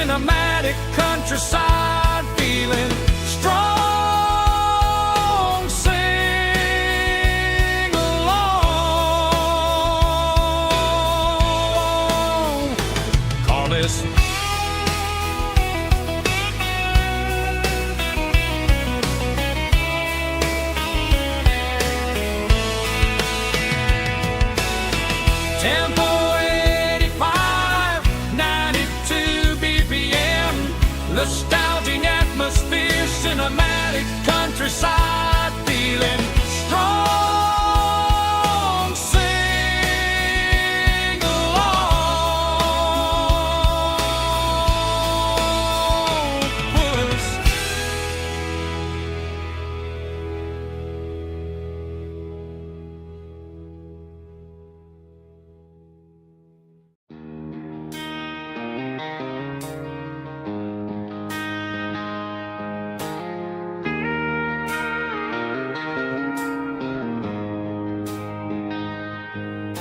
cinematic countryside, feeling strong. Sing along. Call this tempo 85, 92 BPM, nostalgic atmosphere, cinematic countryside, feeling strong. Sing along. Puss.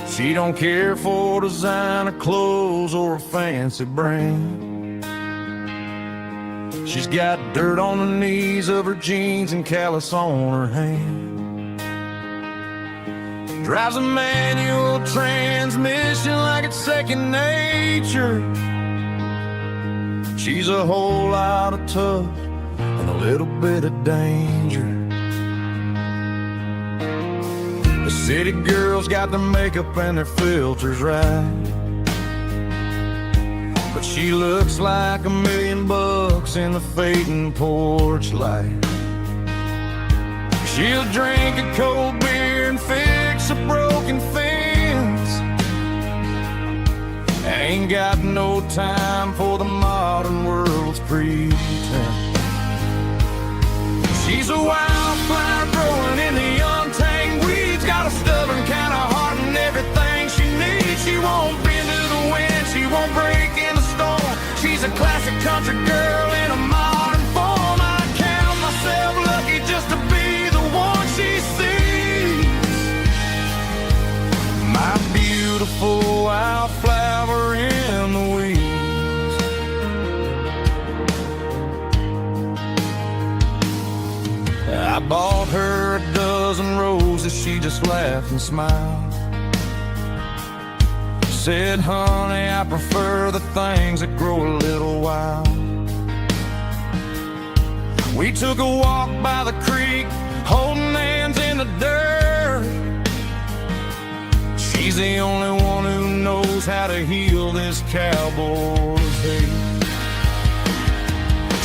She don't care for designer clothes or a fancy brand. She's got dirt on the knees of her jeans and callus on her hand. Drives a manual transmission like it's second nature. She's a whole lot of tough and a little bit of danger. The city girls got their makeup and their filters right, but she looks like $1 million in the fading porch light. She'll drink a cold beer and fix a broken fence. Ain't got no time for the modern world's pretense. She's a wildflower growing in the untamed weeds. Got a stubborn kind of heart and everything she needs. She won't bend to the wind, she won't break in the storm. She's a classic country girl in a modern form. I count myself lucky just to be the one she sees. My beautiful wildflower in the weeds. I bought her a dozen roses, she just laughed and smiled. Said, honey, I prefer the things that grow a little wild. We took a walk by the creek, holding hands in the dirt. She's the only one who knows how to heal this cowboy's hate.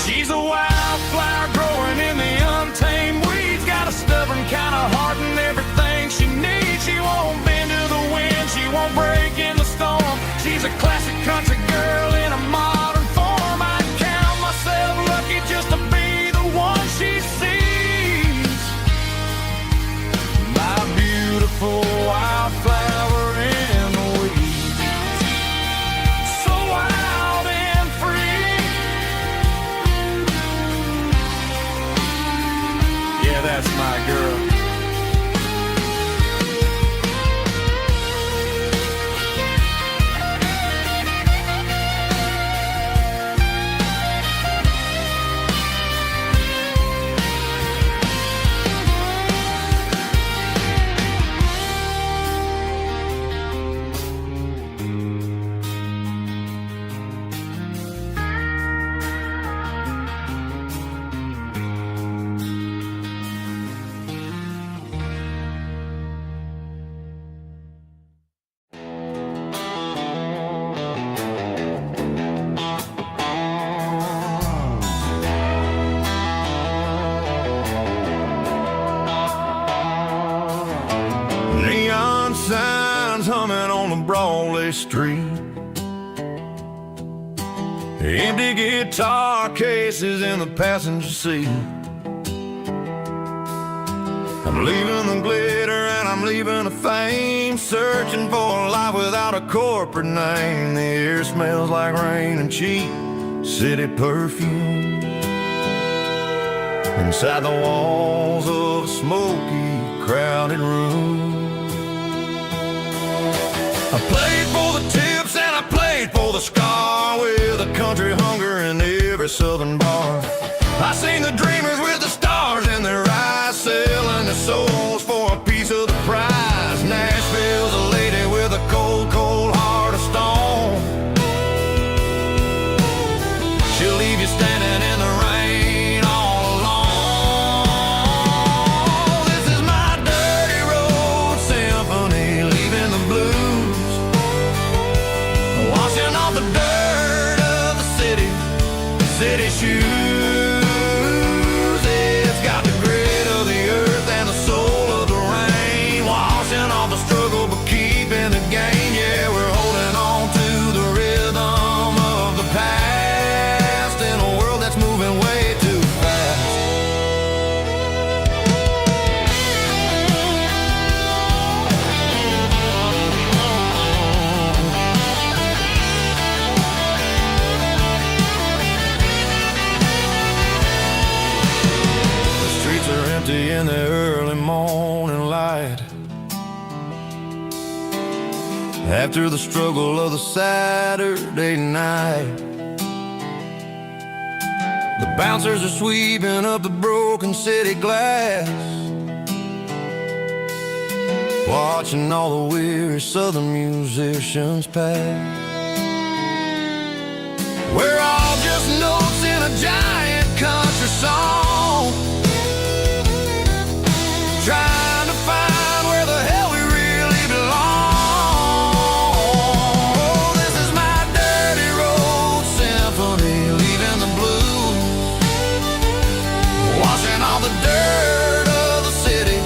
She's a wildflower growing in the untamed weeds. Got a stubborn kind of heart and everything she needs. She won't bend to the wind, she won't break in the storm. She's a classic country girl in a modern form. I count myself lucky just to be the one she sees. My beautiful wildflower in the weeds. So wild and free. Yeah, that's my girl. Neon signs humming on the Broadway street. Empty guitar cases in the passenger seat. I'm leaving the glitter and I'm leaving the fame, searching for a life without a corporate name. The air smells like rain and cheap city perfume. Inside the walls of a smoky, crowded room. I played for the tips and I played for the scar, with a country hunger southern bar. I seen the dreamers with the stars in their eyes, selling their souls for a piece of the prize. Nashville's a lady with a cold, cold heart of stone. She'll leave you standing in the rain all alone. This is my dirty road symphony, leaving the blues, washing off the dirt of the city shoes. It's got the grit of the earth and the soul of the rain, washing off the struggle but keeping the gain. Yeah, we're holding on to the rhythm of the past in a world that's moving way too fast. In the early morning light, after the struggle of the Saturday night, the bouncers are sweeping up the broken city glass, watching all the weary southern musicians pass. We're all just notes in a giant country song, trying to find where the hell we really belong. Oh, this is my dirty road symphony, leaving the blues, washing all the dirt of the city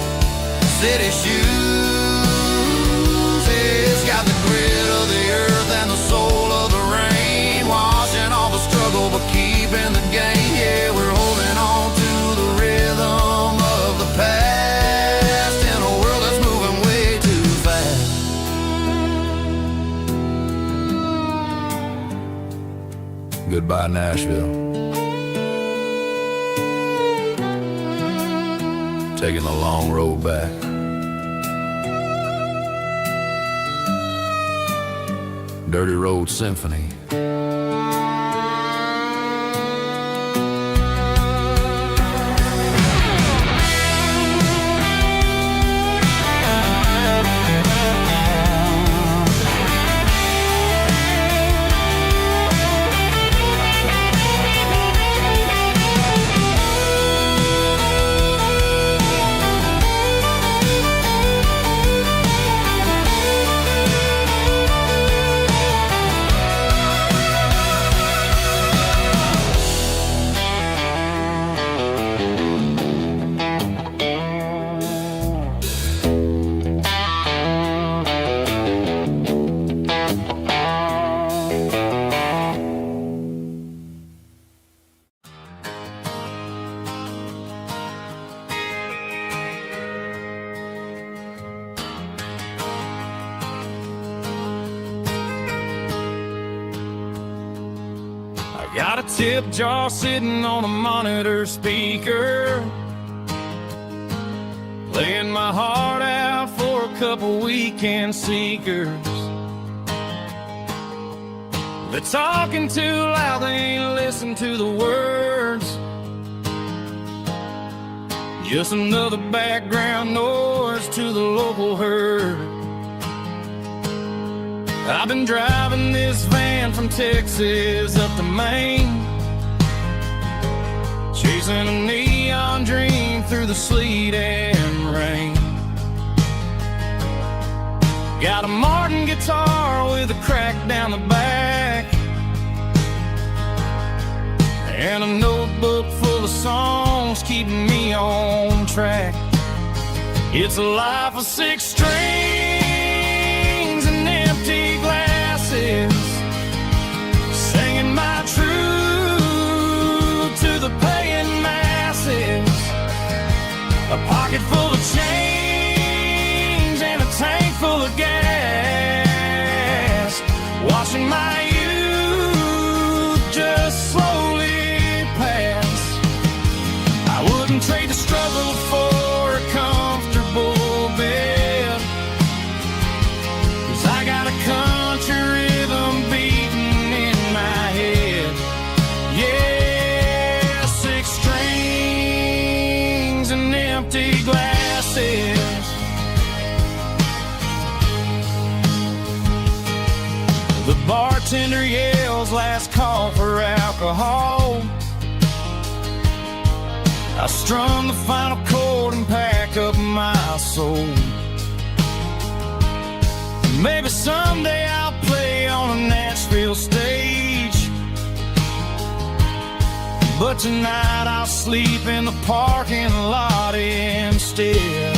shoes. It's got the grit of the earth and the soul of the rain, washing all the struggle but keeping the gain. Yeah, we're holding on to the rhythm of the past. Goodbye, Nashville. Taking the long road back. Dirty Road Symphony. Got a tip jar sitting on a monitor speaker, playing my heart out for a couple weekend seekers. They're talking too loud, they ain't listen to the words. Just another background noise to the local herd. I've been driving this van from Texas up to Maine, chasing a neon dream through the sleet and rain. Got a Martin guitar with a crack down the back, and a notebook full of songs keeping me on track. It's a life of 6 strings and empty glasses, singing my truth to the paying masses. A pocket full of change and a tank full of gas, watching my youth just slowly pass. I wouldn't trade the struggle for a comfortable bed, 'cause I got a country rhythm beating in my head. Yeah, bartender yells last call for alcohol. I strum the final chord and pack up my soul. Maybe someday I'll play on a Nashville stage, but tonight I'll sleep in the parking lot instead.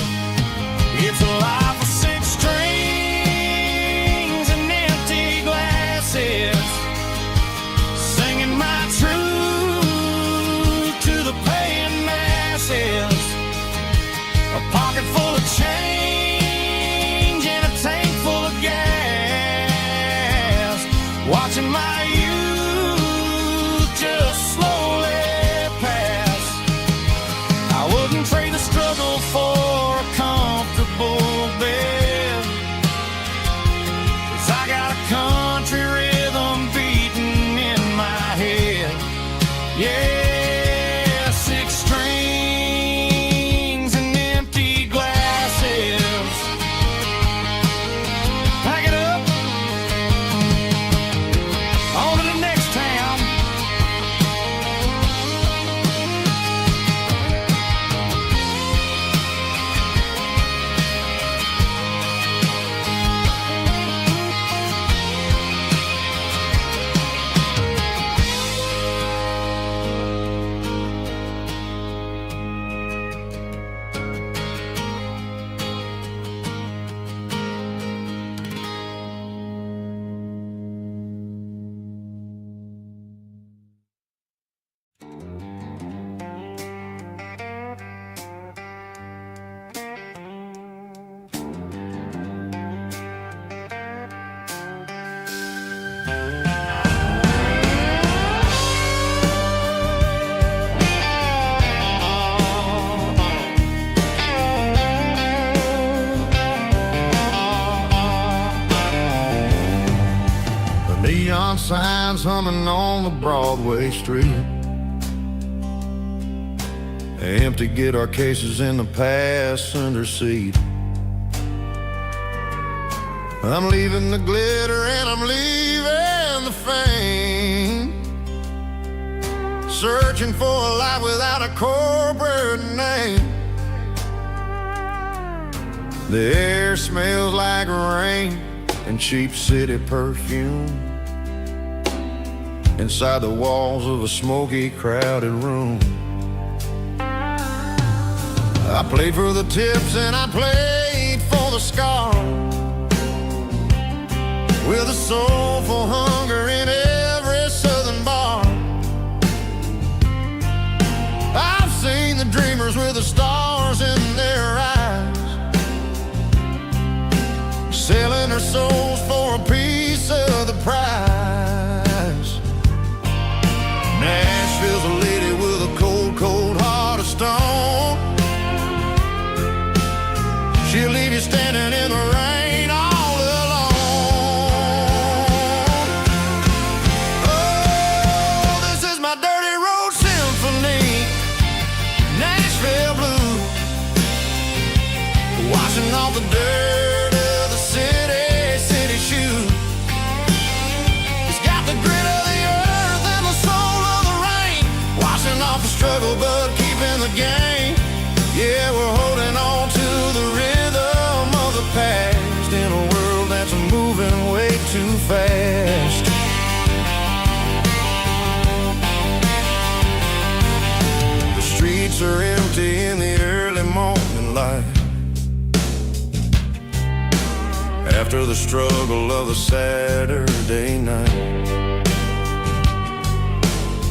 It's a life of 6 strings and empty glasses, singing my truth to the paying masses. A pocket full of change and a tank full of gas, watching my youth just slowly pass. I wouldn't trade the struggle for a comfortable bed, 'cause I got a country rhythm beating in my head. Yeah, 6 strings and empty glasses. Pack it up, on to the next town. Neon signs humming on the Broadway street, empty guitar cases in the passenger seat. I'm leaving the glitter and I'm leaving the fame, searching for a life without a corporate name. The air smells like rain and cheap city perfume inside the walls of a smoky, crowded room. I played for the tips and I played for the scars, with a soulful hunger in every southern bar. I've seen the dreamers with the stars in their eyes, selling their souls for a piece of the prize. Nashville's a lady with a cold, cold heart of stone. She'll leave you standing in the rain all alone. Oh, this is my dirty road symphony, Nashville blues, washing off the dirt of the city shoes. It's got the grit of the earth and the soul of the rain, washing off the struggle but keeping the game. Yeah, we're holding on to the rhythm of the past in a world that's moving way too fast. The streets are empty in the early morning light, after the struggle of the Saturday night.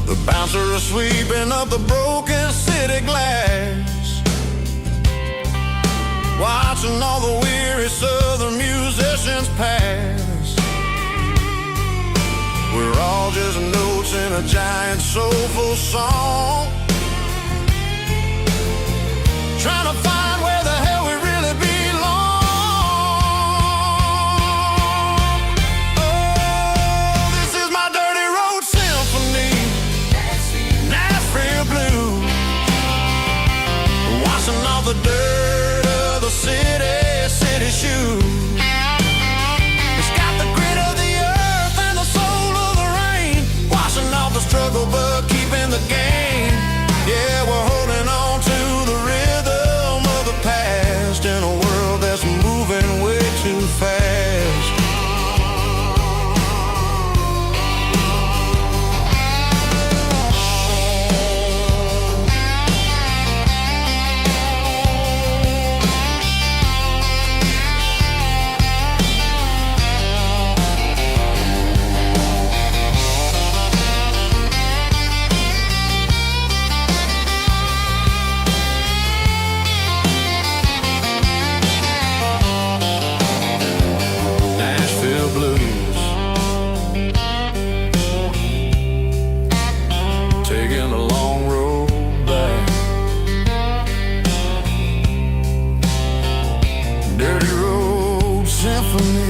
The bouncer is sweeping up the broken city glass, watching all the weary southern musicians pass. We're all just notes in a giant soulful song, trying to find where the hell we really belong. Oh, this is my dirty road symphony, Nashville blues, washing off the dirt of the city shoes. It's got the grit of the earth and the soul dirty road symphony.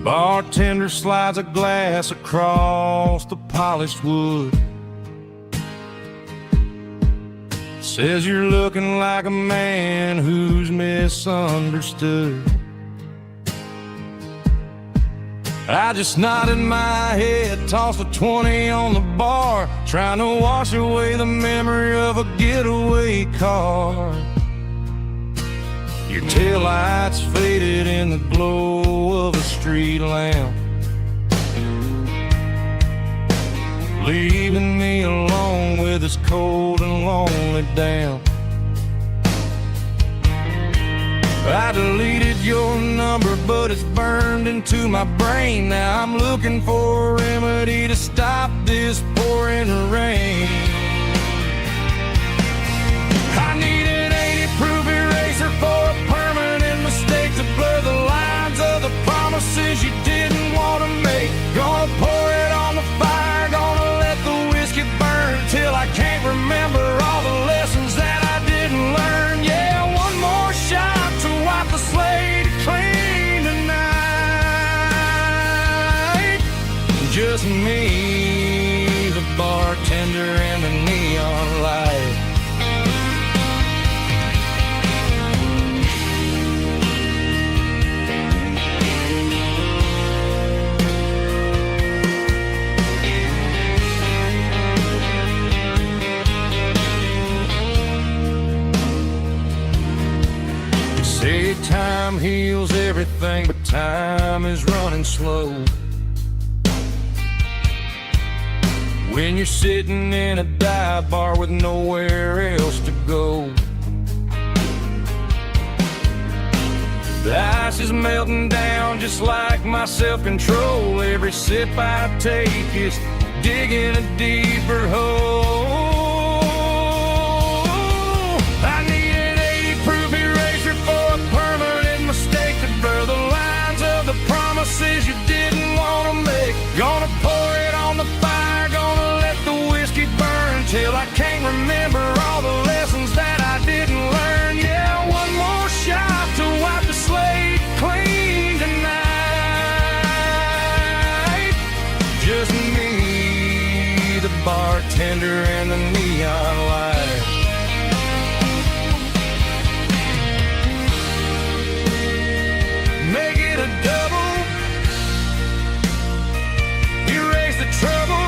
Bartender slides a glass across the polished wood. Says you're looking like a man who's misunderstood. I just nodded my head, tossed a 20 on the bar, trying to wash away the memory of a getaway car. Your taillights faded in the glow of a street lamp, leaving me alone with this cold and lonely damp. I deleted your number, but it's burned into my brain. Now I'm looking for a remedy to stop this pouring rain. I need an 80-proof eraser for a permanent mistake to blur the lines of the promises you didn't want to make. Gonna pour it on the fire, gonna let the whiskey burn till I can't remember all the lessons that I didn't learn. Yeah, one more shot to wipe the slate clean tonight. Just me, the bartender, and the neon light. Say time heals everything, but time is running slow. When you're sitting in a dive bar with nowhere else to go, the ice is melting down just like my self-control. Every sip I take is digging a deeper hole. I need an 80-proof eraser for a permanent mistake to blur the lines of the promises you didn't want to make. Gonna pour it on the fire, gonna let the whiskey burn till I can't remember all the lessons that I didn't learn. Yeah, one more shot to wipe the slate clean tonight. Just me, the bartender, and the neon light. Make it a double, erase the trouble.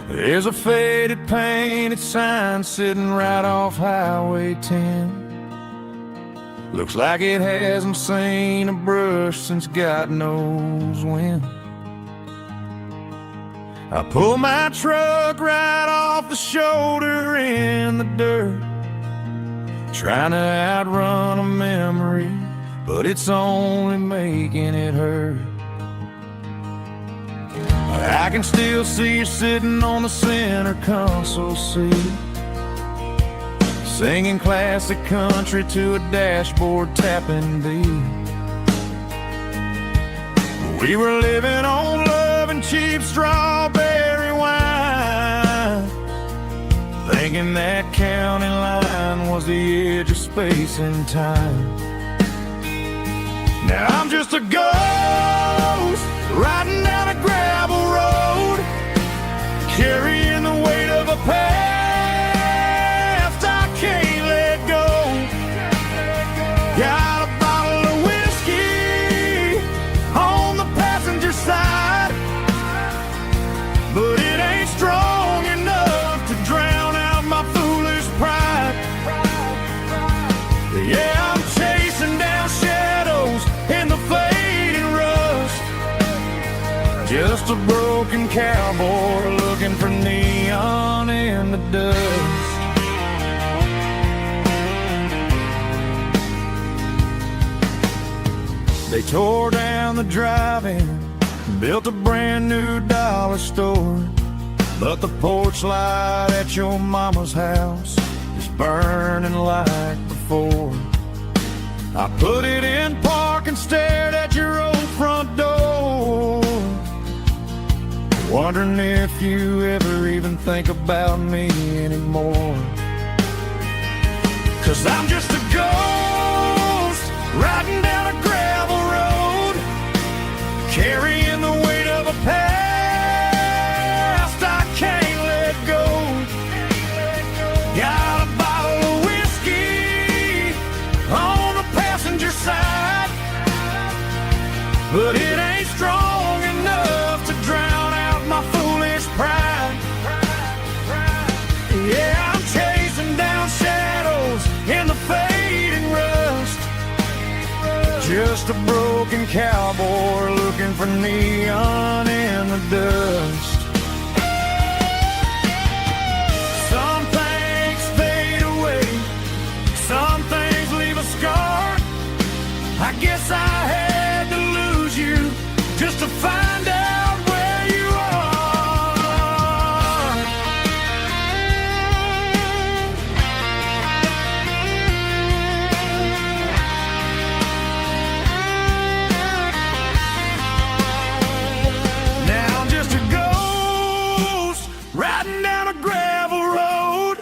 There's a faded painted sign sitting right off Highway 10. Looks like it hasn't seen a brush since God knows when. I pull my truck right off off the shoulder in the dirt, trying to outrun a memory, but it's only making it hurt. I can still see you sitting on the center console seat, singing classic country to a dashboard tapping beat. We were living on love and cheap strawberry wine, thinking that county line was the edge of space and time. Now I'm just a ghost riding down a gravel road, carrying the weight of a past I can't let go. Got a bottle of whiskey on the passenger side, but it ain't strong enough to drown out my foolish pride. Yeah, I'm chasing down shadows in the fading rust, just a broken cowboy looking for neon in the dust. They tore down the drive-in, built a brand new dollar store, but the porch light at your mama's house is burning like before. I put it in park and stared at your old front door, wondering if you ever even think about me anymore. 'Cause I'm just a ghost riding down a gravel road, carrying the weight of a past I can't let go. Got a bottle of whiskey on the passenger side, but it ain't strong enough to drown out my foolish pride. Yeah, I'm chasing down shadows in the fading rust, just a broken cowboy looking for neon in the dust. Some things fade away, some things leave a scar. I guess I had to lose you just to find out where you are. Now I'm just a ghost riding down a gravel road,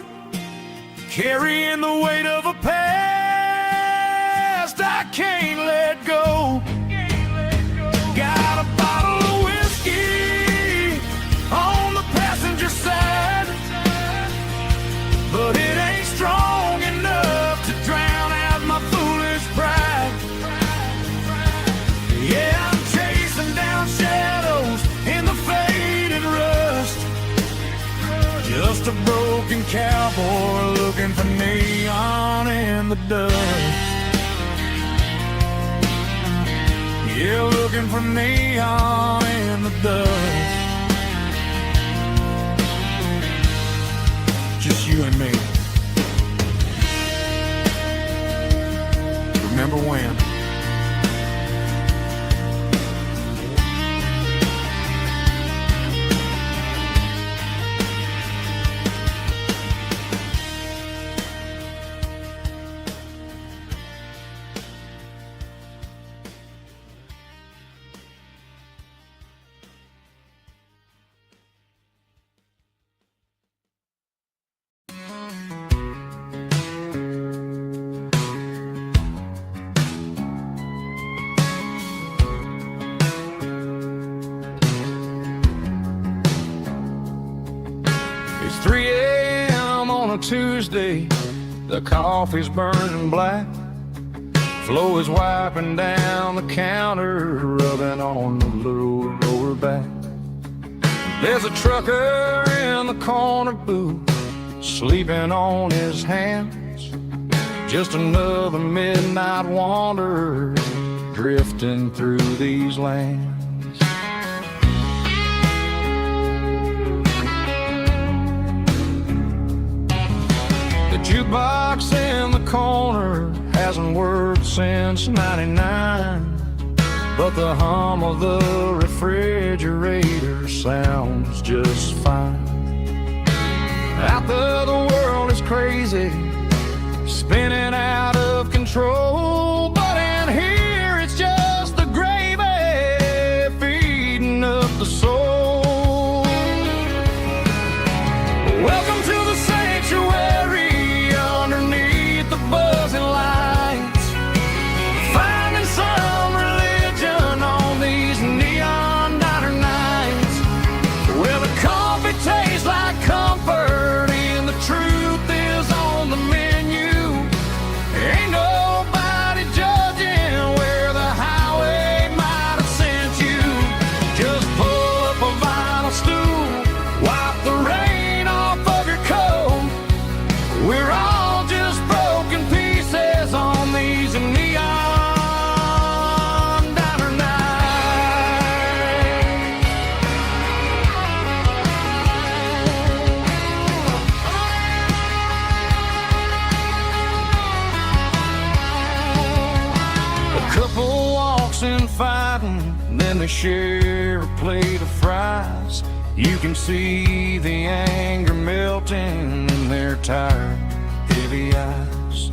carrying the weight of a past I can't let go. Got a bottle of whiskey on the passenger side, but it ain't strong enough to drown out my foolish pride. Yeah, I'm chasing down shadows in the fading rust, just a broken cowboy looking for neon in the dust. Yeah, looking for neon in the dust. Just you and me. Remember when? It's 3 a.m. on a Tuesday, the coffee's burning black. Flo is wiping down the counter, rubbing on the little lower back. There's a trucker in the corner booth, sleeping on his hands. Just another midnight wanderer, drifting through these lands. Jukebox in the corner hasn't worked since '99, but the hum of the refrigerator sounds just fine. Out there the world is crazy, spinning out of control, but in here it's just the gravy feeding up the soul. Welcome to the sanctuary underneath the buzzing lights, finding some religion on these neon diner nights, where the coffee tastes like comfort and the truth is on the menu. Ain't nobody judging where the highway might have sent you. Just pull up a vinyl stool, wipe the rain off of your coat. We're all just broken pieces on these neon diner nights. A couple walks in fighting, then they share a plate of fries. You can see the anger melting in their tired, heavy eyes.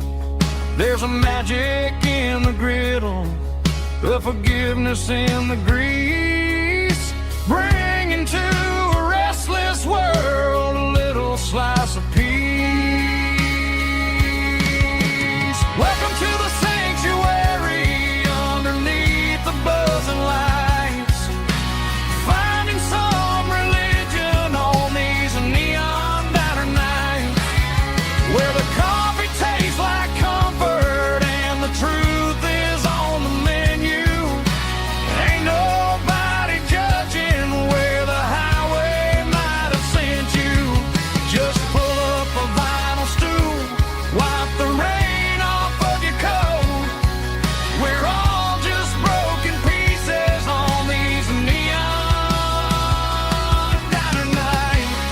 There's a magic in the griddle, a forgiveness in the grease, bringing to a restless world a little slice of peace. Welcome to the sanctuary underneath the buzzing lights, finding some religion on these neon diner nights, where the coffee tastes like comfort and the truth is on the menu. Ain't nobody judging where the highway might have sent you. Just pull up a vinyl stool, wipe the rain off of your coat. We're all just broken pieces on these neon diner nights.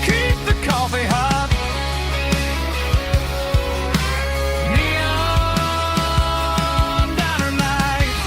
Keep the coffee hot. Neon diner nights.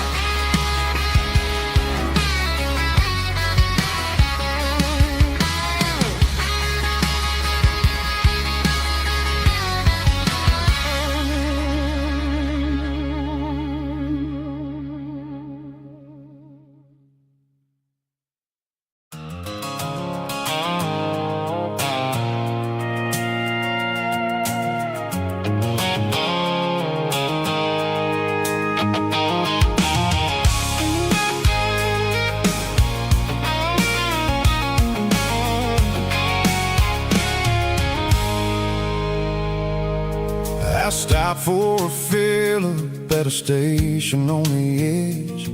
I stopped for a fill-up at a station on the edge.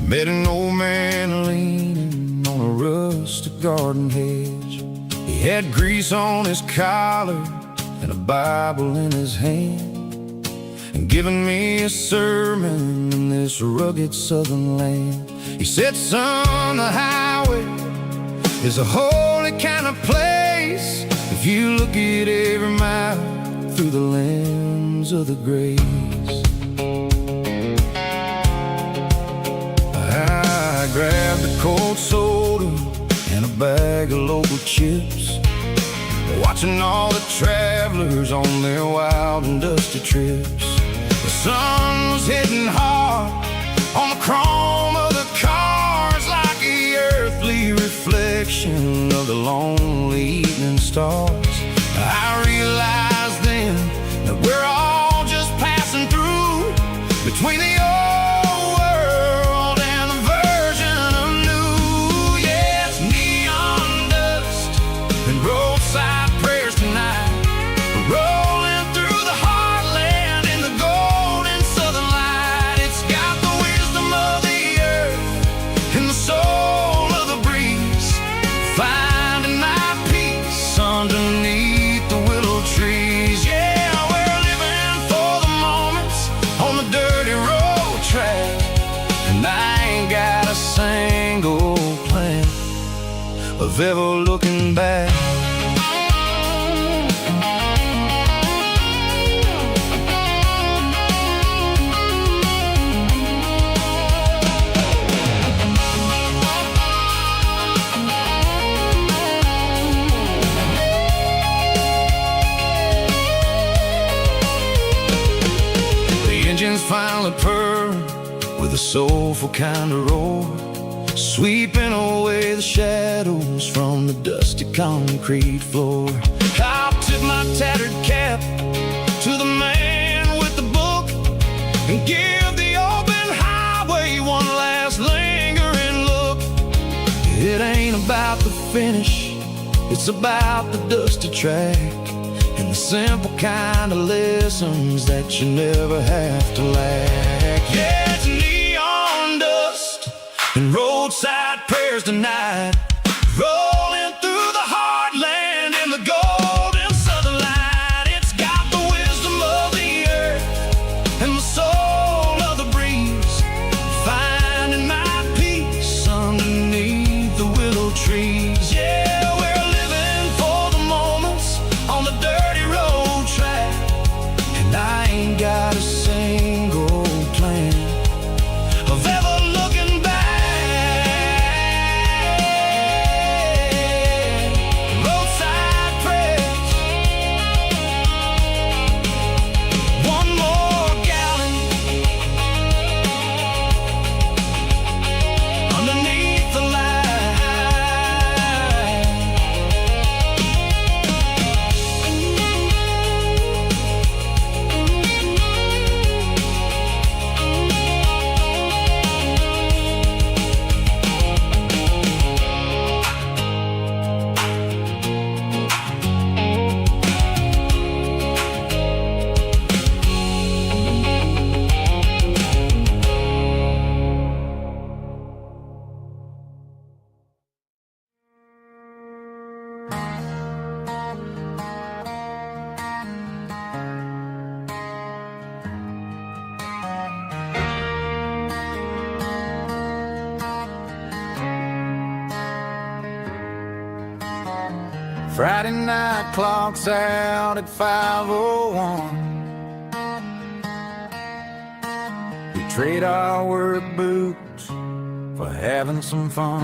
Met an old man leaning on a rustic garden hedge. He had grease on his collar and a Bible in his hand, and giving me a sermon in this rugged southern land. He said, son, the highway is a holy kind of place if you look at every mile through the lens of the grace. I grabbed a cold soda and a bag of local chips, watching all the travelers on their wild and dusty trips. The sun was hitting hard on the chrome of the cars, like the earthly reflection of the lonely evening stars. I realized then that we're all just passing through between the old world and the version of new. Yes, neon dust and roadside prayers tonight, rolling through the heartland in the golden southern light. It's got the wisdom of the earth and the soul of the breeze, finding my peace underneath of ever looking back. Finally purr with a soulful kind of roar, sweeping away the shadows from the dusty concrete floor. I'll tip my tattered cap to the man with the book and give the open highway one last lingering look. It ain't about the finish, it's about the dusty track and the simple kind of lessons that you never have to lack. Yeah, it's neon dust and roadside prayers tonight, rolling through the heartland in the golden southern light. It's got the wisdom of the earth and the soul of the breeze, finding my peace underneath the willow trees. Yeah, we're living for the moments on the dirty road track, and I ain't got a single plan of ever looking back. Roadside prayers, one more gallon underneath the light. Friday night clocks out at 5:01. We trade our work boots for having some fun.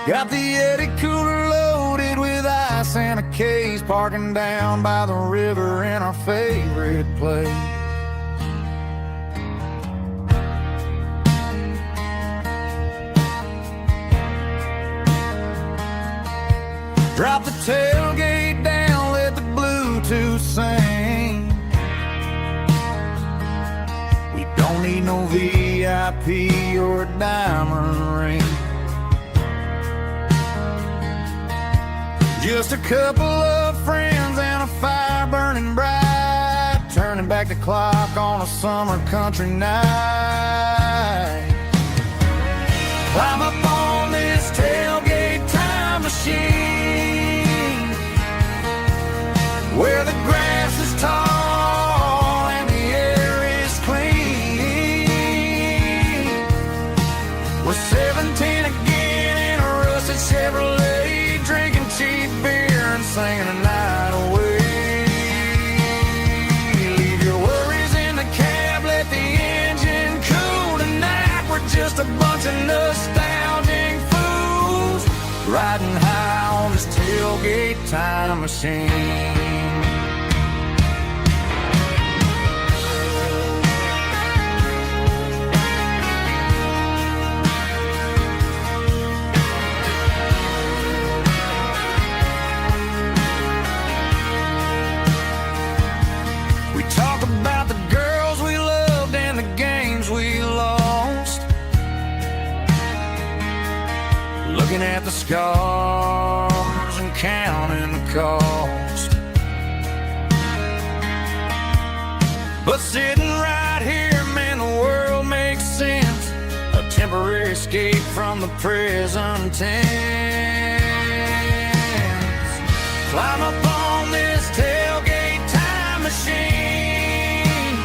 Got the Eddie cooler loaded with ice and a case, parking down by the river in our favorite place. Drop the tailgate down, let the Bluetooth sing. We don't need no VIP or a diamond ring. Just a couple of friends and a fire burning bright, turning back the clock on a summer country night. Climb up on this tailgate time machine, where the grass is tall and the air is clean. We're 17 again in a rusted Chevrolet, drinking cheap beer and singing the night away. Leave your worries in the cab, let the engine cool tonight. We're just a bunch of nostalgic fools riding high on this tailgate time machine. We talk about the girls we loved and the games we lost, looking at the scars and counting the cost. But sitting right here, man, the world makes sense. A temporary escape from the present tense. Climb up on this tailgate time machine,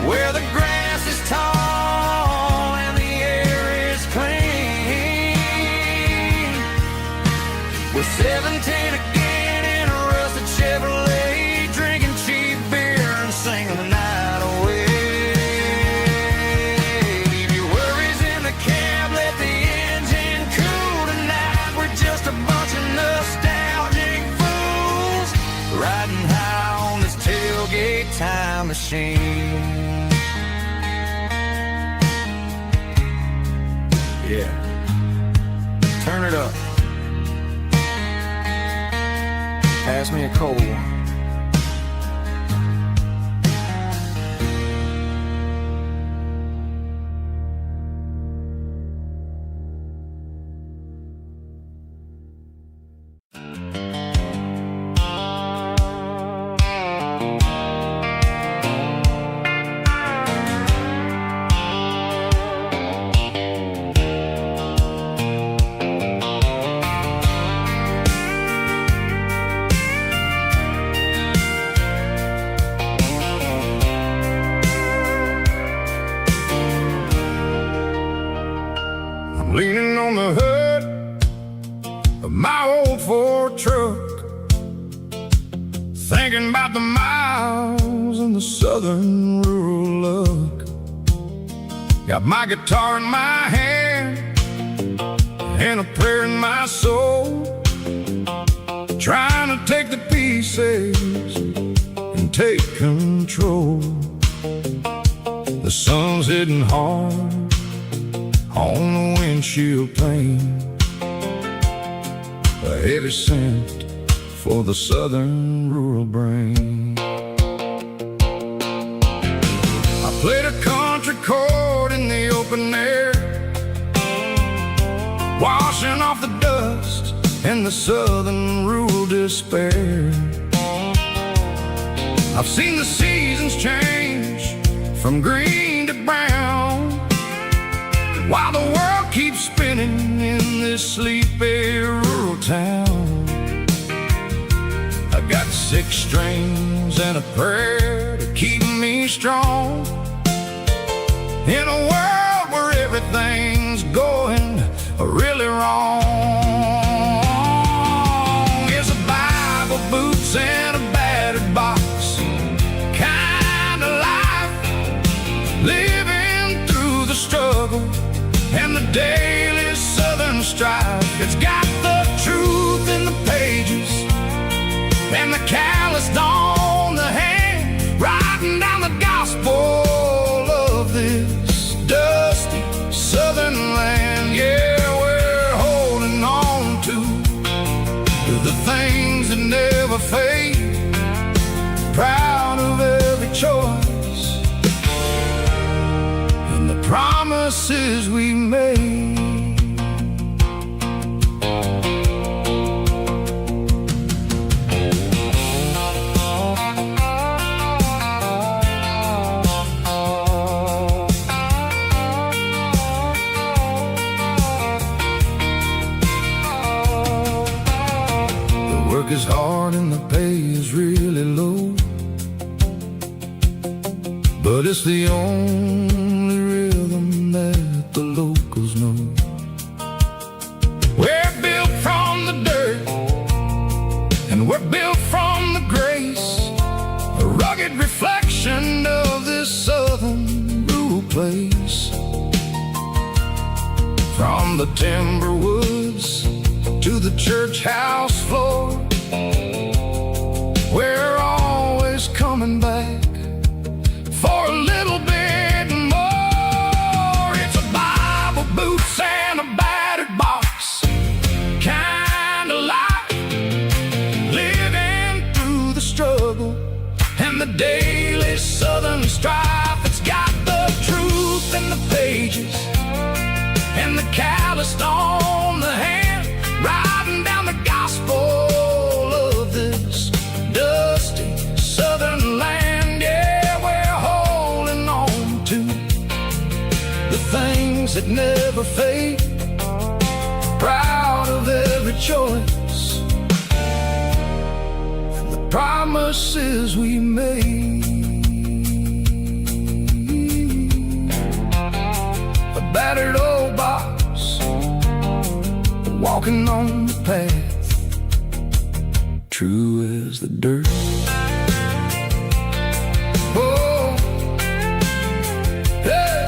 where the grass is tall and the air is clean. 17 again in a rusted Chevrolet, drinking cheap beer and singing the night away. Leave your worries in the cab, let the engine cool tonight. We're just a bunch of nostalgic fools riding high on this tailgate time machine. Yeah, turn it up. Pass me a cold one. Leaning on the hood of my old Ford truck, thinking about the miles and the southern rural look. Got my guitar in my hand and a prayer in my soul, trying to take the pieces and take control. The sun's hitting hard on the windshield pane, a heavy scent for the southern rural brain. I played a country chord in the open air, washing off the dust and the southern rural despair. I've seen the seasons change from green to brown, while the world keeps spinning in this sleepy rural town. I got 6 strings and a prayer to keep me strong in a world where everything's going really wrong. It's a Bible, boots, and a battered box kind of life, living through the struggle and the daily southern strife. It's got the truth in the pages and the calloused on the hand, writing down the gospel of this dusty southern land. Yeah, we're holding on to the things that never fade, proud of every choice and the promises we made. The work is hard and the pay is really low, but it's the only rhythm that the locals know. We're built from the dirt and we're built from the grace, a rugged reflection of this southern rural place. From the timber woods to the church house floor, we're always coming back for a little bit more. It's a Bible, boots, and a battered box kind of life, living through the struggle and the daily southern strife. It's got the truth in the pages and the calloused on the hand, writing down the gospel of this dusty southern land. Yeah, we're holding on to the things that never fade, proud of every choice and the promises we made. A battered old box walking on the path true as the dirt. Oh, hey.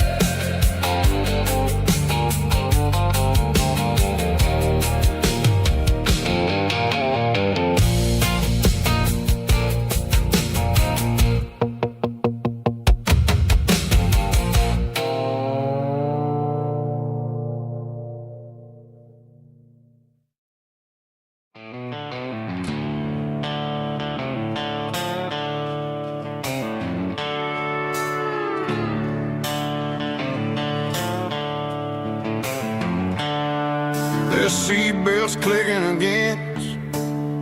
The seatbelts clicking against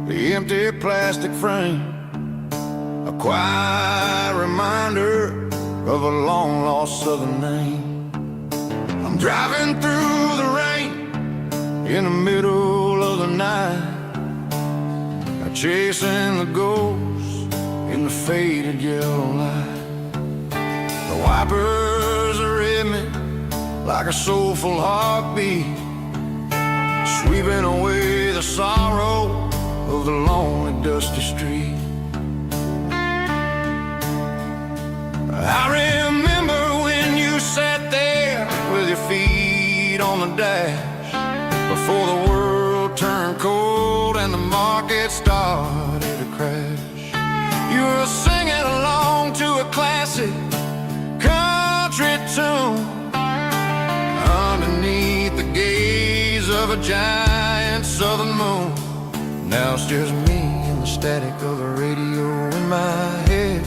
the empty plastic frame, a quiet reminder of a long-lost southern name. I'm driving through the rain in the middle of the night, chasing the ghosts in the faded yellow light. The wipers are in me like a soulful heartbeat, sweeping away the sorrow of the lonely, dusty street. I remember when you sat there with your feet on the dash, before the world turned cold and the market started to crash. You were singing along to a classic country tune underneath the gaze of a giant southern moon. Now it's just me and the static of the radio in my head,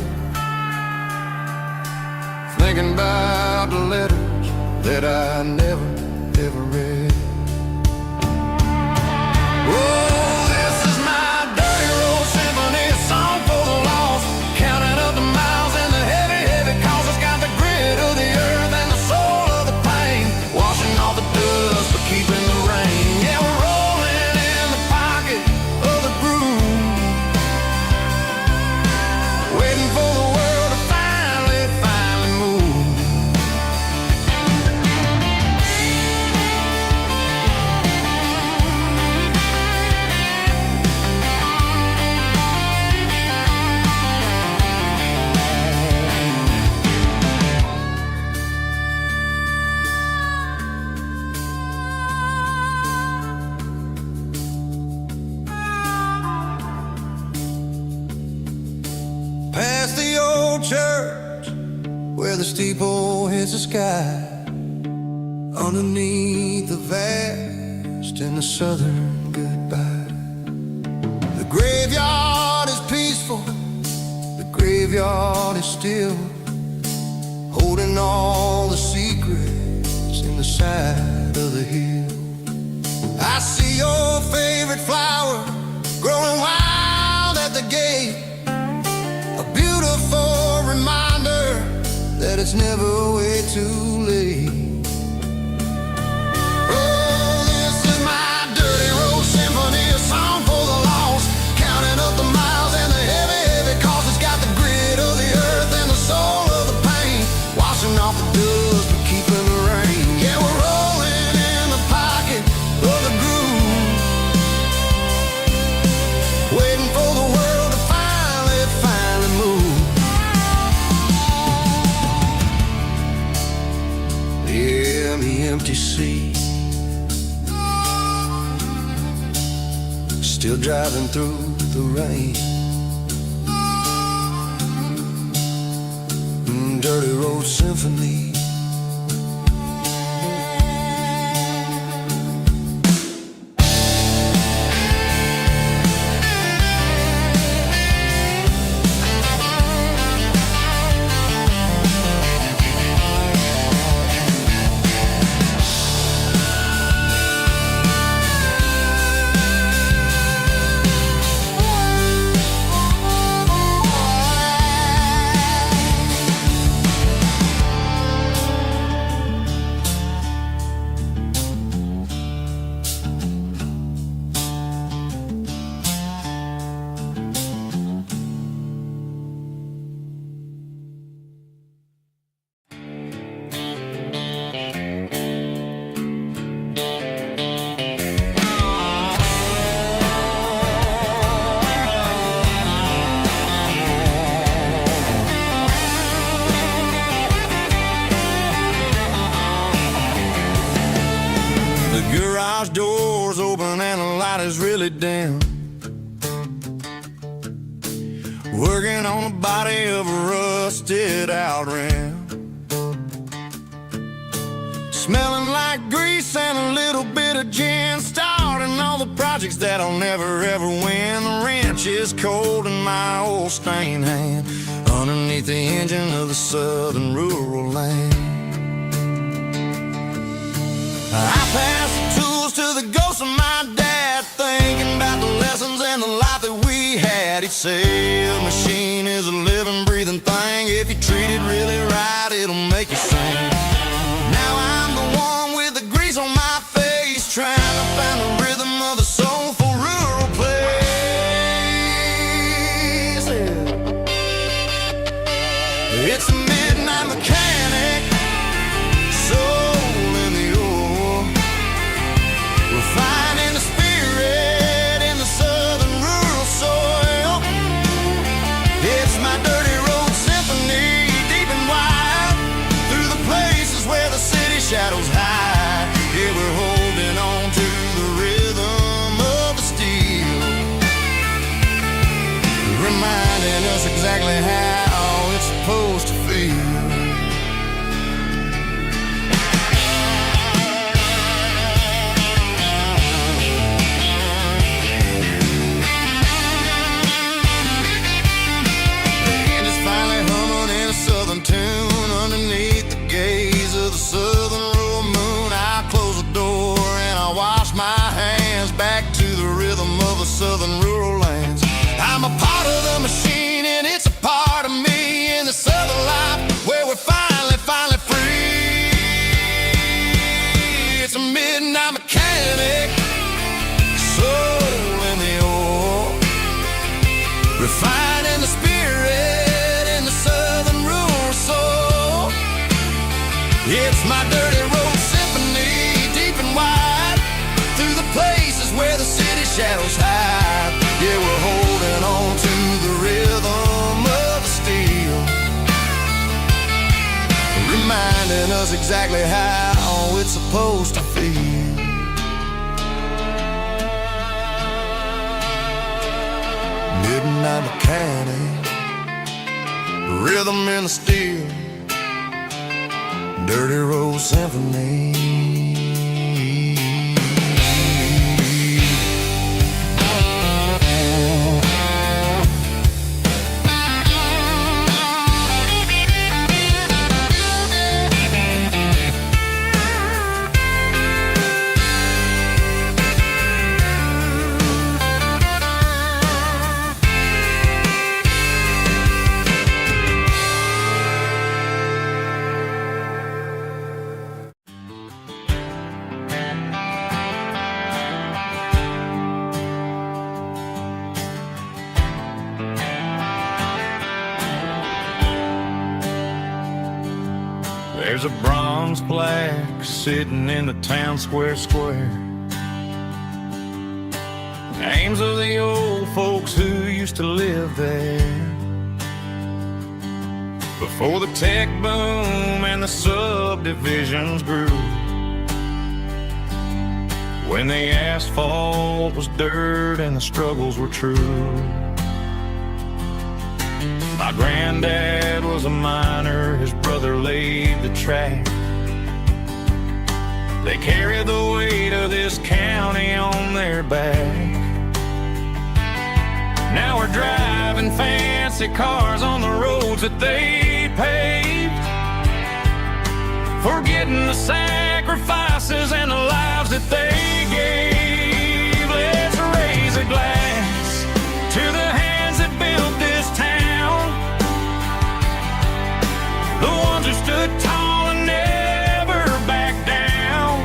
thinking about the letters that I never, ever read. Oh, this is my dirty road symphony, a song for the lost, counting up the miles and the heavy, heavy calls. It's got the grit of the earth and the soul of the pain, washing off the dust but keeping the rain. Yeah, we're rolling in the pocket of the groove, waiting for the world to finally move. Past the old church where the steeple hits the sky, underneath the vast and the southern goodbye. The graveyard is peaceful, the graveyard is still, holding all the secrets in the side of the hill. I see your favorite flower growing wild at the gate, a beautiful reminder that it's never way too late. Oh, this is my dirty road symphony, a song for the lost, counting up the miles and the heavy, heavy calls. It's got the grit of the earth and the soul of the pain, washing off the dust but keeping the rain. Yeah, we're rolling in the pocket of the groove, waiting for the world to finally move. Yeah, the empty seat, still driving through the rain. Dirty road symphony. The garage door's open and the light is really dim. Working on the body of a rusted out rim. Smelling like grease and a little bit of gin. Starting all the projects that'll never ever win. The wrench is cold in my old stained hand underneath the engine of the southern rural land. I pass the tools to the ghost of my dad, thinking about the lessons and the life that we had. He'd say a machine is a living, breathing thing. If you treat it really right, it'll make you sing. Now I'm the one with the grease on my face, trying to find the rhythm of a soulful rural place. It's a midnight mechanic, soul in the ore, refining the spirit in the southern rural soil. It's my dirty road symphony, deep and wide, through the places where the city shadows hide. Yeah, we're holding on to the rhythm of the steel, reminding us exactly how it's supposed to feel. Tune underneath the gaze of the southern rural moon. I close the door and I wash my hands back to the rhythm of the southern rural lands. I'm a part of the machine and it's a part of me in the southern life where we're finally free. It's a midnight mechanic, soul in the ore, refining the spirit in the southern rural soul. It's my dirty road symphony, deep and wide, through the places where the city shadows hide. Yeah, we're holding on to the rhythm of the steel, reminding us exactly how it's supposed to feel. Midnight mechanic, rhythm in the steel, dirty road symphony. There's a bronze plaque sitting in the town square. Names of the old folks who used to live there before the tech boom and the subdivisions grew, when the asphalt was dirt and the struggles were true. My granddad was a miner, his brother laid the track. They carried the weight of this county on their back. Now we're driving fancy cars on the roads that they paved, forgetting the sacrifices and the lives that they gave. Let's raise a glass to the hands that built this town, the ones who stood tall and never backed down.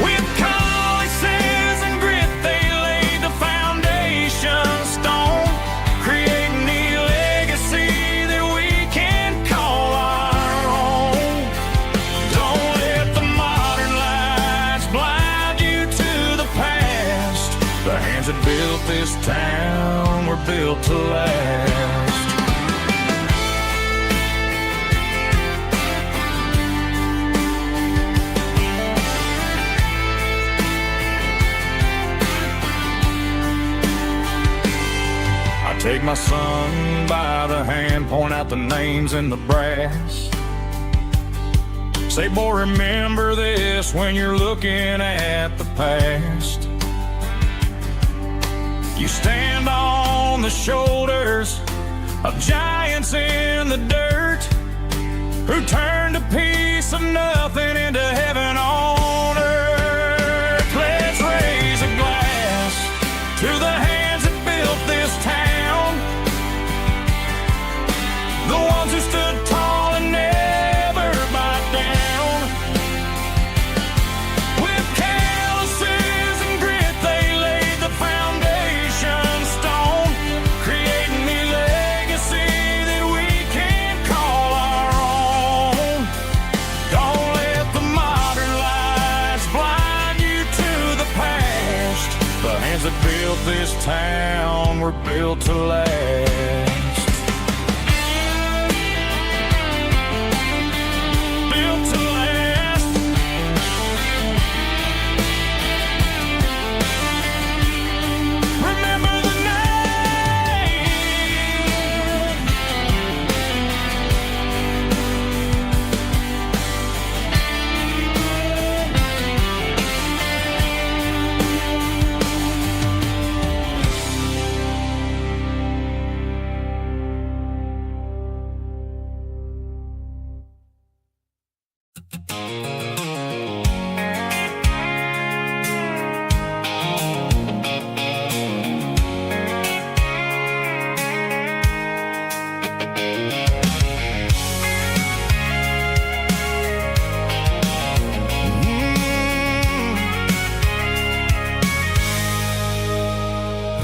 With calluses and grit, they laid the foundation stone, creating a legacy that we can call our own. Don't let the modern lights blind you to the past. The hands that built this town were built to last. Take my son by the hand, point out the names in the brass. Say, boy, remember this when you're looking at the past. You stand on the shoulders of giants in the dirt, who turned a piece of nothing into heaven on earth. Let's raise a glass to the hands that built this town, the ones who stood tall and never bowed down. With calluses and grit they laid the foundation stone, creating a legacy that we can call our own. Don't let the modern lights blind you to the past. The hands that built this town were built to last.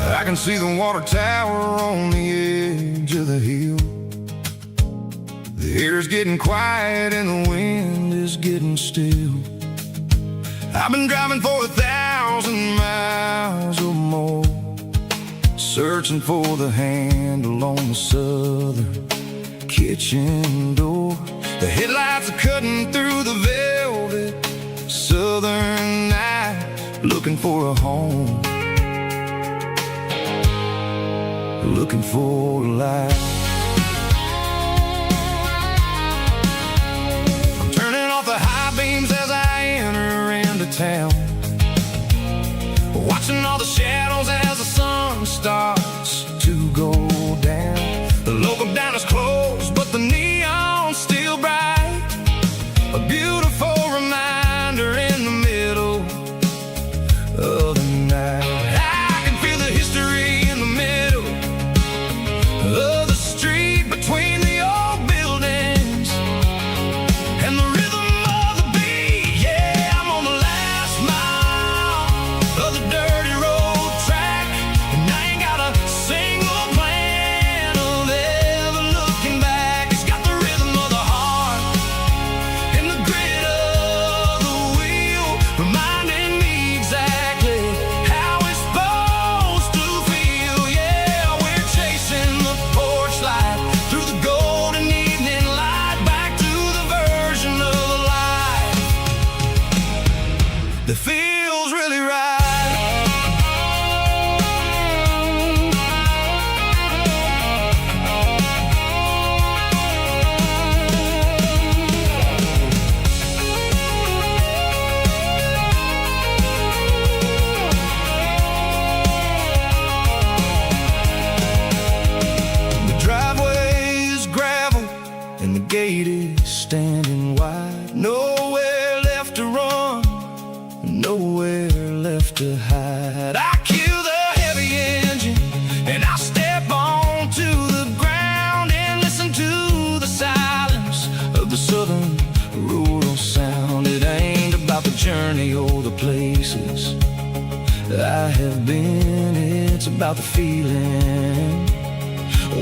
I can see the water tower on the edge of the hill. The air's getting quiet and the wind is getting still. I've been driving for 1,000 miles or more, searching for the handle on the southern kitchen door. The headlights are cutting through the velvet southern night, looking for a home, looking for a light. I'm turning off the high beams as I enter into town, watching all the shadows as the sun starts to go down. The local diner's closed, but the neon's still bright, a beautiful reminder in the middle of the night. I can feel the history in the middle of the street between the old buildings and the rhythm of the beat. Yeah, I'm on the last mile of the dirty road track, and I ain't got a single plan of ever looking back. It's got the rhythm of the heart and the grit of the wheel, reminding me exactly how it's supposed to feel. Yeah, we're chasing the porch light through the golden evening light, back to the version of life that feels really right. The driveway is gravel and the gate is standing wide. Nowhere left to run, nowhere left to hide. I kill the heavy engine and I step onto the ground and listen to the silence of the southern rural sound. It ain't about the journey or the places I have been, it's about the feeling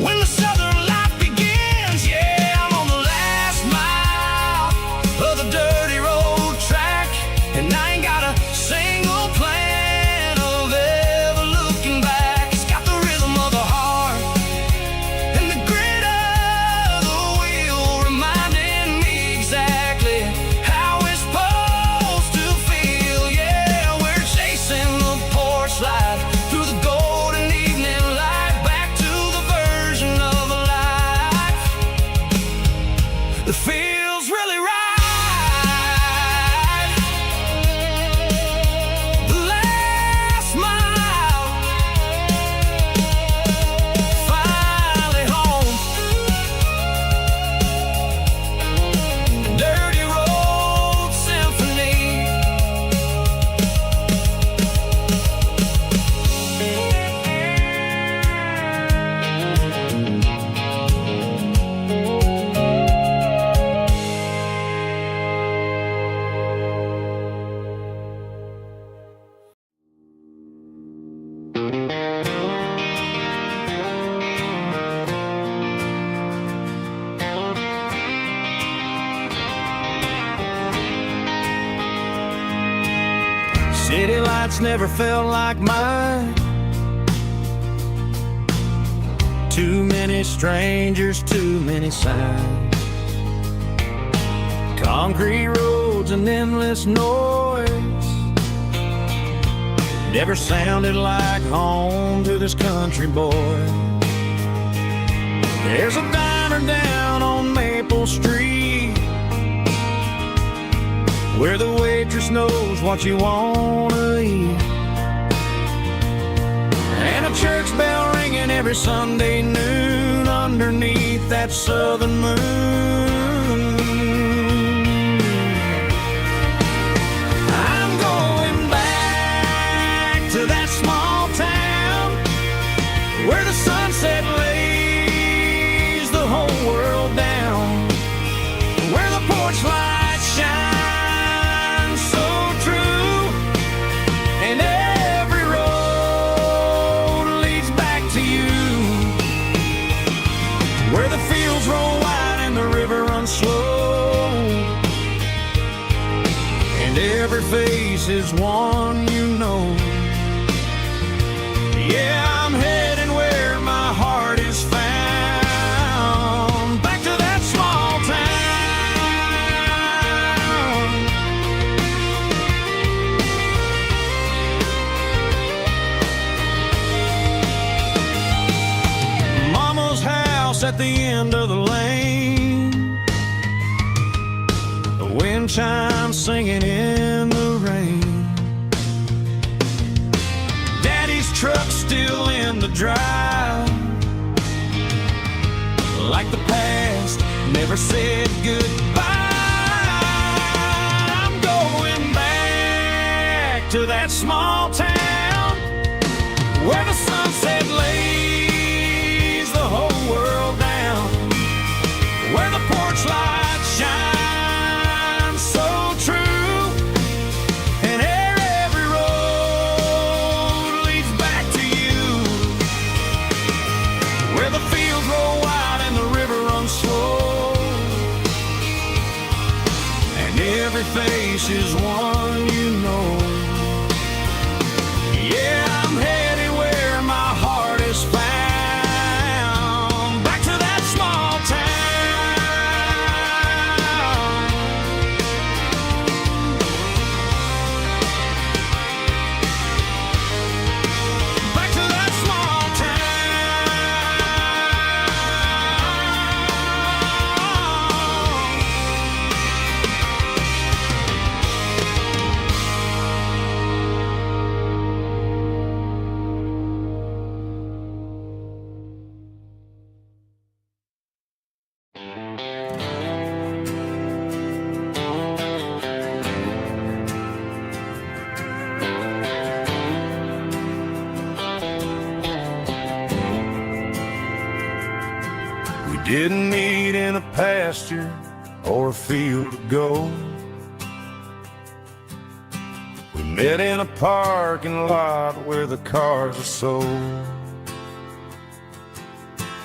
when the southern life begins. Yeah, I'm on the last mile of the dirty road track, and I ain't got a single plan of ever looking back. It's got the rhythm of the heart and the grit of the wheel, reminding me exactly how it's supposed to feel. Yeah, we're chasing the porch light through the golden evening light, back to City lights never felt like mine. Too many strangers, too many signs. Concrete roads and endless noise never sounded like home to this country boy. There's a diner down on Maple Street where the waitress knows what you wanna eat, and a church bell ringing every Sunday noon underneath that southern moon. I'm going back to that small town where the sunset lays the whole world down, where the porch lights shine slow, and every face is one you know. Yeah, I'm heading where my heart is found, back to that small town. Mama's house at the end of the lane, wind chimes singing in the rain. Daddy's truck still in the drive, like the past never said goodbye. I'm going back to that small town where the sunset lays the whole world down, where the porch lights shine face is one you know. Yeah, I'm headed where my heart is found, back to that small town. Back to that small didn't meet in a pasture or a field of gold. We met in a parking lot where the cars are sold.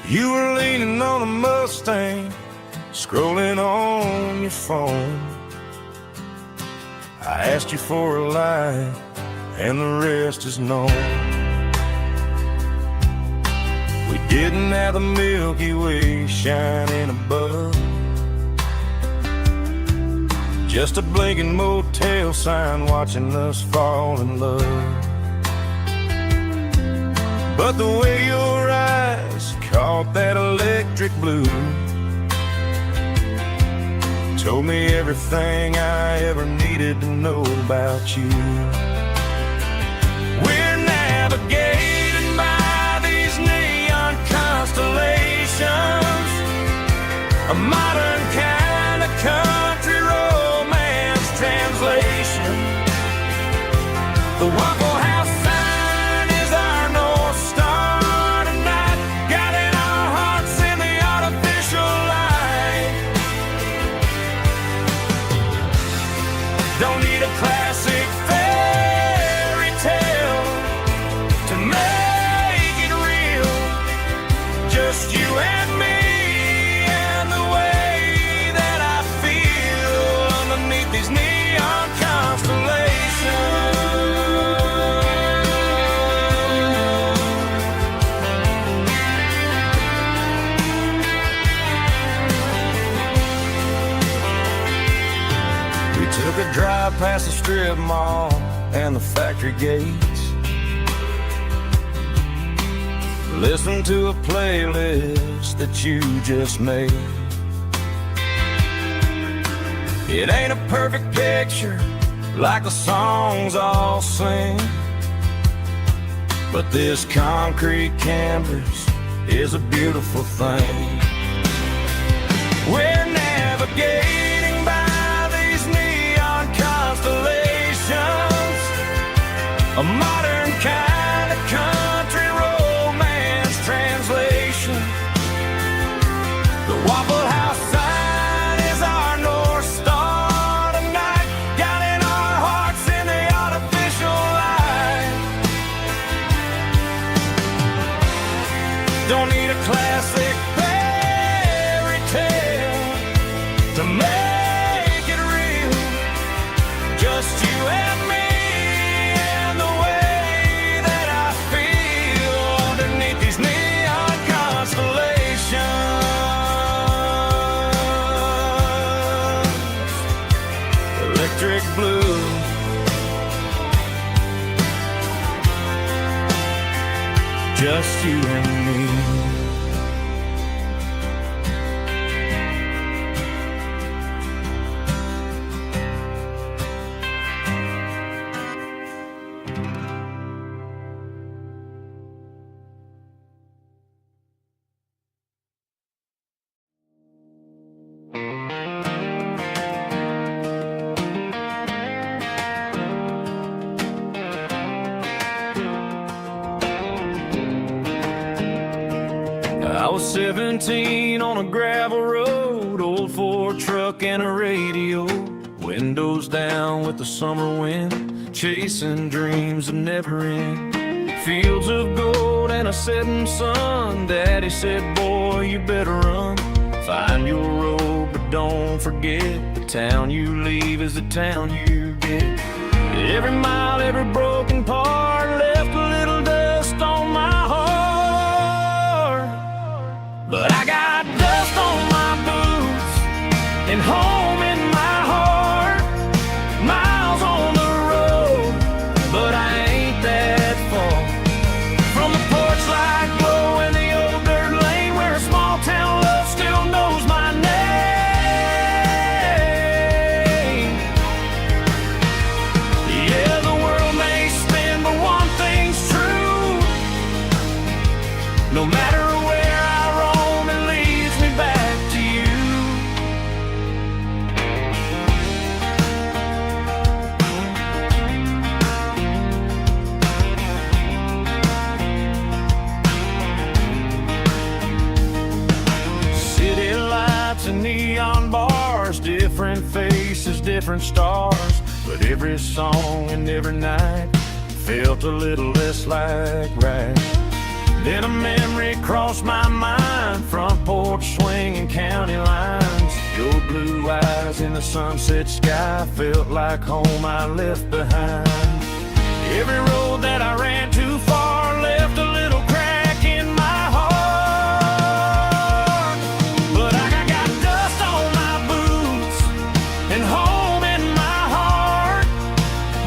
You were leaning on a Mustang, scrolling on your phone. I asked you for a light, and the rest is known. We didn't have the Milky Way shining above, just a blinking motel sign watching us fall in love. But the way your eyes caught that electric blue told me everything I ever needed to know about you. We're navigating by these neon constellations, a modern kind of country romance translation. The Waffle House sign is our North Star tonight, guiding our hearts in the artificial light. Don't need a classic fairy tale to make it real, just you and me and the way that I feel underneath these neon constellations. past the strip mall and the factory gates. Listen to a playlist that you just made. It ain't a perfect picture like the songs all sing, but this concrete canvas is a beautiful thing. We're navigating by these neon constellations, a modern kind of country romance translation. The Waffle House sign is our North Star tonight, guiding our hearts in the artificial light. Don't need a classic fairy tale to make it real, just you and me and the way that I feel underneath these neon constellations. Electric blue, just you and me. I was 17 on a gravel road, old Ford truck and a radio, windows down with the summer wind, chasing dreams that never end. Fields of gold and a setting sun. Daddy said, boy, you better run. Find your road, but don't forget, the town you leave is the town you get. Every mile, every broken part left a little dust on my heart. But I got dust on my boots and home in my heart. Miles on the road, but I ain't that far from the porch light glow and the old dirt lane where a small town love still knows my name. Yeah, the world may spin, but one thing's true. No matter where I roam, it leads me back to you. City lights and neon bars, different faces, different stars, but every song and every night felt a little less like right. Then a memory crossed my mind, front porch swinging county lines. Your blue eyes in the sunset sky felt like home I left behind. Every road that I ran too far left a little crack in my heart. But I got dust on my boots and home in my heart.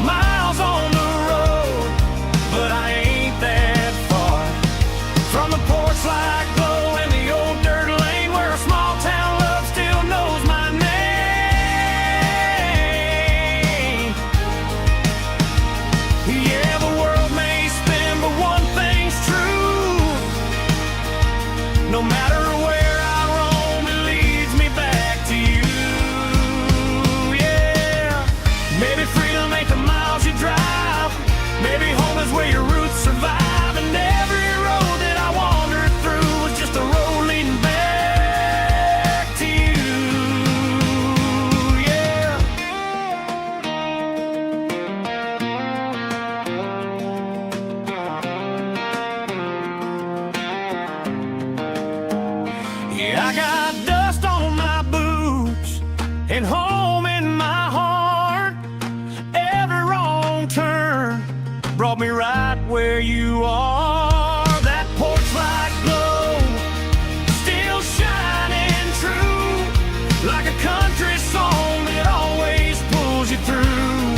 Miles on the road, but I ain't that far from the porch light glow and the old dirt lane where a small town love still knows my name. Yeah, the world may spin, but one thing's true. No matter where I roam, it leads me back to you. Yeah, maybe freedom ain't the miles you drive. Maybe home is where your roots survive. And every road that I wandered through was just a road leading back to you. Yeah. Yeah, I got dust on my boots and home in my heart. Every wrong turn brought me right where you are. That porch light glow still shining true, like a country song that always pulls you through.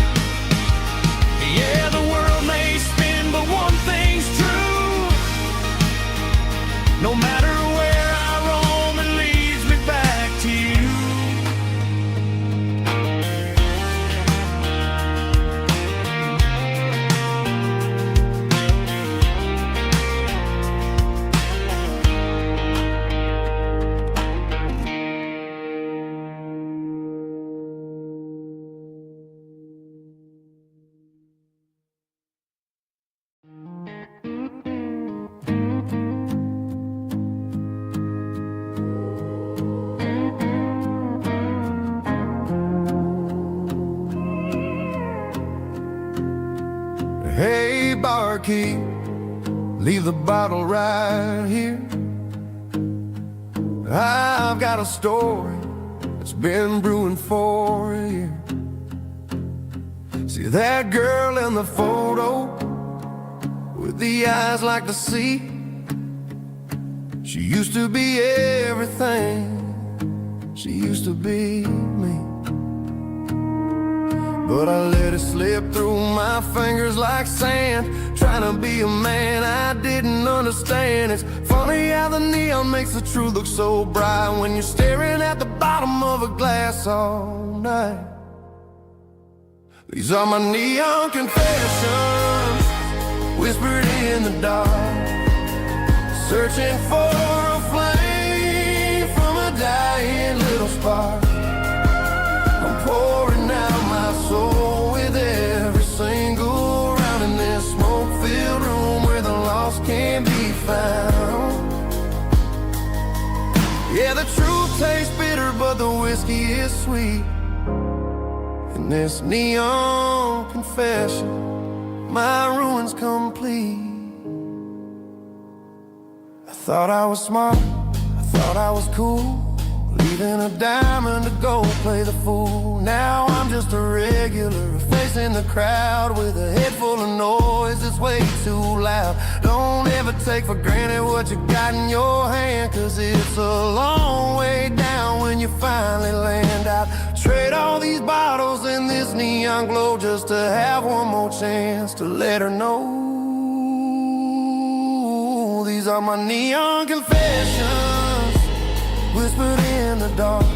Hey, barkeep, leave the bottle right here. I've got a story that's been brewing for a year. See that girl in the photo with the eyes like the sea? She used to be everything, she used to be me. But I let it slip through my fingers like sand, trying to be a man I didn't understand. It's funny how the neon makes the truth look so bright when you're staring at the bottom of a glass all night. These are my neon confessions, whispered in the dark, searching for a flame from a dying little spark. I'm pouring out my soul with every single round in this smoke-filled room where the lost can be found. Yeah, the truth tastes bitter, but the whiskey is sweet. In this neon confession, my ruin's complete. I thought I was smart, I thought I was cool, leaving a diamond to go play the fool. Now I'm just a regular, facing the crowd with a head full of noise that's way too loud. Don't ever take for granted what you got in your hand, cause it's a long way down when you finally land out. Trade all these bottles and this neon glow just to have one more chance to let her know. These are my neon confessions, whispered in the dark,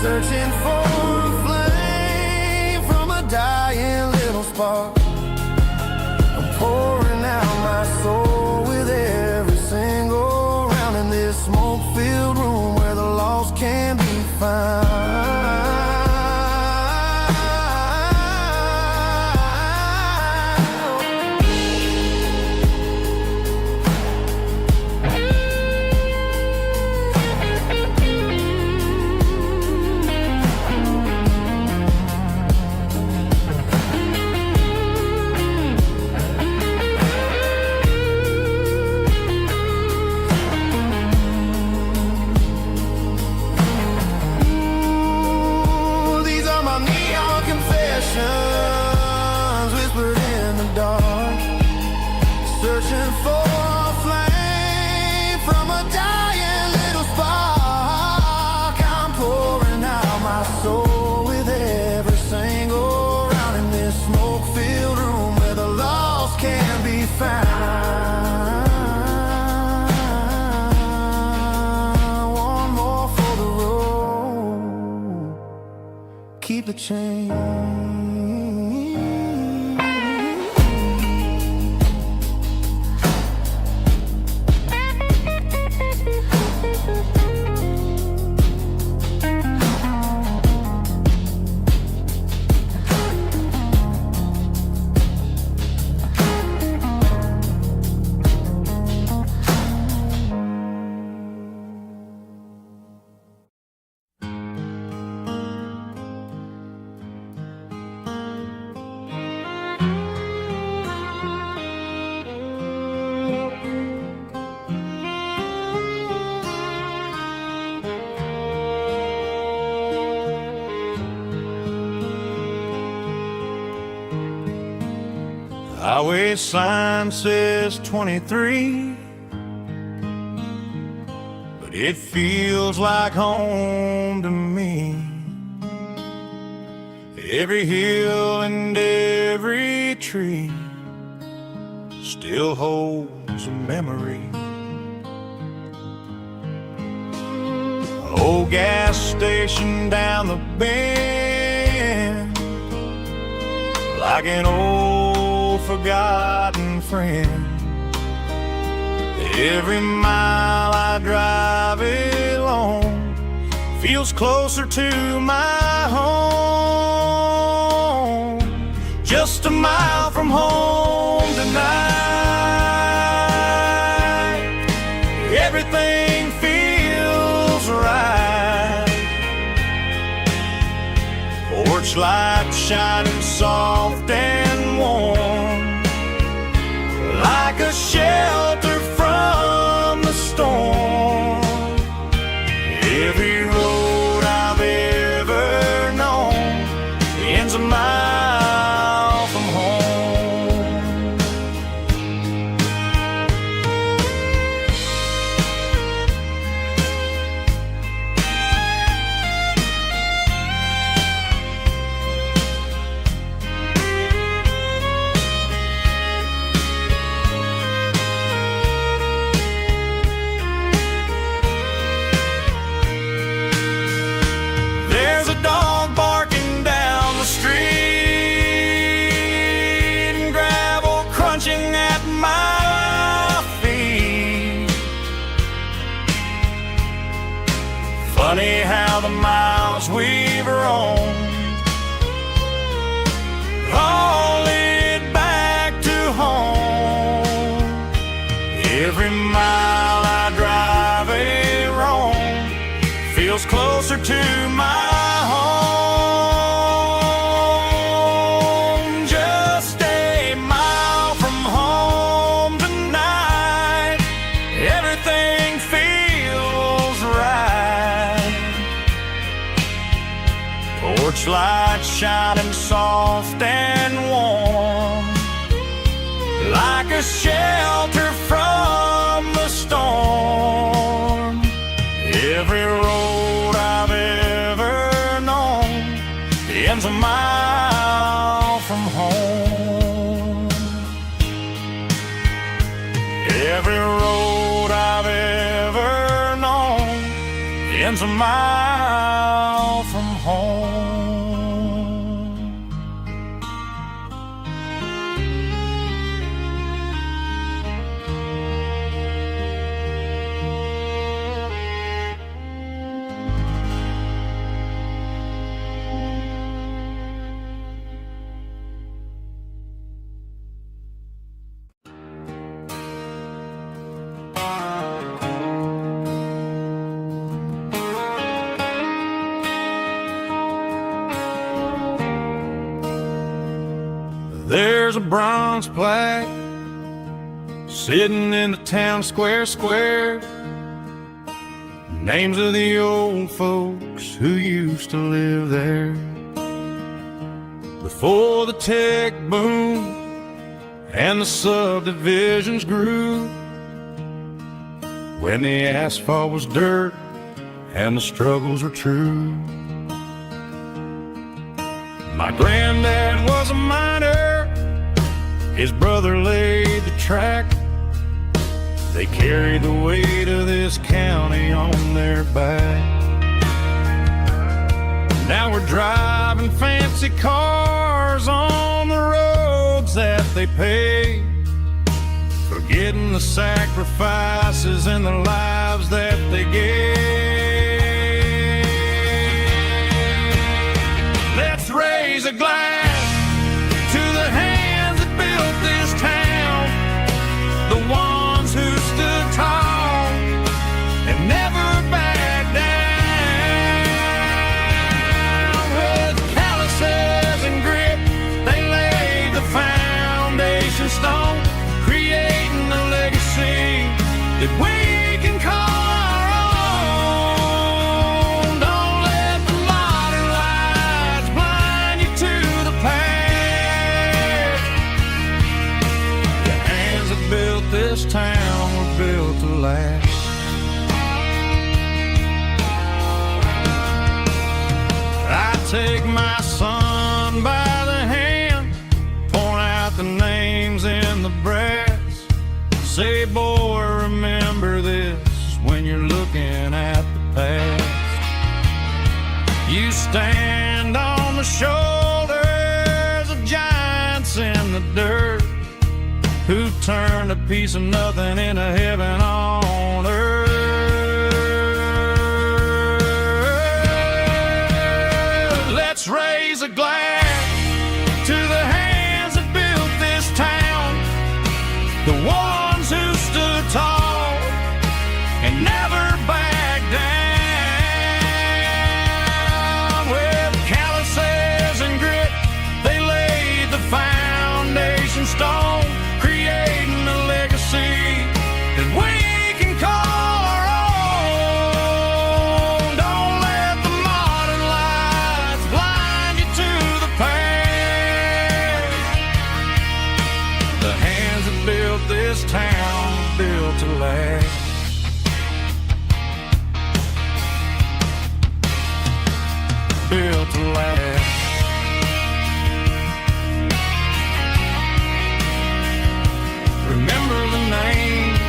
searching for a flame from a dying little spark. I'm pouring out my soul with every single round in this smoke-filled room where the lost can be found. Whispered in the dark, searching for a flame from a dying little spark. I'm pouring out my soul with every single round in this smoke-filled room where the lost can be found. One more for the road, keep the change. Highway sign says 23, but it feels like home to me. Every hill and every tree still holds a memory. Old gas station down the bend, like an old forgotten friend. Every mile I drive it along feels closer to my home. Just a mile from home tonight, everything feels right. Porch light shining soft and warm, like a shelter from the storm. Every road I've ever known ends a mile from home. There's a dog barking down the street and gravel crunching at my feet. Funny how the miles we've roamed all lead back to home. Every mile I drive a roam feels closer to my home. Just a mile from home tonight, everything feels right. Porch light shining soft and warm, like a shelter from the storm. Every road I've ever known ends a mile from home. Every road I've ever known ends a mile from home. There's a bronze plaque sitting in the town square. Names of the old folks who used to live there before the tech boom and the subdivisions grew, when the asphalt was dirt and the struggles were true. My granddad was a miner, his brother laid the track. They carried the weight of this county on their back. Now we're driving fancy cars on the roads that they paved, forgetting the sacrifices and the lives that they gave. Let's raise a glass to the hands that built this town, the ones who stood tall and never backed down. With calluses and grit, they laid the foundation stone, creating a legacy that we can call our own. Don't let the modern lights blind you to the past. The hands that built this town were built to last. I take my son by the hand, point out the names in the brass. Say, boy, remember this when you're looking at the past. You stand on the shoulders of giants in the dirt, who turned a piece of nothing into heaven on earth. Let's raise a glass to the hands that built this town, the ones who stood tall and never backed down. With calluses and grit, they laid the foundation stone, creating a legacy this town built to last. Built to last. Remember the names.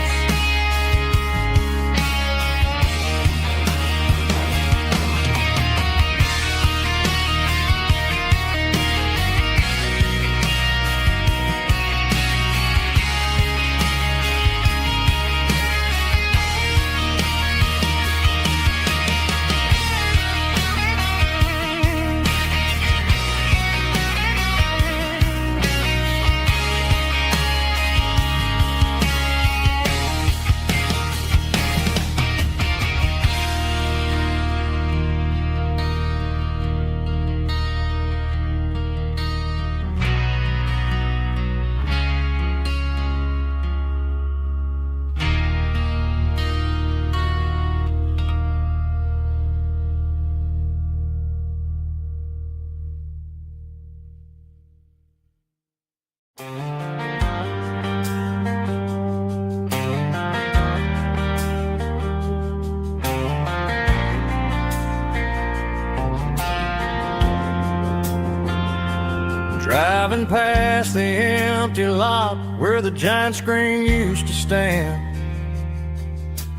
Driving past the empty lot where the giant screen used to stand.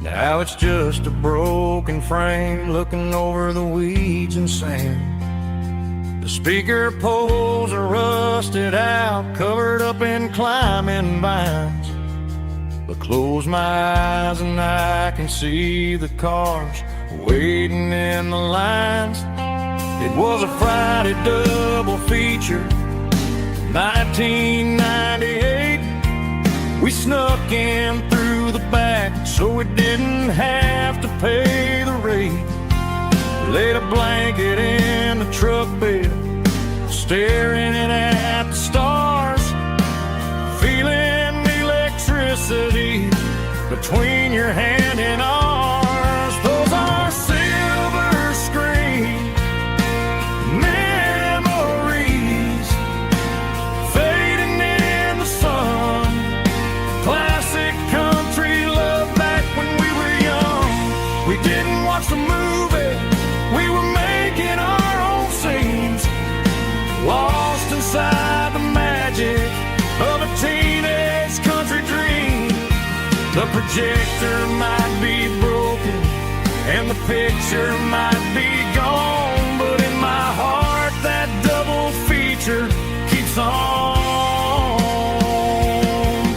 Now it's just a broken frame looking over the weeds and sand. The speaker poles are rusted out, covered up in climbing vines. But close my eyes and I can see the cars waiting in the lines. It was a Friday double feature, 1998. We snuck in through the back so we didn't have to pay the rate. Laid a blanket in the truck bed, staring at the stars, feeling the electricity between your hand and ours. Those are silver screen memories fading in the sun. Classic country love back when we were young. We didn't watch the movie, we were making our own scenes, lost inside the magic of a teenage country dream. The projector might be broken and the picture might be gone, but in my heart that double feature keeps on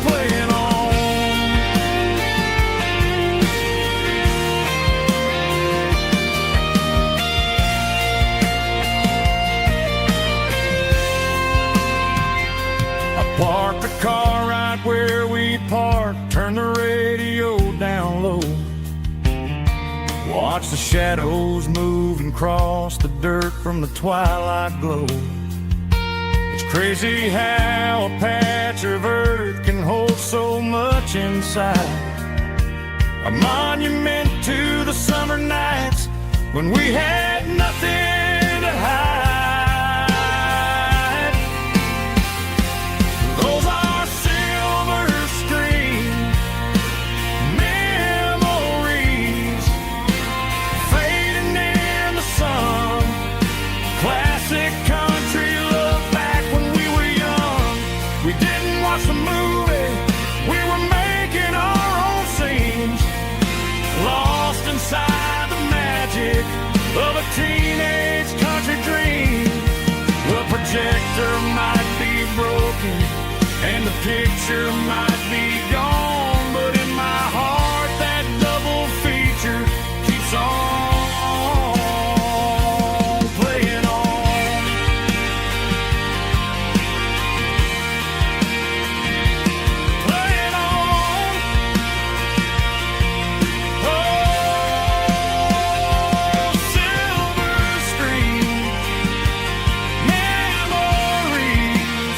playing on. I parked the car right where we parked, turned the radio down low, watch the shadows move and cross the dirt from the twilight glow. It's crazy how a patch of earth can hold so much inside. A monument to the summer nights when we had nothing to hide. Those are silver screen memories fading in the sun. Classic country love back when we were young. We didn't watch the movie, we were making our own scenes, lost inside the magic of a teenage country dream. The projector might be broken and the picture might be gone, but in my heart that double feature keeps on playing on. Playing on. Oh, silver screen memories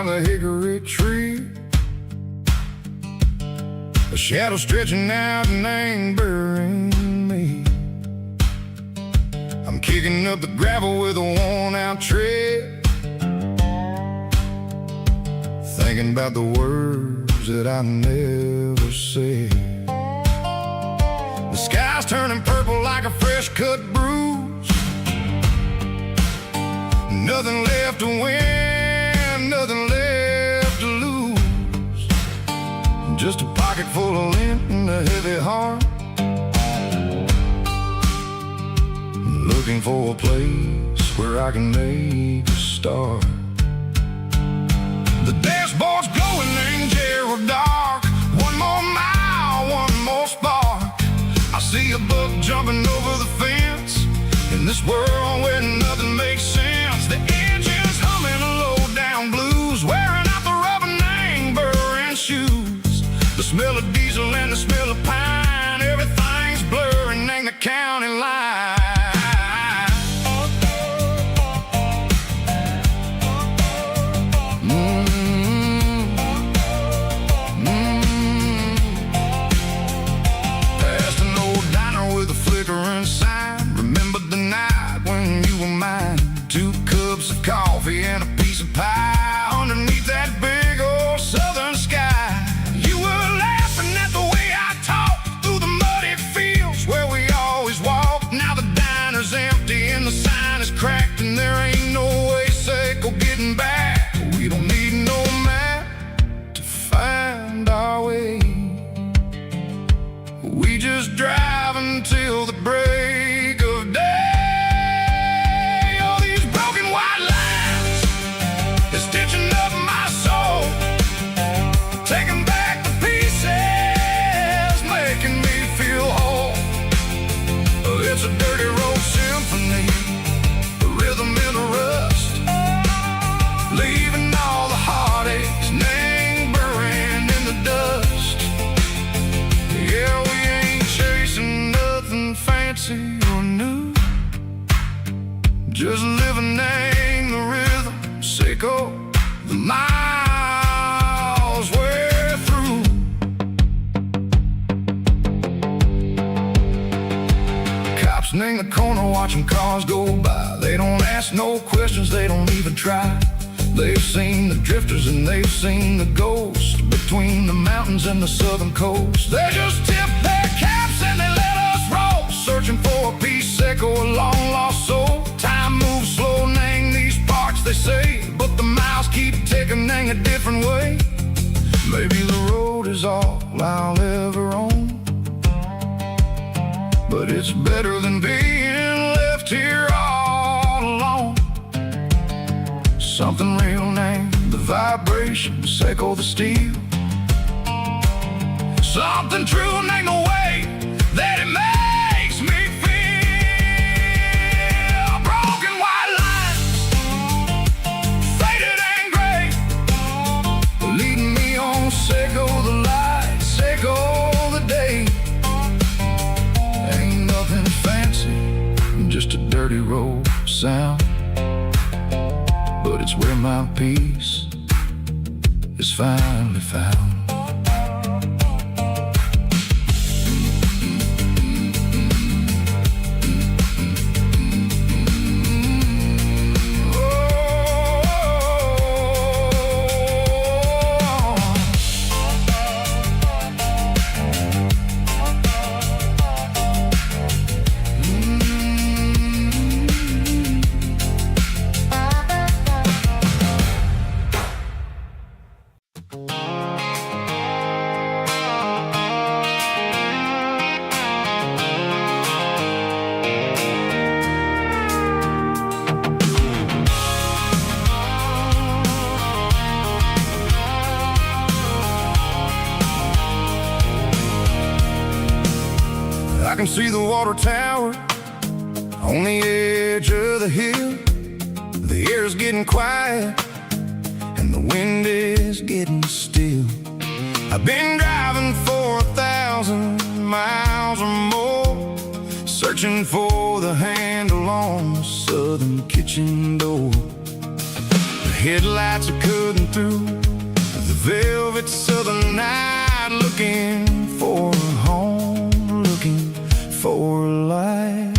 behind the hickory tree. A shadow stretching out and angering me. I'm kicking up the gravel with a worn-out tread, thinking about the words that I never said. The sky's turning purple like a fresh-cut bruise. Nothing left to win, nothing left to lose. Just a pocket full of lint and a heavy heart, looking for a place where I can make a start. The dashboard's glowing in Gerald dark. One more mile, one more spark. I see a buck jumping over the fence in this world where nothing makes sense. The engine's humming a low-down blues, wearing out the rubber name burring shoes. The smell of diesel and the smell of pine, everything's blurring in the county line. Coffee and a piece of pie underneath that big old southern sky. You were laughing at the way I talked through the muddy fields where we always walked. Now the diner's empty and the sign is cracked, and there ain't no way safe or getting back. We don't need no map to find our way. We just drive until the break of day. It's a dirty road symphony, a rhythm in the rust, leaving all the heartaches, name buried in the dust. Yeah, we ain't chasing nothing fancy or new, just living in the rhythm, sick of the miles we're through. In the corner watching cars go by. They don't ask no questions, they don't even try. They've seen the drifters and they've seen the ghosts between the mountains and the southern coast. They just tip their caps and they let us roll, searching for a piece sick or a long lost soul. Time moves slow, nang these parts they say, but the miles keep ticking, nang a different way. Maybe the road is all I'll ever own, but it's better than being left here all alone. Something real named the vibration, echo the steel. Something true named the way that it makes me feel. Broken white lines, faded and gray, leading me on, echo the light, echo the day. Just a dirty road sound, but it's where my peace is finally found. I can see the water tower on the edge of the hill. The air's getting quiet and the wind is getting still. I've been driving for 1,000 miles or more, searching for the handle on the southern kitchen door. The Headlights are cutting through the velvet southern night, looking for a home, looking for a life.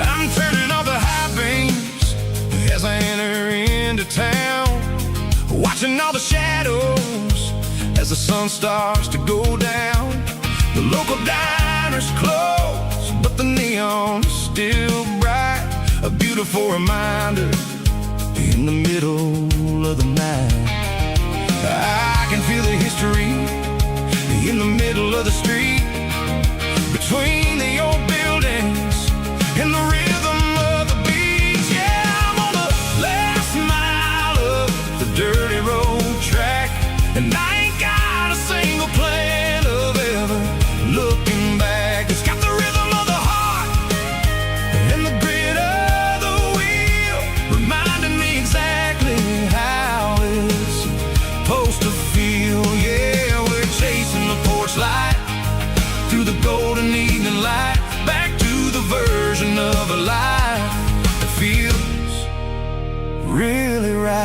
I'm turning off the high beams as I enter into town, watching all the shadows as the sun starts to go down. The local diner's closed, but the neon is still bright, a beautiful reminder in the middle of the night. I can feel the history in the middle of the street, between the old buildings and the rhythm of the beats. Yeah, I'm on the last mile of the dirty road track, and I ain't got a single plan of ever looking back. It's got the rhythm of the heart and the grit of the wheel, reminding me exactly how it's supposed to feel. Yeah, we're chasing the porch light through the golden evening light, back to the version of a life that feels really right.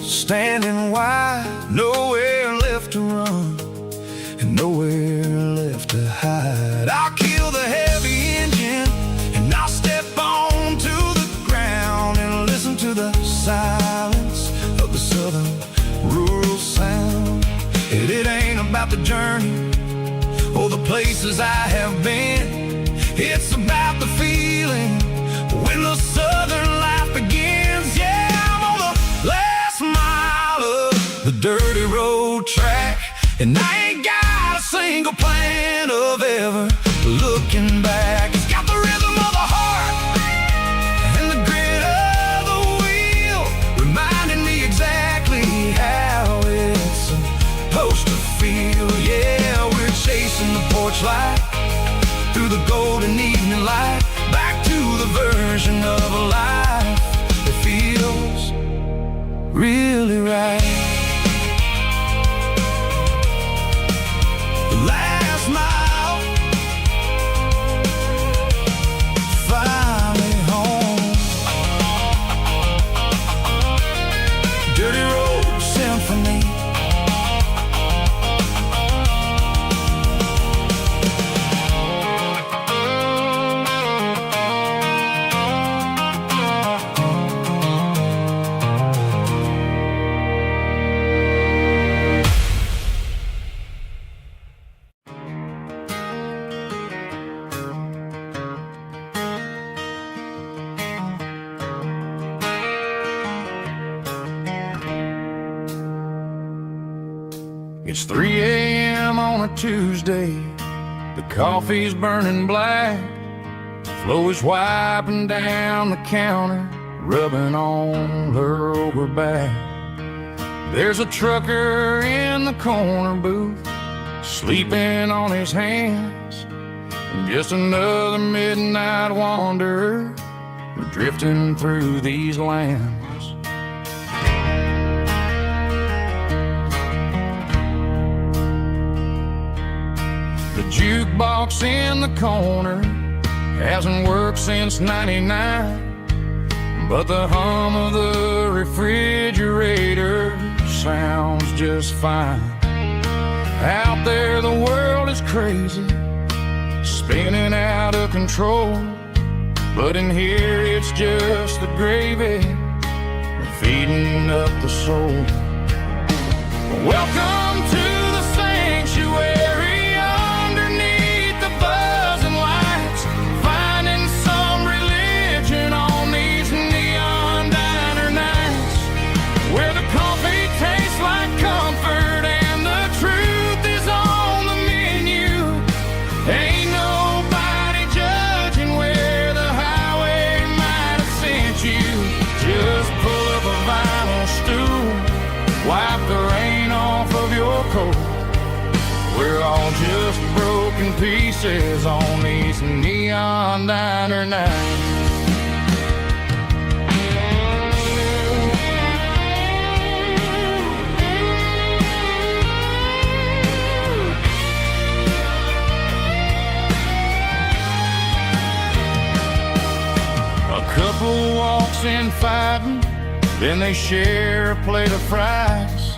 Standing wide, nowhere left to run and nowhere left to hide. I'll kill the heavy engine and I'll step onto the ground and listen to the silence of the southern rural sound. And it ain't about the journey or the places I have been, it's about the feeling when the southern life begins. Yeah, I'm on the last mile of the dirty road track, and I ain't got a single plan of ever looking back. It's got the rhythm of the heart and the grit of the wheel, reminding me exactly how it's supposed to feel. Yeah, we're chasing the porch light through the golden evening light, back to the version of a life that feels really right. The last mile, finally home. Dirty road symphony. It's 3 a.m. on a Tuesday, the coffee's burning black, Flo is wiping down the counter, rubbing on her over back. There's a trucker in the corner booth, sleeping on his hands, and just another midnight wanderer drifting through these lands. The jukebox in the corner hasn't worked since '99, but the hum of the refrigerator sounds just fine. Out there the world is crazy, spinning out of control, but in here it's just the gravy feeding up the soul. Welcome to the sanctuary underneath the buzzing lights, finding some religion on these neon diner nights, where the coffee tastes like comfort and the truth is on the menu. Ain't nobody judging where the highway might have sent you. Just pull up a vinyl stool, wipe the rain off We're all just broken pieces on these neon diner nights. A couple walks in fighting, then they share a plate of fries.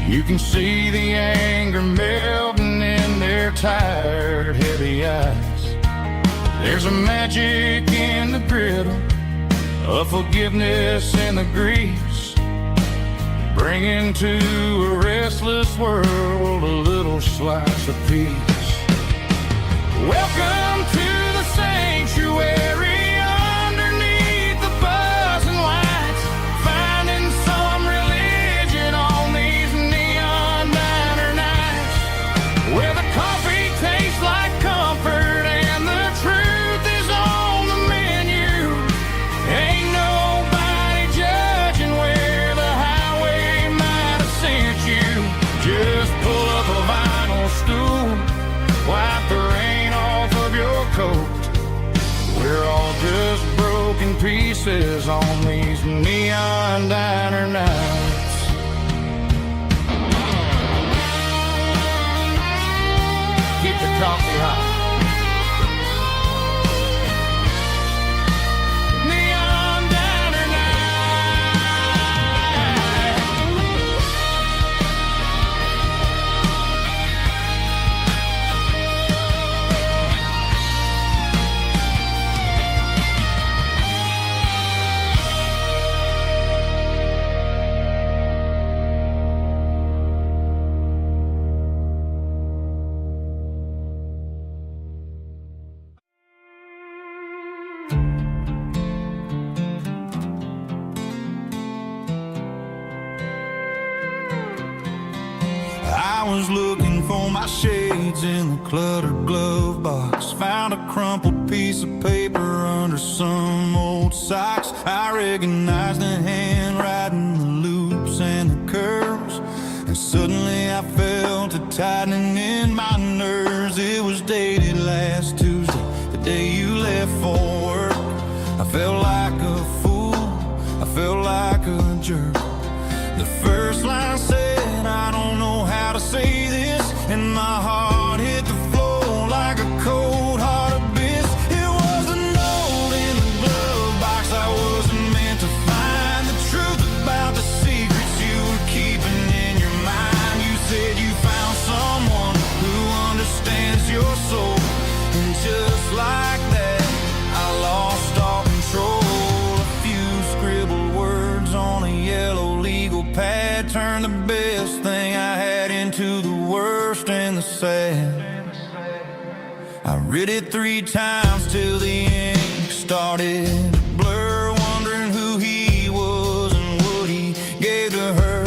You can see the anger melting in their tired, heavy eyes. There's a magic in the griddle, a forgiveness in the grease, bringing to a restless world a little slice of peace. Welcome to the sanctuary. We're all just broken pieces on these neon diner nights. Keep the coffee hot. I was looking for my shades in the cluttered glove box. Found a crumpled piece of paper under some old socks. I recognized the handwriting, the loops and the curves, and suddenly I felt a tightening in my nerves. It was dated last Tuesday, the day you left for work. I felt like a fool, I felt like a jerk. The first line said, I don't know how to say this, and my heart hit the floor like a cold heart abyss. It was a note in the glove box I wasn't meant to find. The truth about the secrets you were keeping in your mind. You said you found someone who understands your soul, and just like that, I lost all control. A few scribbled words on a yellow legal pad turned the best thing I had into the worst and the sad. I read it 3 times till the ink started to blur, wondering who he was and what he gave to her.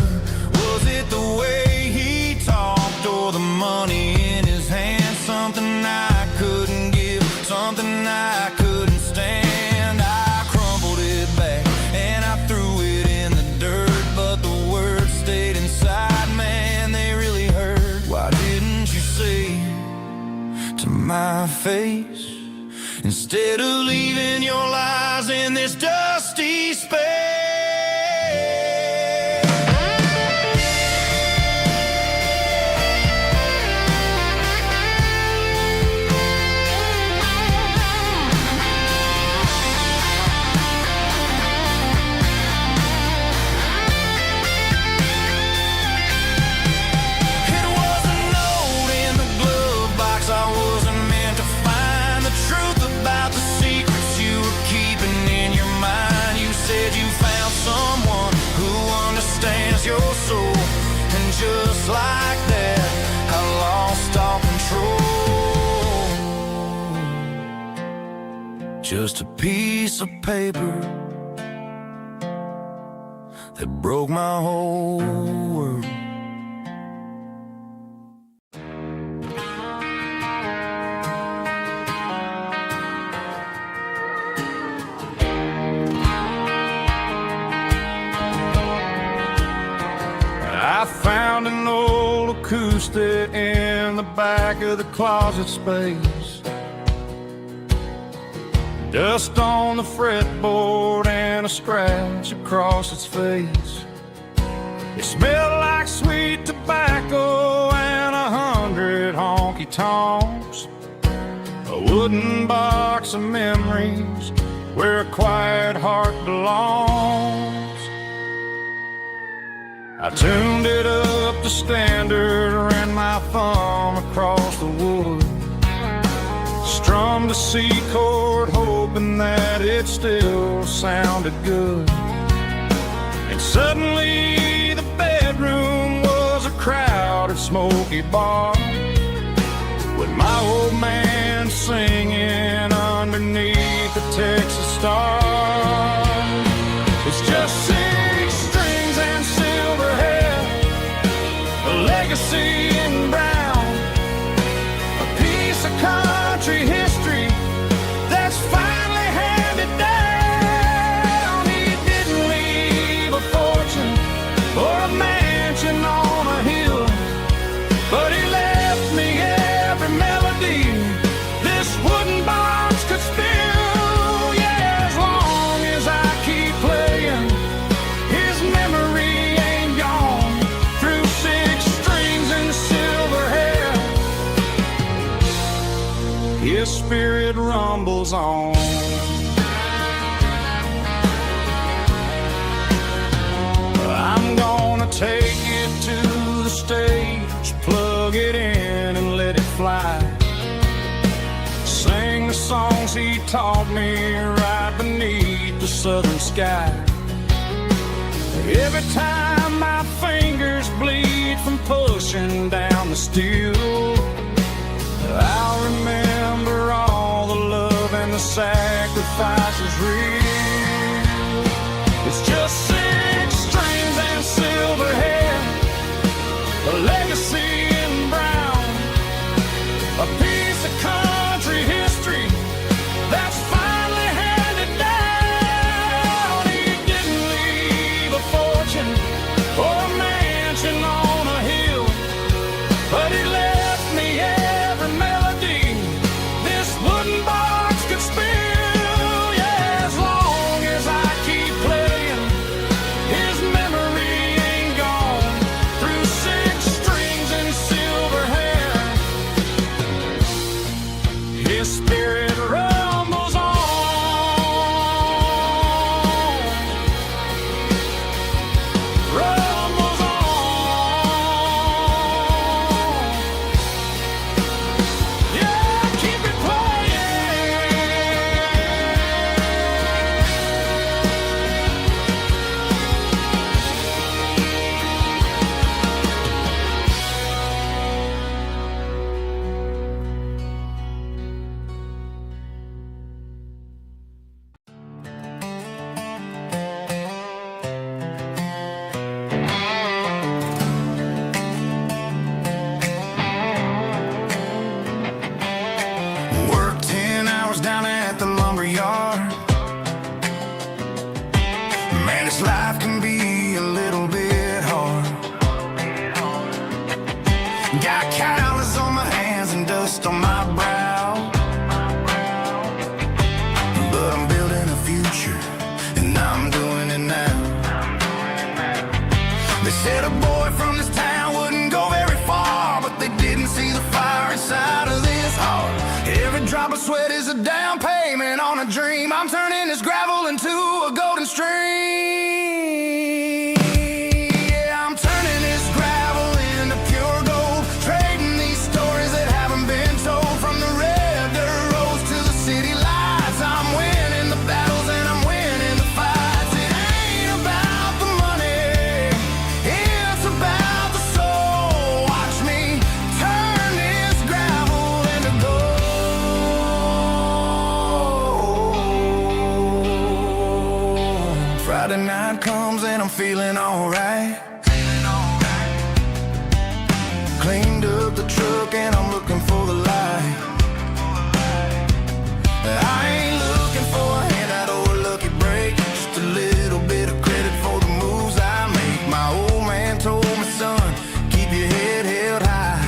Was it the way he talked or the money in his hand? Something I couldn't give, something I couldn't stand. I crumpled it back and I threw it in the dirt, but the words stayed inside, man, they really hurt. Why didn't you say to my face, instead of leaving your lies in this dusty space? Your soul, and just like that, I lost all control. Just a piece of paper that broke my whole world. I found an old acoustic it in the back of the closet space. Dust on the fretboard and a scratch across its face. It smelled like sweet tobacco and 100 honky-tonks. A wooden box of memories where a quiet heart belongs. I tuned it up to standard, ran my thumb across the wood, strummed a C chord hoping that it still sounded good. And suddenly the bedroom was a crowded smoky bar, with my old man singing underneath the Texas stars. It's just 6 strings and silver hair, a legacy in brown, a piece of country history that's finally handed down. He didn't leave a fortune or a mansion on a hill, but he left me every melody this wooden box could spill. Yeah, as long as I keep playing, his memory ain't gone. Through 6 strings and silver hair, his spirit rumbles on. I'm gonna take it to the stage, plug it in and let it fly. Sing the songs he taught me right beneath the southern sky. Every time my fingers bleed from pushing down the steel, I'll remember all the love and the sacrifices real. It's just 6 strings and silver hair, a legacy in brown, a piece of country history that's finally handed down. He didn't leave a fortune or a mansion on a hill, but he left me every melody this wooden box could spill. Yeah, as long as I keep playing, his memory ain't gone. Through 6 strings and silver hair, his spirit rumbles on. Rumbles on. Yeah, keep it playing. Worked 10 hours down at the lumber yard. Man, this life can be a little bit hard. Got calluses on my hands and dust on my brow, but I'm building a future and I'm doing it now. They said a boy from this town wouldn't go very far, but they didn't see the fire inside of this heart. Every drop of sweat is a down payment on a dream. I'm turning this gravel into a golden stream. Yeah, I'm turning this gravel into pure gold, trading these stories that haven't been told. From the red dirt roads to the city lights, I'm winning the battles and I'm winning the fights. It ain't about the money, it's about the soul. Watch me turn this gravel into gold. Friday night comes and I'm feeling alright. Cleaned up the truck and I'm looking for the light. I ain't looking for a handout or a lucky break, just a little bit of credit for the moves I make. My old man told me, son, keep your head held high.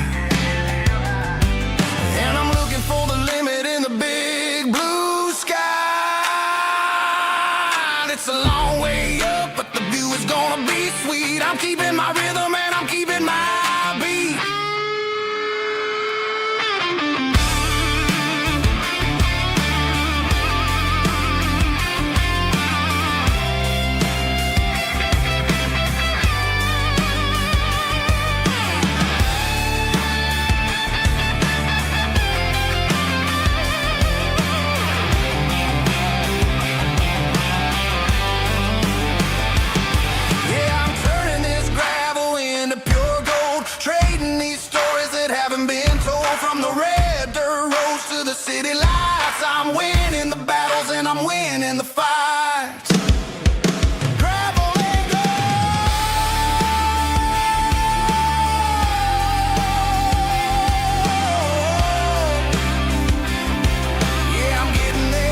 I'm winning the battles and I'm winning the fights. Gravel and gold. Yeah, I'm getting there.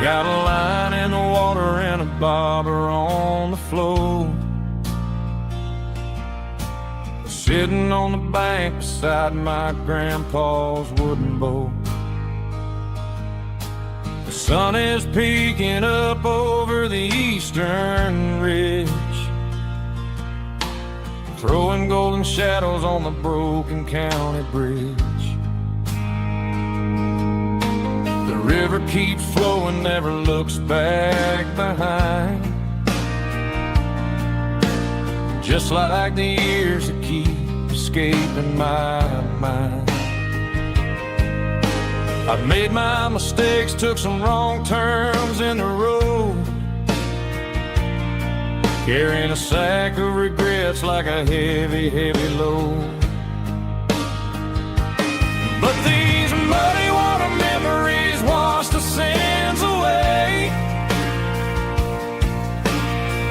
Got a line in the water and a bobber on the floor. Sitting on the bank beside my grandpa's wooden boat. The sun is peeking up over the eastern ridge, throwing golden shadows on the broken county bridge. The river keeps flowing, never looks back behind, just like the years that keep escaping my mind. I've made my mistakes, took some wrong turns in the road, carrying a sack of regrets like a heavy, heavy load. But these muddy water memories wash the sins away.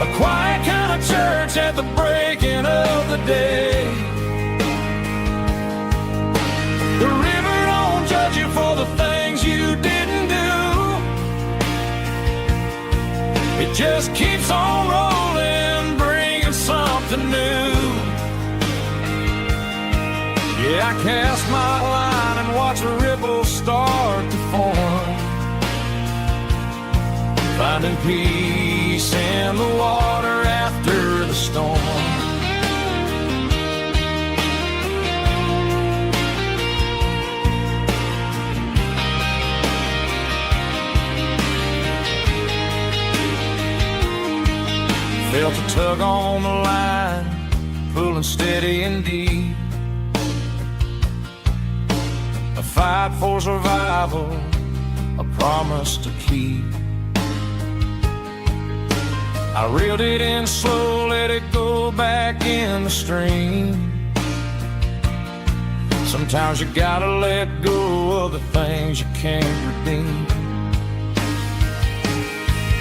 A quiet kind of church at the breaking of the day. The river don't judge you for the things you didn't do. It just keeps on rolling, bringing something new. Yeah, I cast my line and watch the ripples start to form, finding peace in the water after the storm. Felt a tug on the line, pulling steady and deep. A fight for survival, a promise to keep. I reeled it in slow, let it go back in the stream. Sometimes you gotta let go of the things you can't redeem.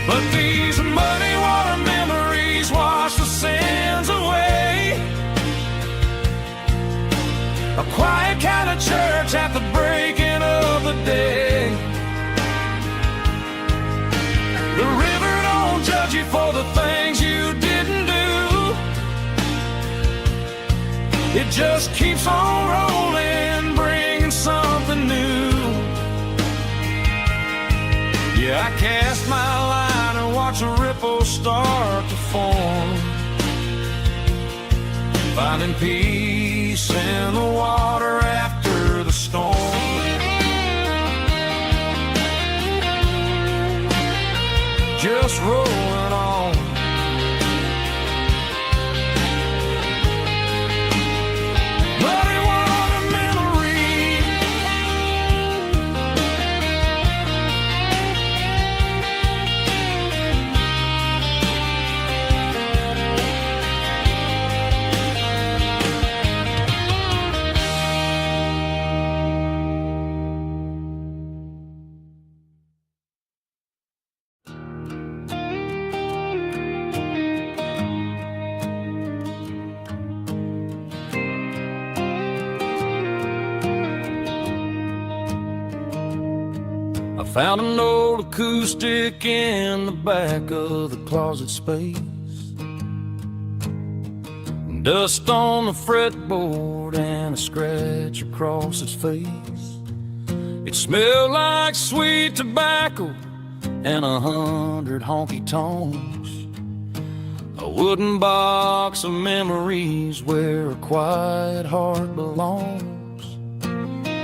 But these muddy water memories wash the sins away. A quiet kind of church at the breaking of the day. The river don't judge you for the things you didn't do. It just keeps on rolling, bringing something new. Yeah, I cast my line and watch a ripple start to form, finding peace in the water after the storm. Just rolling on. Muddy water memory. Found an old acoustic in the back of the closet space. Dust on the fretboard and a scratch across its face. It smelled like sweet tobacco and 100 honky-tonks. A wooden box of memories where a quiet heart belongs.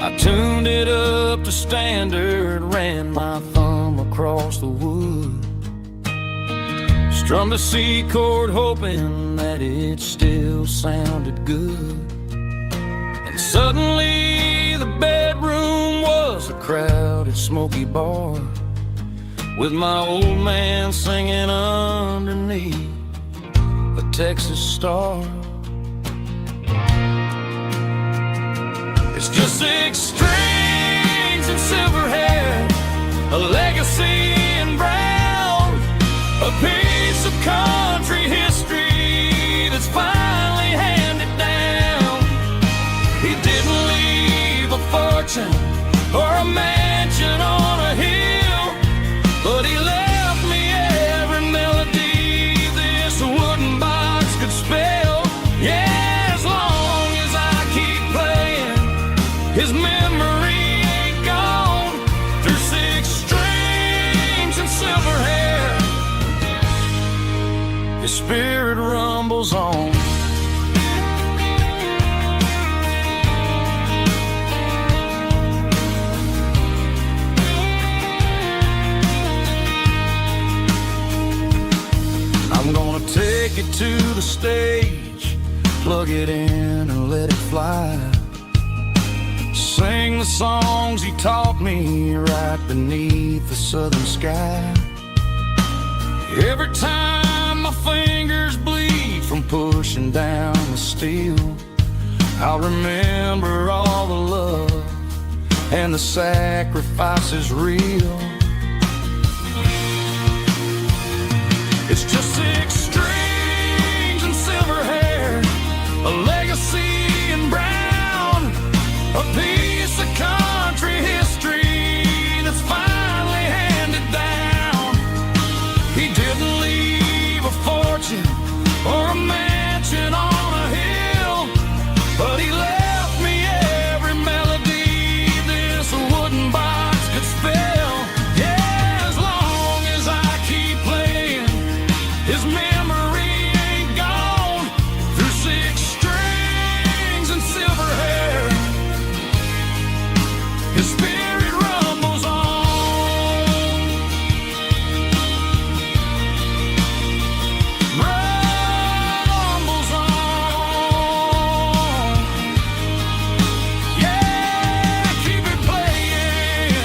I tuned it up to standard, ran my thumb across the wood, strummed a C chord hoping that it still sounded good. And suddenly the bedroom was a crowded smoky bar, with my old man singing underneath the Texas star. It's just 6 strings and silver hair, a legacy in brown, a piece of country history that's finally handed down. He didn't leave a fortune or a mansion on a hill, but he left me every melody this wooden box could spell. Yeah, as long as I keep playing, his memory ain't gone. Through 6 strings and silver hair, his spirit rumbles on. I'm gonna take it to the stage, plug it in and let it fly. Sing the songs he taught me right beneath the southern sky. Every time my fingers bleed from pushing down the steel, I'll remember all the love and the sacrifices real. It's just 6 strings and silver hair, a legacy in brown, a piece of country history that's finally handed down. He didn't leave a fortune or a mansion on a hill, but he left me every melody this wooden box could spell. Yeah, as long as I keep playing, his memory ain't gone. Through 6 strings and silver hair, his spirit rumbles on. Rumbles on. Yeah, keep it playing.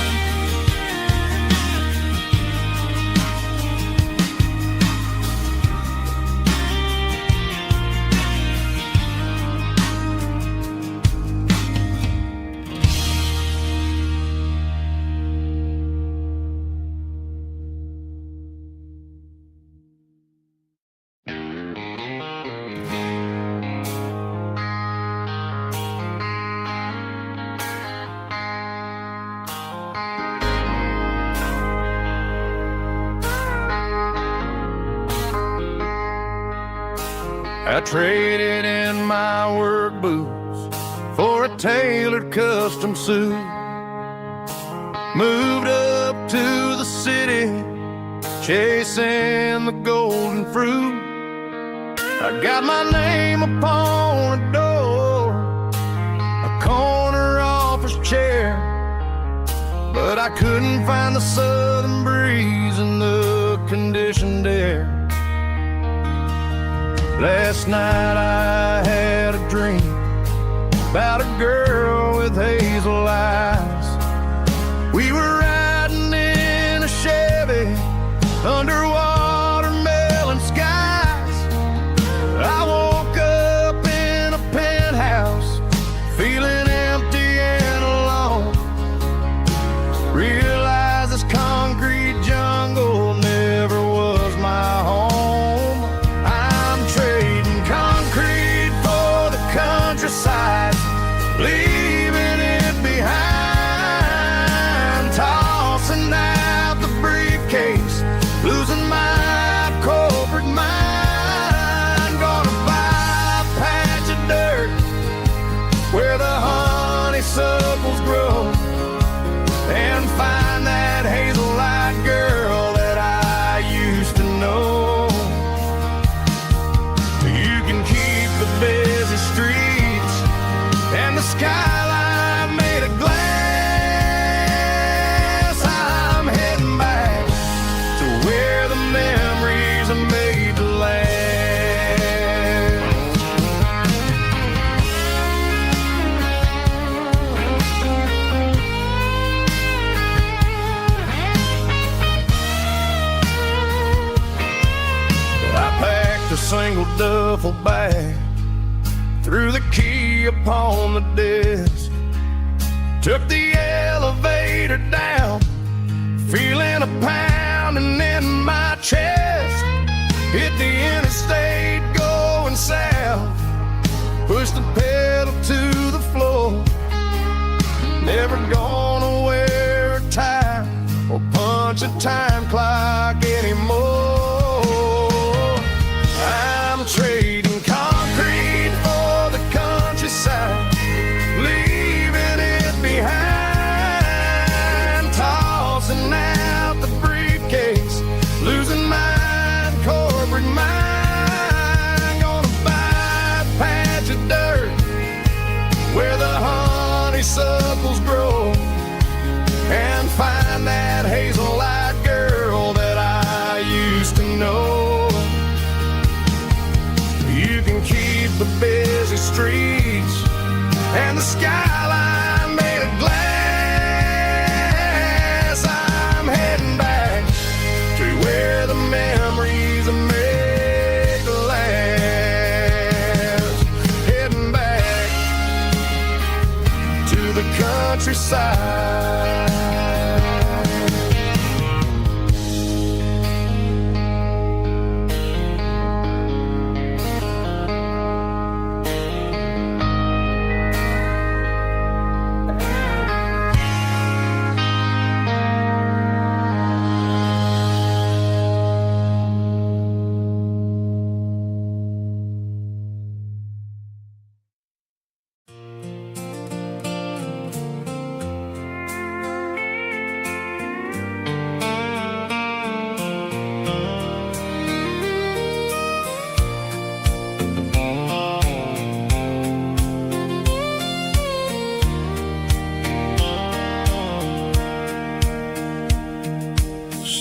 I traded in my work boots for a tailored custom suit. Moved up to the city, chasing the golden fruit. I got my name upon a door, a corner office chair, but I couldn't find the southern breeze in the conditioned air. Last night I had a dream about a girl with hazel eyes. We were riding in a Chevy under watermelon skies. I woke up in a penthouse, feeling empty and alone. Realized this concrete jungle never was my home. I'm trading concrete for the countryside, leaving little duffel bag, threw the key upon the desk, took the elevator down, feeling a pounding in my chest. Hit the interstate going south, pushed the pedal to the floor. Never gonna wear a tie or punch a time clock anymore. I'm trading concrete for the countryside, leaving it behind, tossing out the briefcase, losing my corporate mind. Gonna buy a patch of dirt where the honeysuckles grow, and find that hazel-eyed girl that I used to know. You can keep the busy streets and the skyline made of glass. I'm heading back to where the memories are made to last. Heading back to the countryside.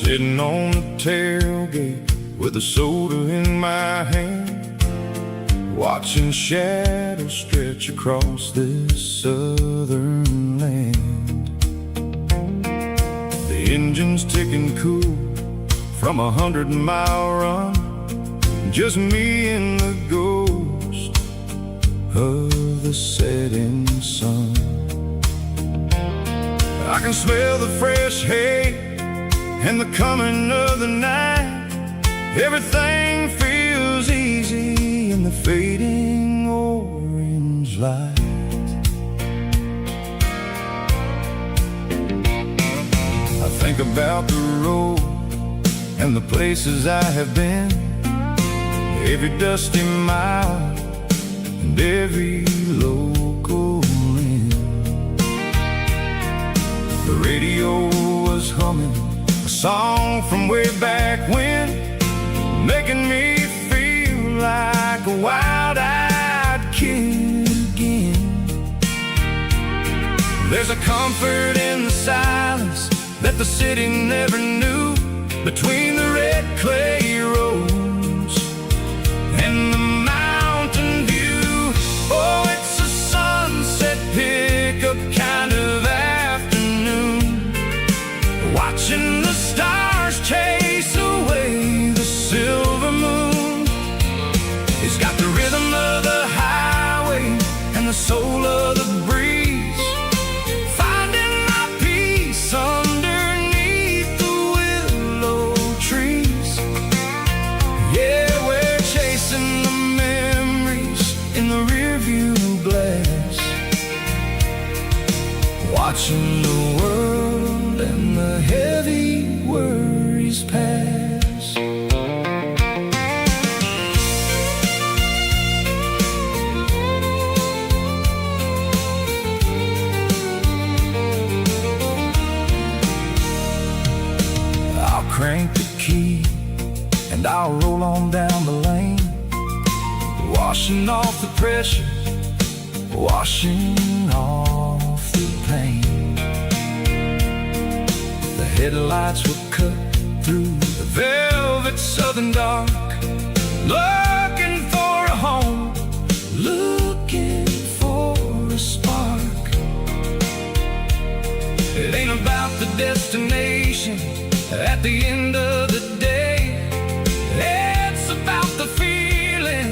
Sitting on the tailgate with a soda in my hand, watching shadows stretch across this southern land. The engine's ticking cool from 100-mile run, just me and the ghost of the setting sun. I can smell the fresh hay and the coming of the night. Everything feels easy in the fading orange light. I think about the road and the places I have been, every dusty mile and every local inn. The radio was humming a song from way back when, making me feel like a wild-eyed kid again. There's a comfort in the silence that the city never knew, between the red clay roads and the mountain view. Oh, it's a sunset pickup kind of afternoon, watching the stars chase away the silver moon. It's got the rhythm of the highway and the soul of the breeze, finding my peace underneath the willow trees. Yeah, we're chasing the memories in the rearview glass, watching the world and the heavy worries pass. I'll crank the key and I'll roll on down the lane, washing off the pressure, washing off the pain. The headlights will cut through the velvet southern dark, looking for a home, looking for a spark. It ain't about the destination at the end of the day, it's about the feeling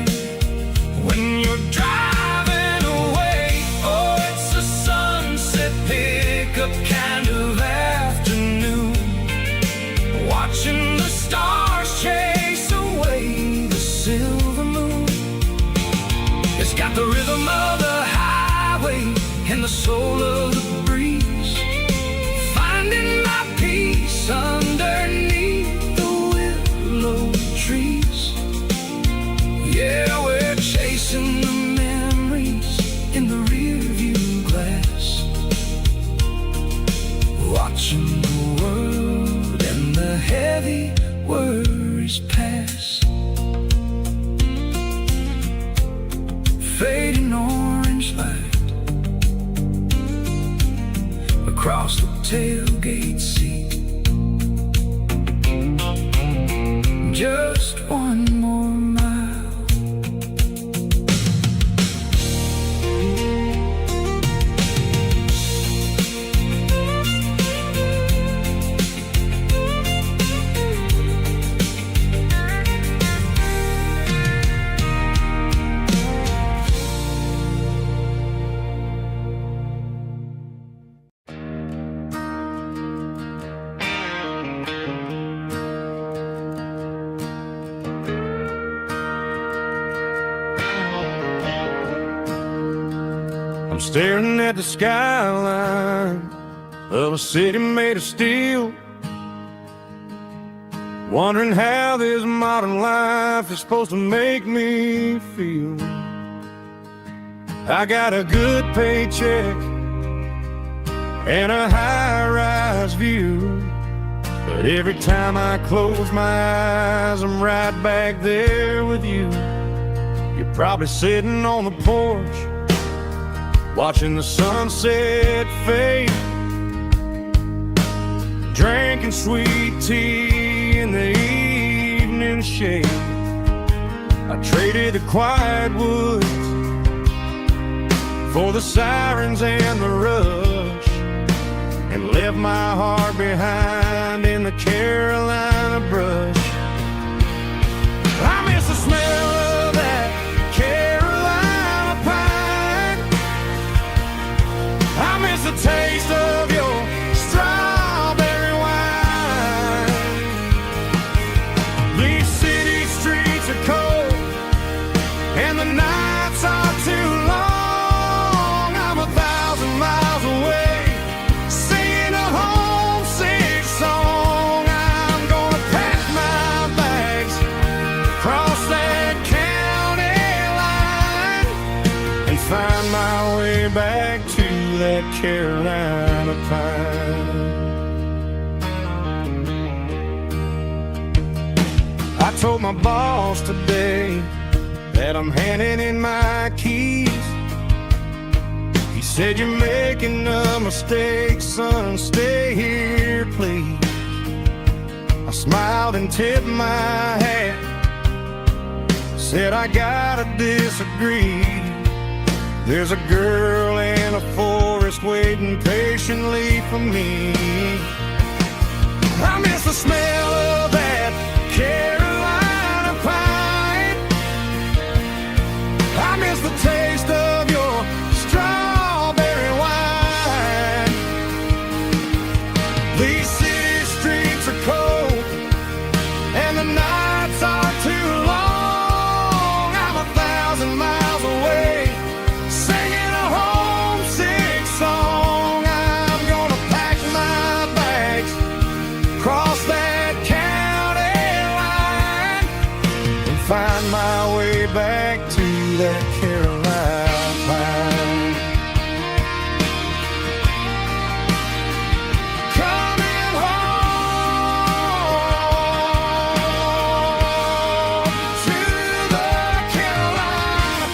across the tailgate seat. Just one more mile. I'm staring at the skyline of a city made of steel, wondering how this modern life is supposed to make me feel. I got a good paycheck and a high-rise view, but every time I close my eyes, I'm right back there with you. You're probably sitting on the porch, watching the sunset fade, drinking sweet tea in the evening shade. I traded the quiet woods for the sirens and the rush, and left my heart behind in the Carolina brush. I miss the smell of that Carolina pine. I miss the taste of your strawberry wine. These city streets are cold and the nights are too long. I'm 1,000 miles away, singing a homesick song. I'm gonna pack my bags, cross that county line, and find my way back to that Carolina pine. I told my boss today that I'm handing in my keys. He said, "You're making a mistake, son, stay here, please." I smiled and tipped my hat, said, "I gotta disagree. There's a girl in a forest waiting patiently for me." I miss the smell of that Carolina pine. I miss the taste of your strawberry wine. These city streets are cold and the nights are too long. I'm 1,000 miles away, singing a homesick song. I'm gonna pack my bags, cross that county line, and find my way back to that Carolina pine. Coming home to the Carolina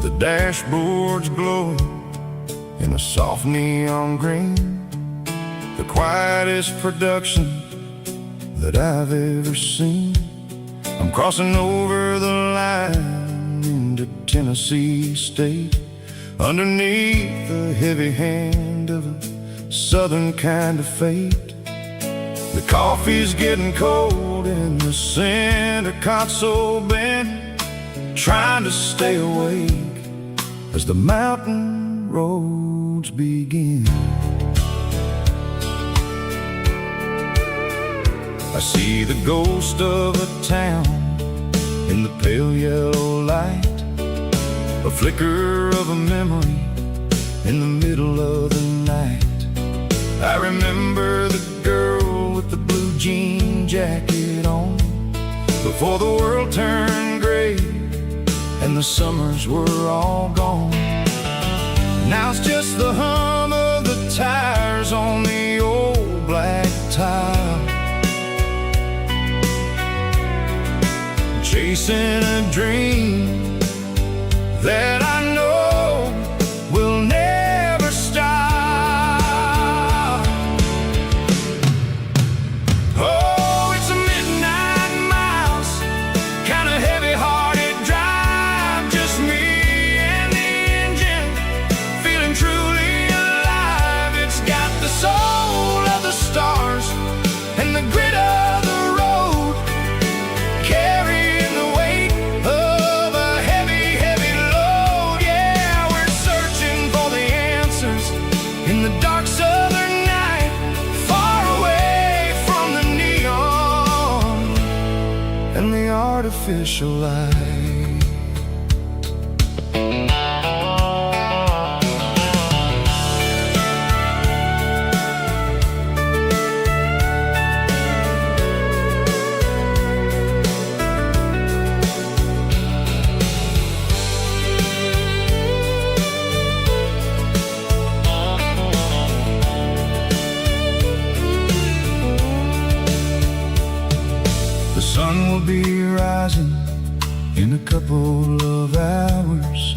The dashboard's glowing in a soft neon green, the quietest production that I've ever seen. I'm crossing over the line into Tennessee State, underneath the heavy hand of a southern kind of fate. The coffee's getting cold in the center console bin, trying to stay awake as the mountain roads begin. I see the ghost of a town in the pale yellow light, a flicker of a memory in the middle of the night. I remember the girl with the blue jean jacket on, before the world turned gray and the summers were all gone. Now it's just the hum of the tires on the old black tile, chasing a dream that I know will never stop. Oh, it's a midnight miles, kind of heavy-hearted drive, just me and the engine, feeling truly alive. It's got the soul of the stars and the grit of the road, carrying the weight of a heavy, heavy load. Yeah, we're searching for the answers in the dark southern night, far away from the neon and the artificial light. The sun will be rising in a couple of hours,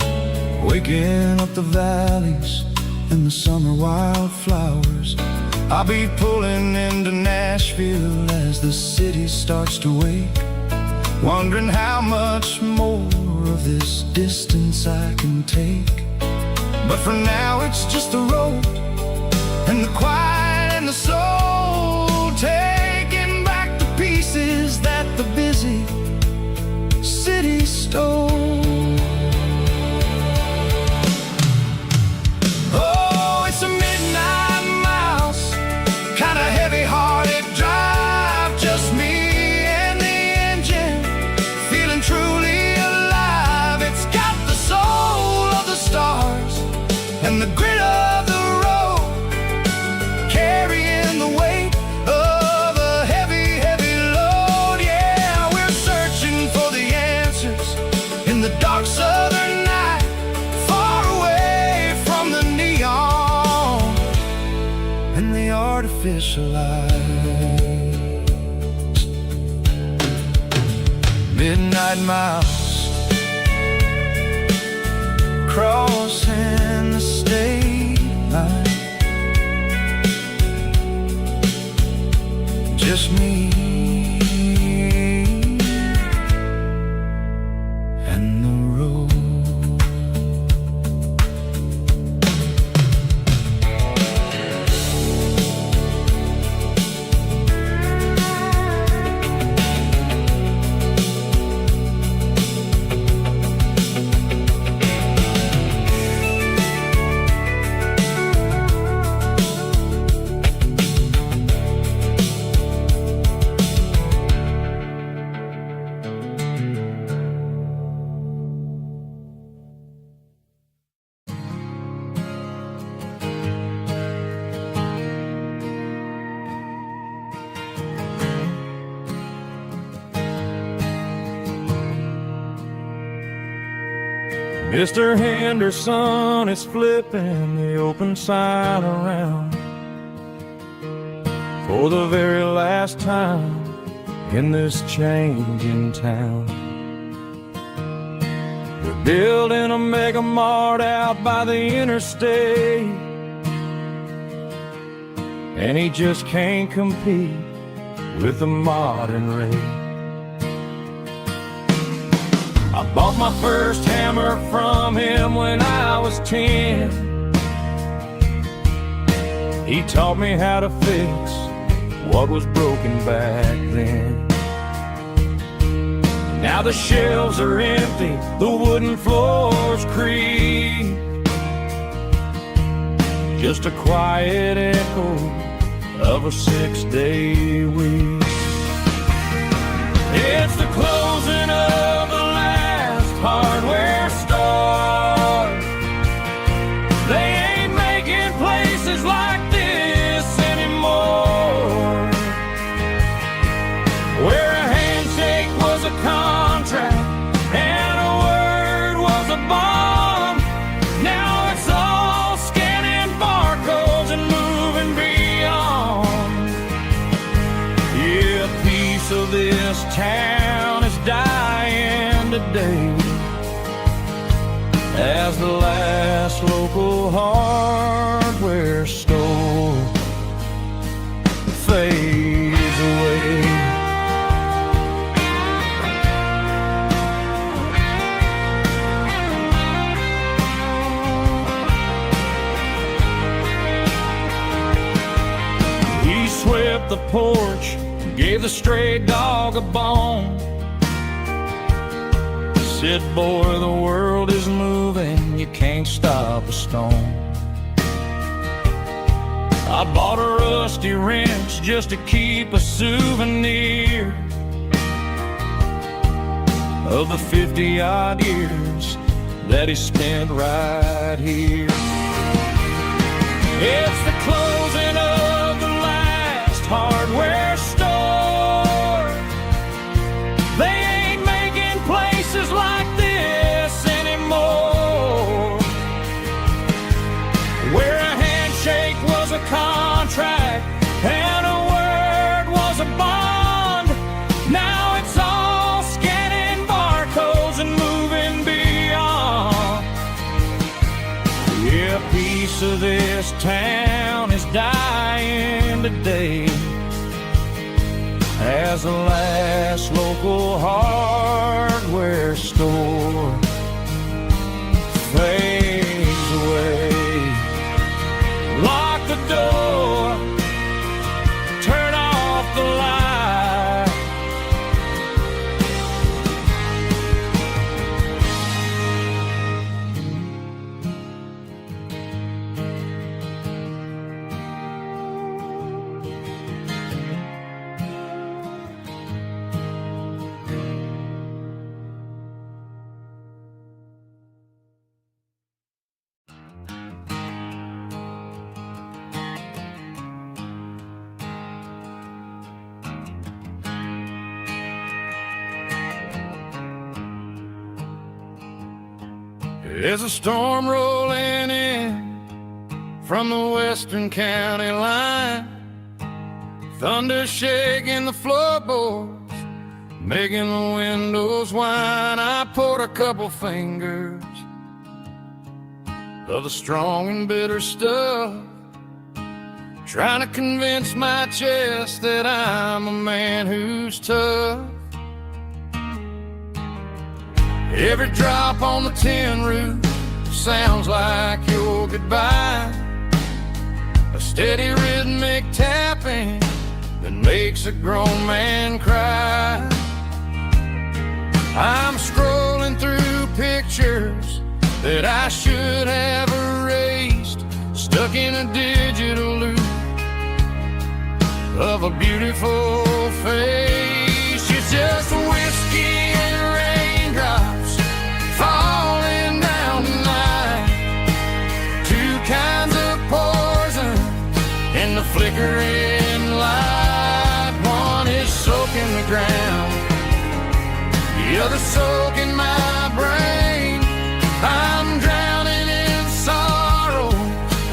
waking up the valleys and the summer wildflowers. I'll be pulling into Nashville as the city starts to wake, wondering how much more of this distance I can take. But for now it's just the road and the quiet and the soul, taking back the pieces that the busy city stole. Oh, it's a midnight miles, kind of heavy-hearted drive, just me and the engine, feeling truly alive. It's got the soul of the stars and the grit of the road, carrying the weight of a heavy, heavy load. Yeah, we're searching for the answers in the dark southern night, far away from the neon and the artificial lights. Midnight miles, crossing the state line, just me and the road. Mr. Henderson is flipping the open sign around for the very last time in this changing town. They're building a mega mart out by the interstate, and he just can't compete with the modern rate. I bought my first hammer from him when I was 10. He taught me how to fix what was broken back then. Now the shelves are empty, the wooden floors creak, just a quiet echo of a 6-day week. It's the closing of the last hardware store. They ain't making places like this anymore, where a handshake was a contract and a word was a bond. Now it's all scanning barcodes and moving beyond. Yeah, a piece of this town is dying today as the last local hardware store fades away. He swept the porch, gave the stray dog a bone, said, boy, the world is moving, you can't stop a stone. I bought a rusty wrench just to keep a souvenir of the 50-odd years that he spent right here. It's the closing of the last hardware store. They ain't making places like this anymore, where a handshake was a contract and a word was a bond. Now it's all scanning barcodes and moving beyond. Yeah, a piece of this town is dying today as the last local hardware store fades away. Lock the door, turn off the light. There's a storm rolling in from the western county line, thunder shaking the floorboards, making the windows whine. I poured a couple fingers of the strong and bitter stuff, trying to convince my chest that I'm a man who's tough. Every drop on the tin roof sounds like your goodbye, a steady rhythmic tapping that makes a grown man cry. I'm scrolling through pictures that I should have erased, stuck in a digital loop of a beautiful face. It's just whiskey and raindrops falling down tonight, two kinds of poison in the flickering light. One is soaking the ground, the other soaking my brain. I'm drowning in sorrow,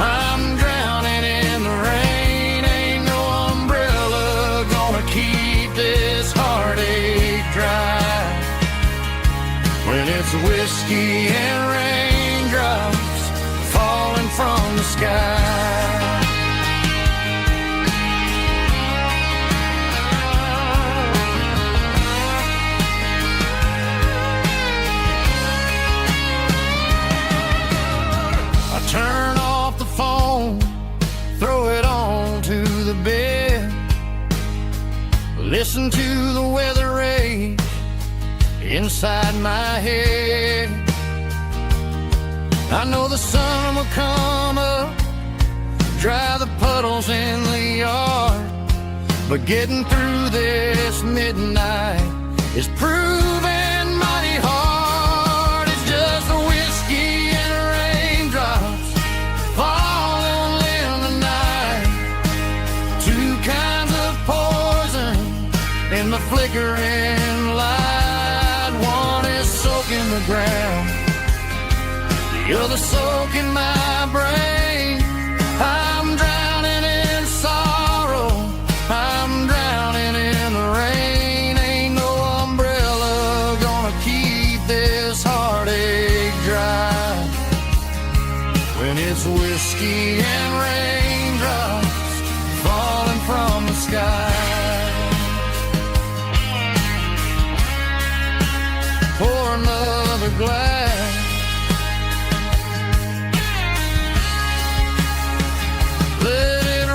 I'm drowning in the rain. Ain't no umbrella gonna keep this heartache dry when it's whiskey and raindrops falling from the sky. Turn off the phone, throw it on to the bed, listen to the weather rage inside my head. I know the sun will come up dry the puddles in the yard. But getting through this midnight is proving mighty hard. It's just a whiskey and raindrops falling in the night. Two kinds of poison in the flickering light. One is soaking the ground, the other soaking my brain. I'm drowning in sorrow, I'm drowning in the rain. Ain't no umbrella gonna keep this heartache dry when it's whiskey and raindrops falling from the sky. Pour another glass. Let it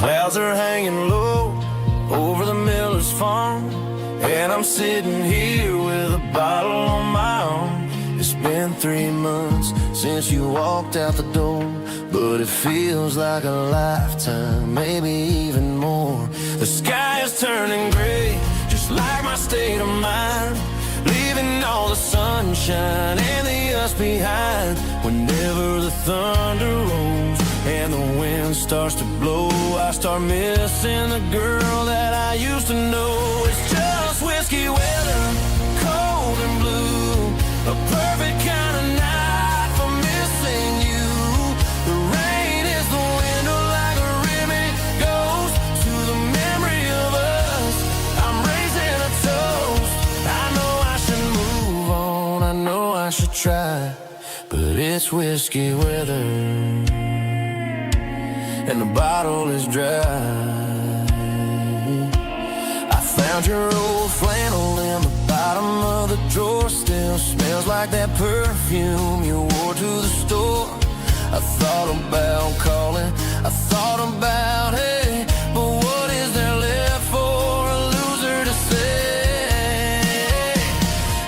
Clouds are hanging low over the miller's farm, and I'm sitting here with a bottle on my arm. It's been 3 months since you walked out the door, but it feels like a lifetime, maybe even more. The sky is turning gray, just like my state of mind, leaving all the sunshine and the us behind. Whenever the thunder rolls and the wind starts to blow, I start missing the girl that I used to know. It's just whiskey weather, cold and blue, a perfect kind of night for missing you. The rain is the window like a ribbon goes to the memory of us. I'm raising a toast. I know I should move on, I know I should try, but it's whiskey weather and the bottle is dry. I found your old flannel in the bottom of the drawer. Still smells like that perfume you wore to the store. I thought about calling, I thought about, hey, but what is there left for a loser to say?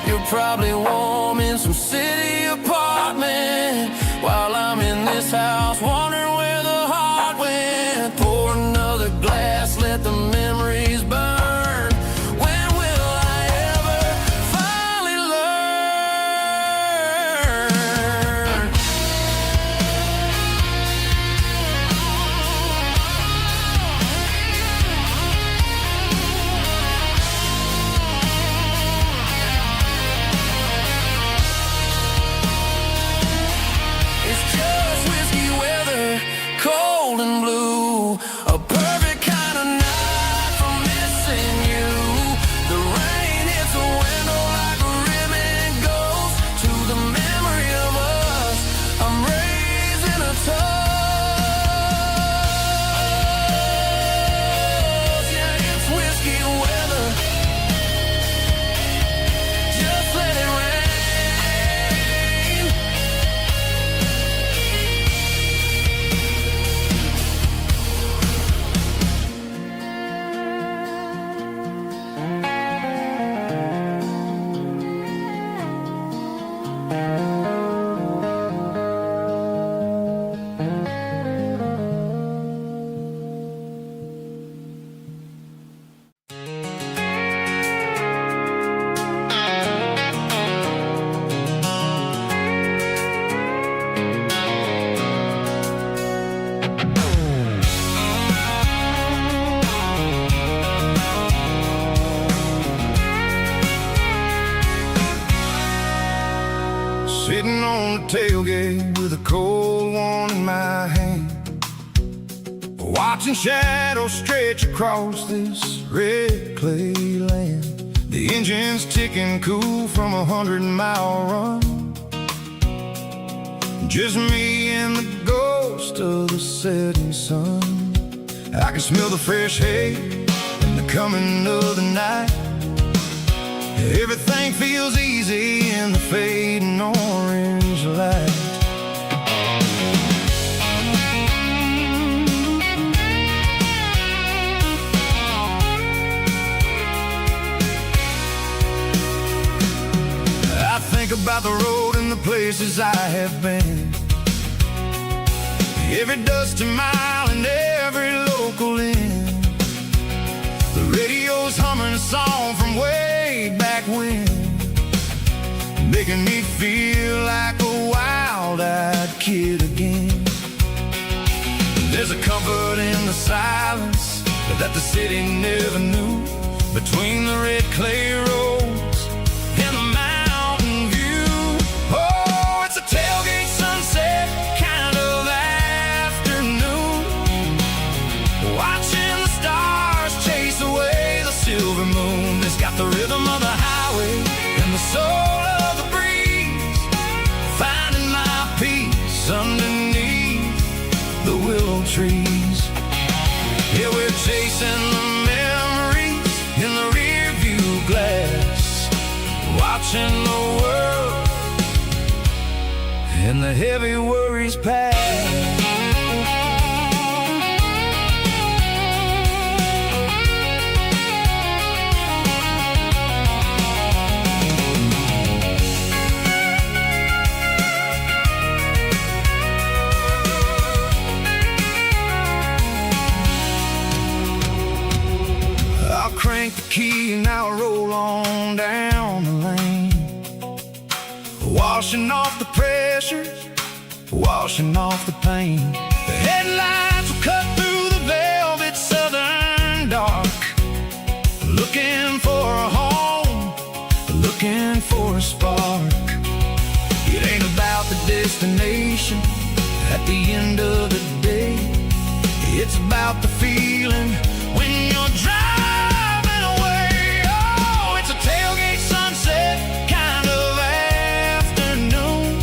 You're probably warm in some city apartment while I'm in this house wondering where the heart went. Pour another glass, let the memories burn. When will I ever finally learn? tailgate with a cold one in my hand, watching shadows stretch across this red clay land. The engine's ticking cool from 100-mile run. Just me and the ghost of the setting sun. I can smell the fresh hay and the coming of the night. Everything feels easy in the fading orange light. I think about the road and the places I have been, every dusty mile and every local inn. The radio's humming a song from way back when, making me feel like a wild-eyed kid again. There's a comfort in the silence that the city never knew, between the red clay roads and the mountain view. Oh, it's a tailgate sunset kind of afternoon, watching the stars chase away the silver moon. It's got the rhythm of the highway and the soul of the breeze, finding my peace underneath the willow trees. Yeah, we're chasing the memories in the rear view glass, watching the world and the heavy worries pass. I'll crank the key and I'll roll on down the lane, washing off the pressure, washing off the pain. The headlights will cut through the velvet southern dark, looking for a home, looking for a spark. It ain't about the destination at the end of the day, it's about the feeling when you're driving away. Oh, it's a tailgate sunset kind of afternoon,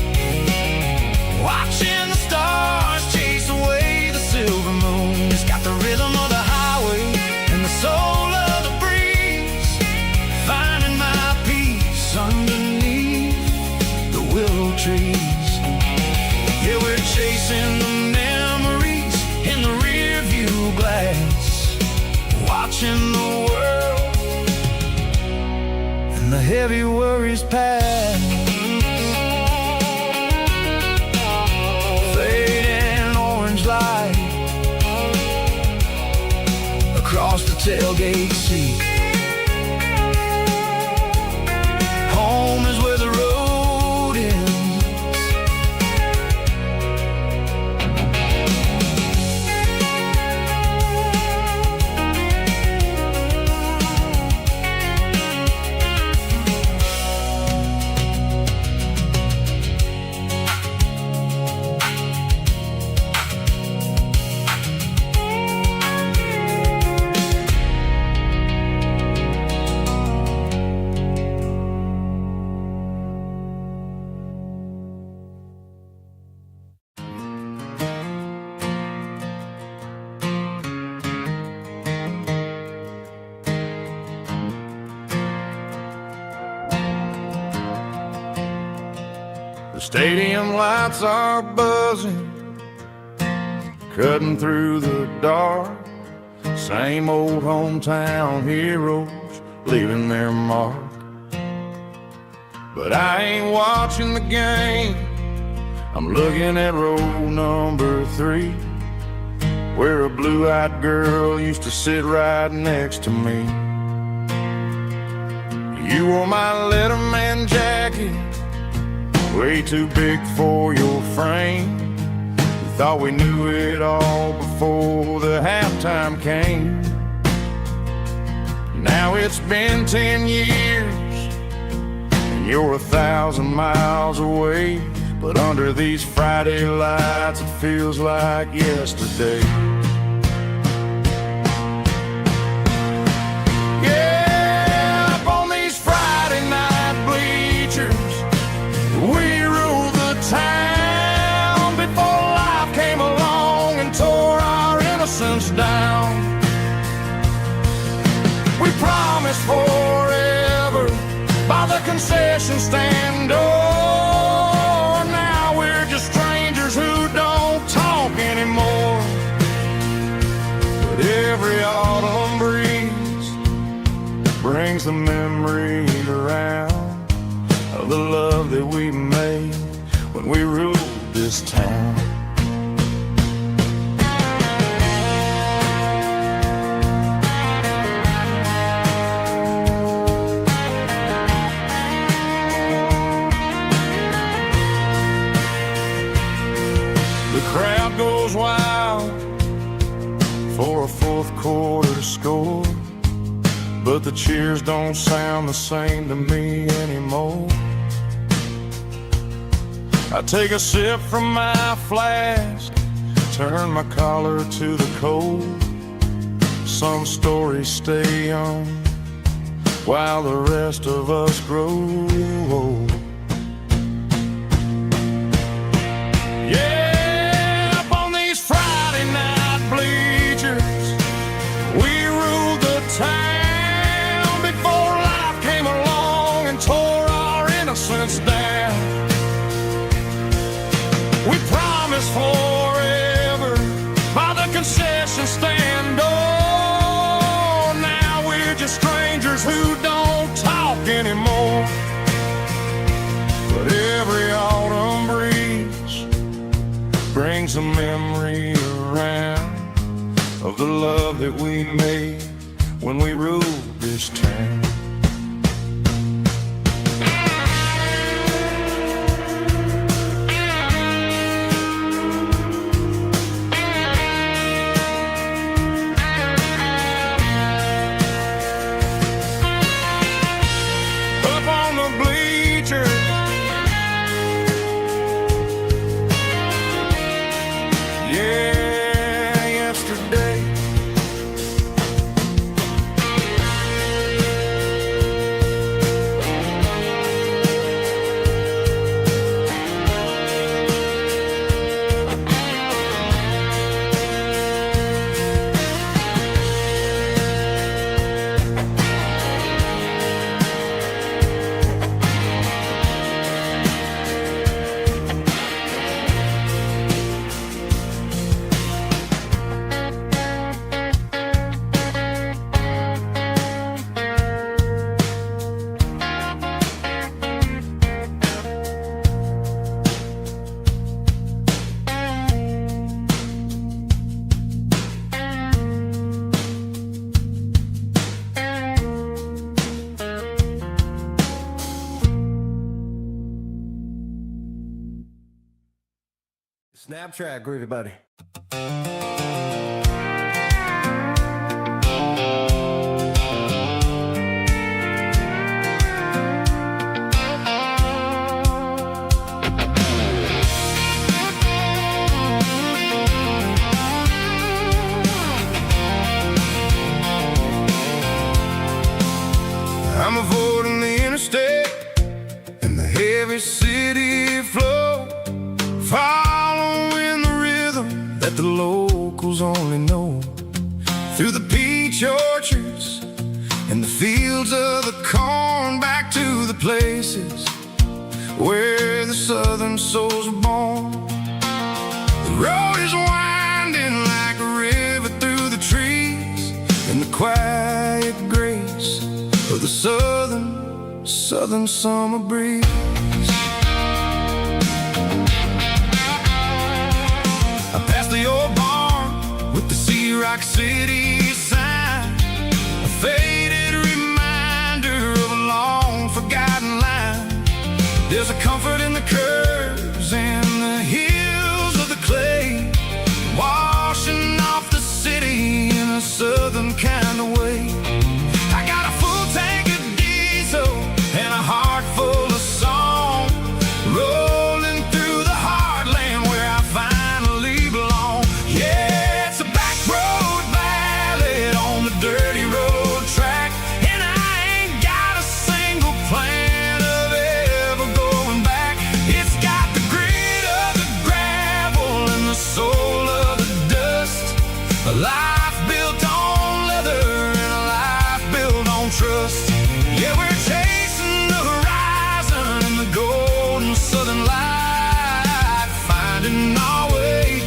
watching the stars chase away the silver moon. It's got the rhythm of the highway and the soul of the breeze, finding my peace underneath the willow trees. Yeah, we're chasing the memories in the rear view glass, watching the world and the heavy worries pass. Fading orange light across the tailgate seat. Home is where the road ends. The stadium lights are buzzing, cutting through the dark. Same old hometown heroes leaving their mark. But I ain't watching the game, I'm looking at row number 3, where a blue-eyed girl used to sit right next to me. You wore my Letterman jacket, way too big for your frame. We thought we knew it all before the halftime came. Now it's been 10 years and you're 1,000 miles away. but under these Friday lights it feels like yesterday. Yeah, up on these Friday night bleachers, we ruled the town before life came along and tore our innocence down. We promised forever by the concession stand door. Now we're just strangers who don't talk anymore. But every autumn breeze brings the memory around of the love that we made when we ruled this town. The crowd goes wild for a fourth quarter score, but the cheers don't sound the same to me anymore. I take a sip from my flask, turn my collar to the cold. Some stories stay young while the rest of us grow old. Yeah, up on these Friday night bleachers, we ruled the town before life came along and tore our innocence down. We promised forever by the concession stand door. Now we're just strangers who don't talk anymore. But every autumn breeze brings a memory around of the love that we made when we ruled this town. Up on the bleachers, yeah, yesterday. Snap track, groovy buddy. I'm avoiding the interstate and the heavy city flow, following the rhythm that the locals only know. Through the peach orchards and the fields of the corn, back to the places where the southern souls were born. The road is winding like a river through the trees, in the quiet grace of the southern summer breeze. I passed the old barn with the Sea Rock City sign, a faded reminder of a long forgotten line. There's a comfort in the curves and the hills of the clay, washing off the city in a southern kind of way. I got a full tank of diesel and a heart full of song, rolling through Yeah, we're chasing the horizon in the golden southern light, finding our way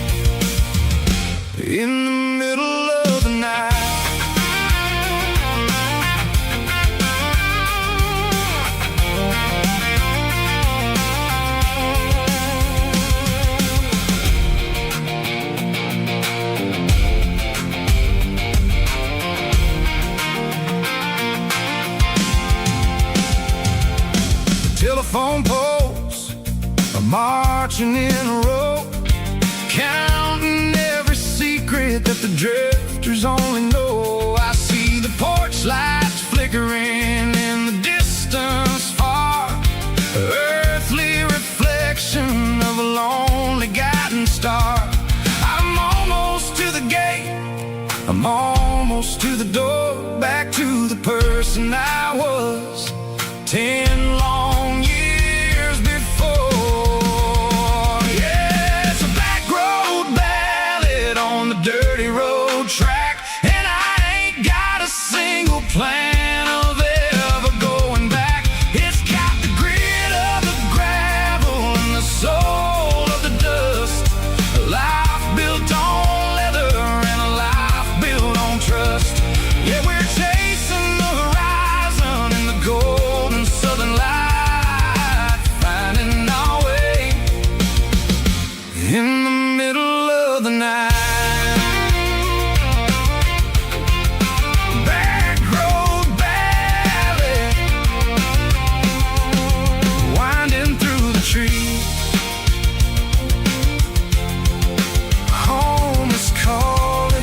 in the middle of the night. Telephone poles are marching in a row, counting every secret that the drifters only know. I see the porch lights flickering in the distance far, earthly reflection of a lonely guiding star. I'm almost to the gate, I'm almost to the door, back to the person I was 10 long years before. Yeah, it's a backroad ballad on the dirty road track, and I ain't got a single plan of ever going back. It's got the grit of the gravel and the soul of the dust, a life built on leather and a life built on trust. Yeah, we're chasing the horizon in the golden southern light, finding our way in the middle of the night. Backroad ballad, winding through the trees. Home is calling.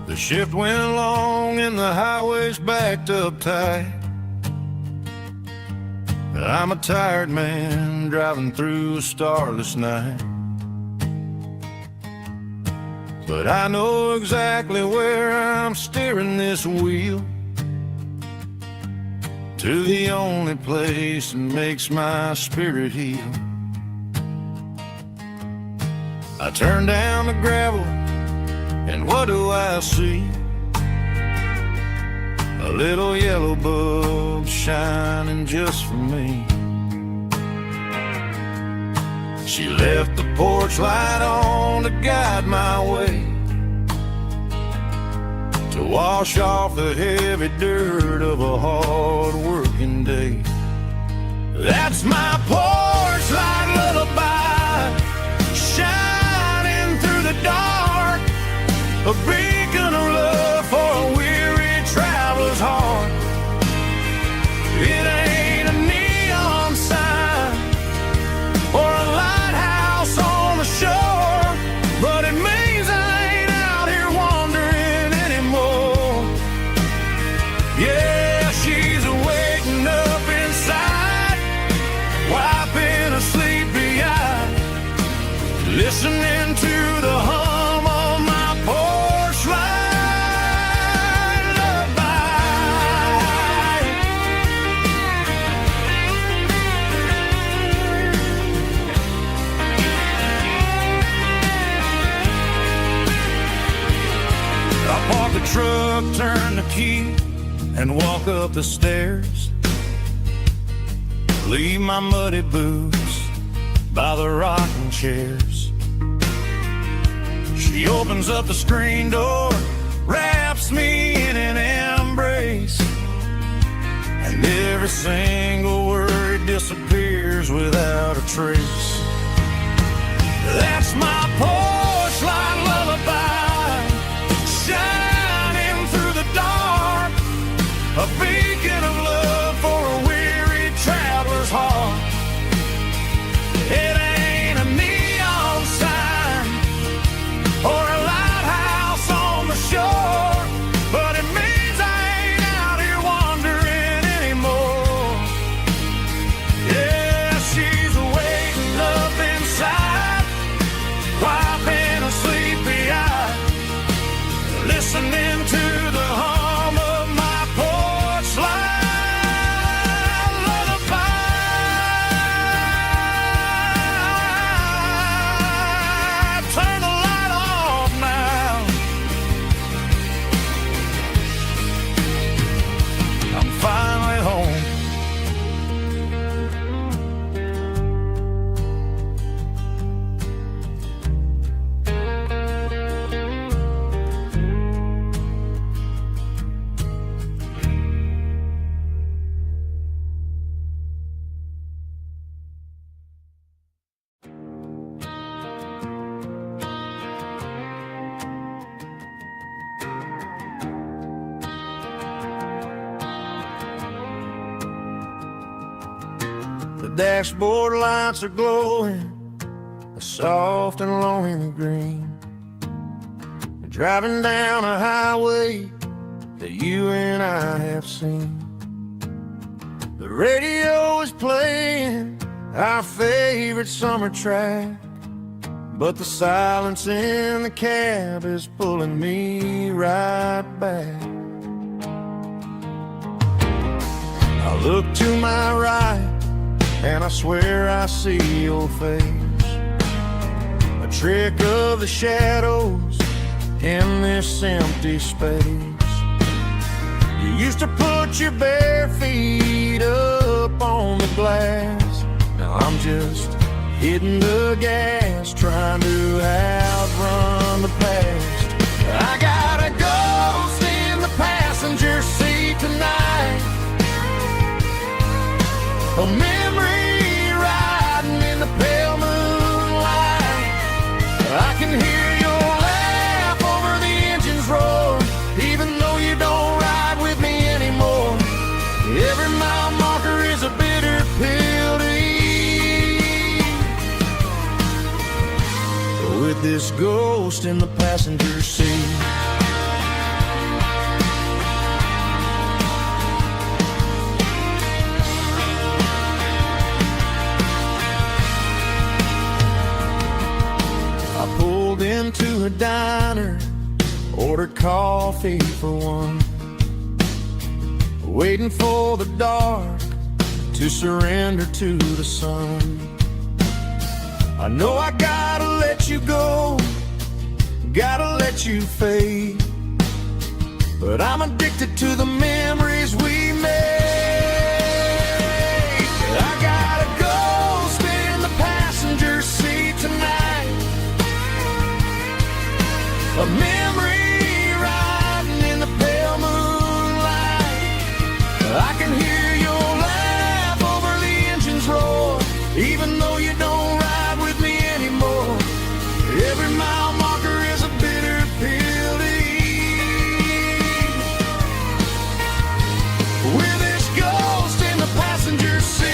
The shift went along and the highway's backed up tight. I'm a tired man driving through a starless night, but I know exactly where I'm steering this wheel, to the only place that makes my spirit heal. I turn down the gravel, and what do I see? A little yellow bulb shining just for me. She left the porch light on to guide my way, to wash off the heavy dirt of a hard-working day. That's my porch light lullaby, shining through the dark, a beacon of love for a weary traveler's heart. It ain't a neon sign or a lighthouse on the shore, but it means I ain't out here wandering anymore. Yeah, she's waking up inside, wiping a sleepy eye, listening to the hum of my porch light lullaby. I park the truck, turn the key, and walk up the stairs. Leave my muddy boots by the rocking chairs. She opens up the screen door, wraps me in an embrace, and every single word disappears without a trace. That's my porch light lullaby, shining through the dark, a beacon of love for a weary traveler's heart. It dashboard lights are glowing a soft and lonely green. Driving down a highway that you and I have seen. The radio is playing our favorite summer track, but the silence in the cab is pulling me right back. I look to my right and I swear I see your face, a trick of the shadows in this empty space. You used to put your bare feet up on the glass. Now I'm just hitting the gas, trying to outrun the past. I got a ghost in the passenger seat tonight, a memory riding in the pale moonlight. I can hear your laugh over the engine's roar, even though you don't ride with me anymore. Every mile marker is a bitter pill to eat, with this ghost in the passenger seat. I pulled into a diner, ordered coffee for one, waiting for the dark to surrender to the sun. I know I gotta let you go, gotta let you fade, but I'm addicted to the memories we made. I got a ghost in the passenger seat tonight, a memory riding in the pale moonlight. I can hear your laugh over the engine's roar, even though you don't ride with me anymore. Every mile marker is a bitter pill to eat, with this ghost in the passenger seat.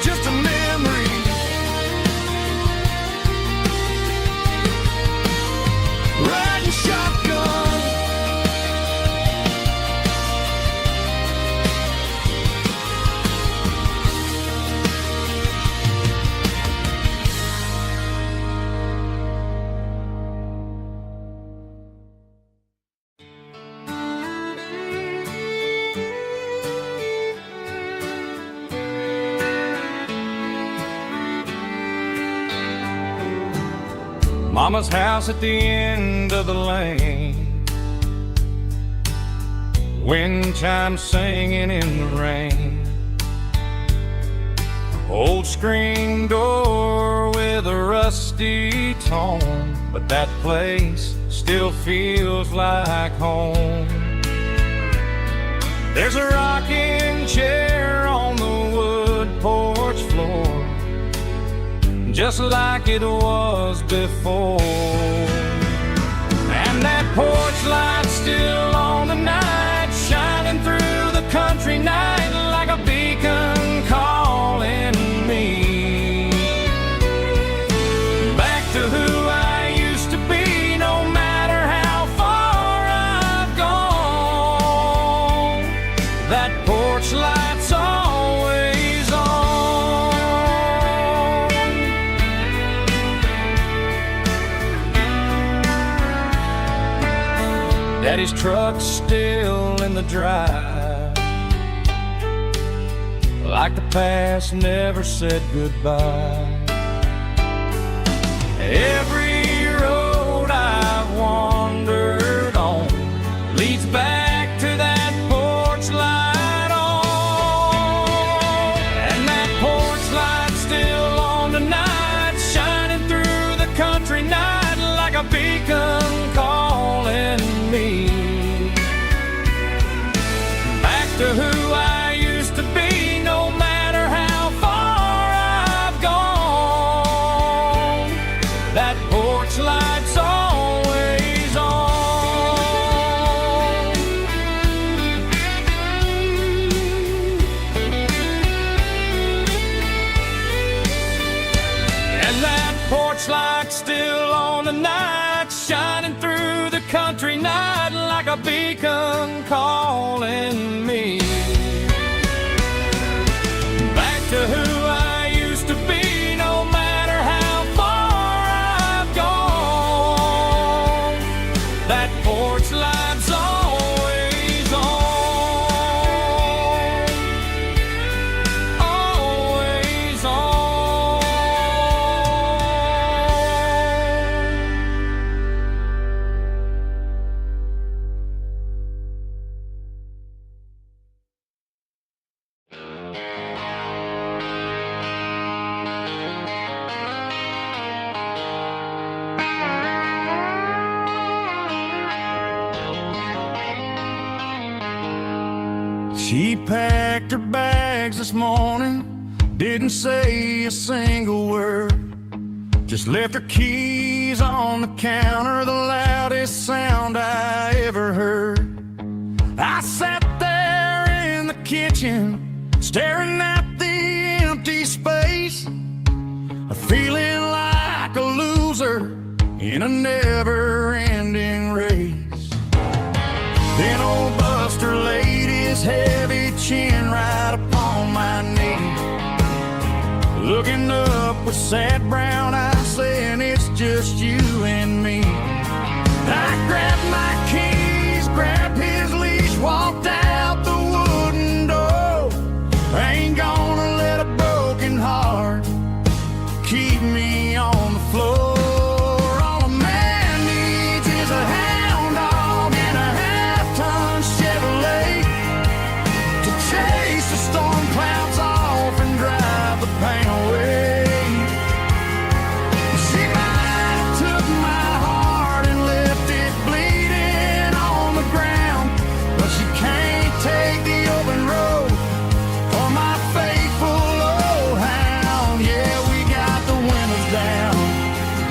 Just a memory, riding shotgun. Mama's house at the end of the lane, wind chimes singing in the rain, old screen door with a rusty tone, but that place still feels like home. There's a rocking chair on the wood porch floor, just like it was before, and that porch light's still on tonight, shining through the country night like a beacon calling me back to who I used to be. No matter how far I've gone, that porch light's always on. Daddy's truck's still in the drive, like the past never said goodbye. Every road I've wandered on leads back to that porch light on, and that porch light's still on tonight, shining through the country night like a beacon calling me back to who I used to be. No matter how far I've gone, that porch light's always on. a beacon calling me back to who I used to be, no matter how far I've gone. That porch light's always on, always on. She packed her bags this morning, didn't say a single word, just left her keys on the counter, the loudest sound I ever heard. I sat there in the kitchen, staring at the empty space, feeling like a loser in a never-ending race. Then old Buster laid his heavy chin right upon my knee, looking up with sad brown eyes, saying it's just you and me. I grabbed my keys, grabbed his leash, walked out the wooden door. I ain't gonna let a broken heart keep me on the floor. All a man needs is a hound dog and a half-ton Chevrolet to chase the storm clouds off and drive the pain away. She might have took my heart and left it bleeding on the ground, but she can't take the open road for my faithful old hound. Yeah, we got the windows down,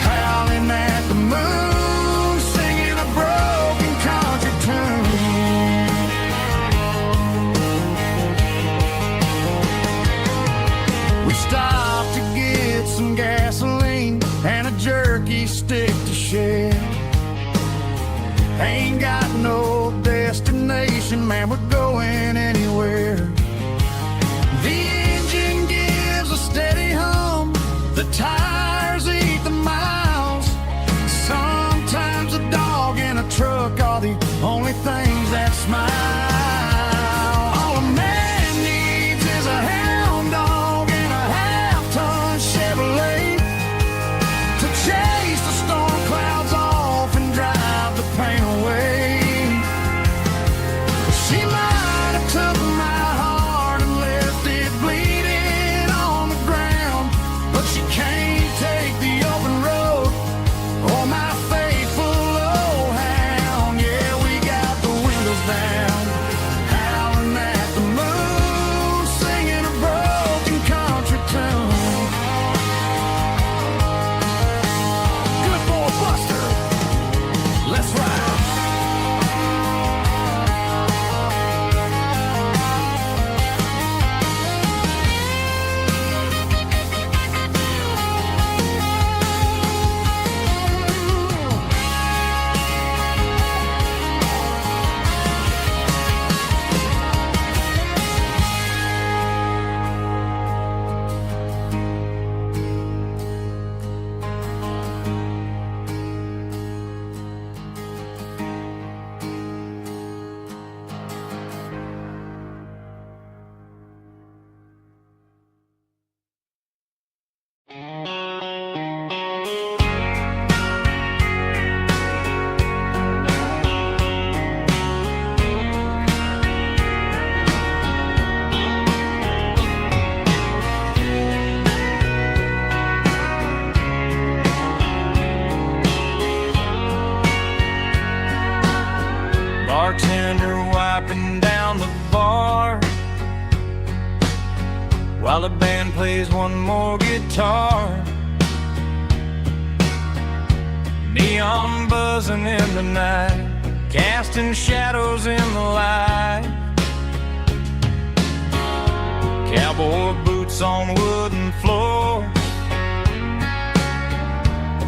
howling at the moon, singing a broken country tune. We stopped to get some gasoline and a jerky stick to share. Ain't got no destination, man, we're going anywhere. The engine gives a steady hum, the tires eat the miles. Sometimes a dog and a truck are the only things that smile. All a man needs is a hound dog and a half-ton Chevrolet to chase the storm clouds off and drive the pain away. She might have took my heart and left it bleeding on the ground, but she can't take the open road or my faithful old hound. Yeah, we got the windows down, howling at the moon, singing a broken country tune. Good boy Buster, let's ride. Bartender wiping down the bar while the band plays one more guitar. Neon buzzing in the night, casting shadows in the light. Cowboy boots on wooden floor,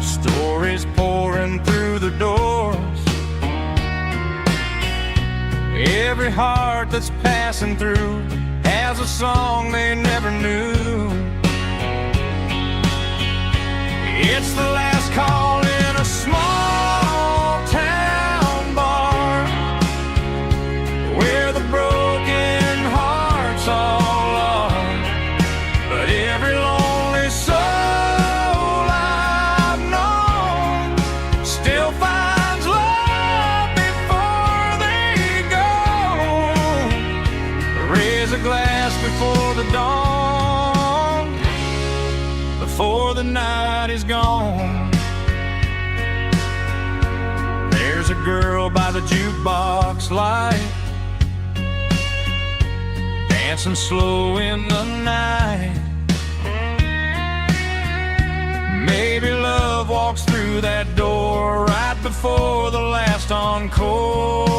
stories pouring through the doors. every heart that's passing through has a song they never knew. It's the last call in a small town bar where the broken hearts all are. But every lonely soul I've known still finds love before they go. Raise a glass before the dawn, before the night is gone. There's a girl by the jukebox light, dancing slow in the night. Maybe love walks through that door right before the last encore.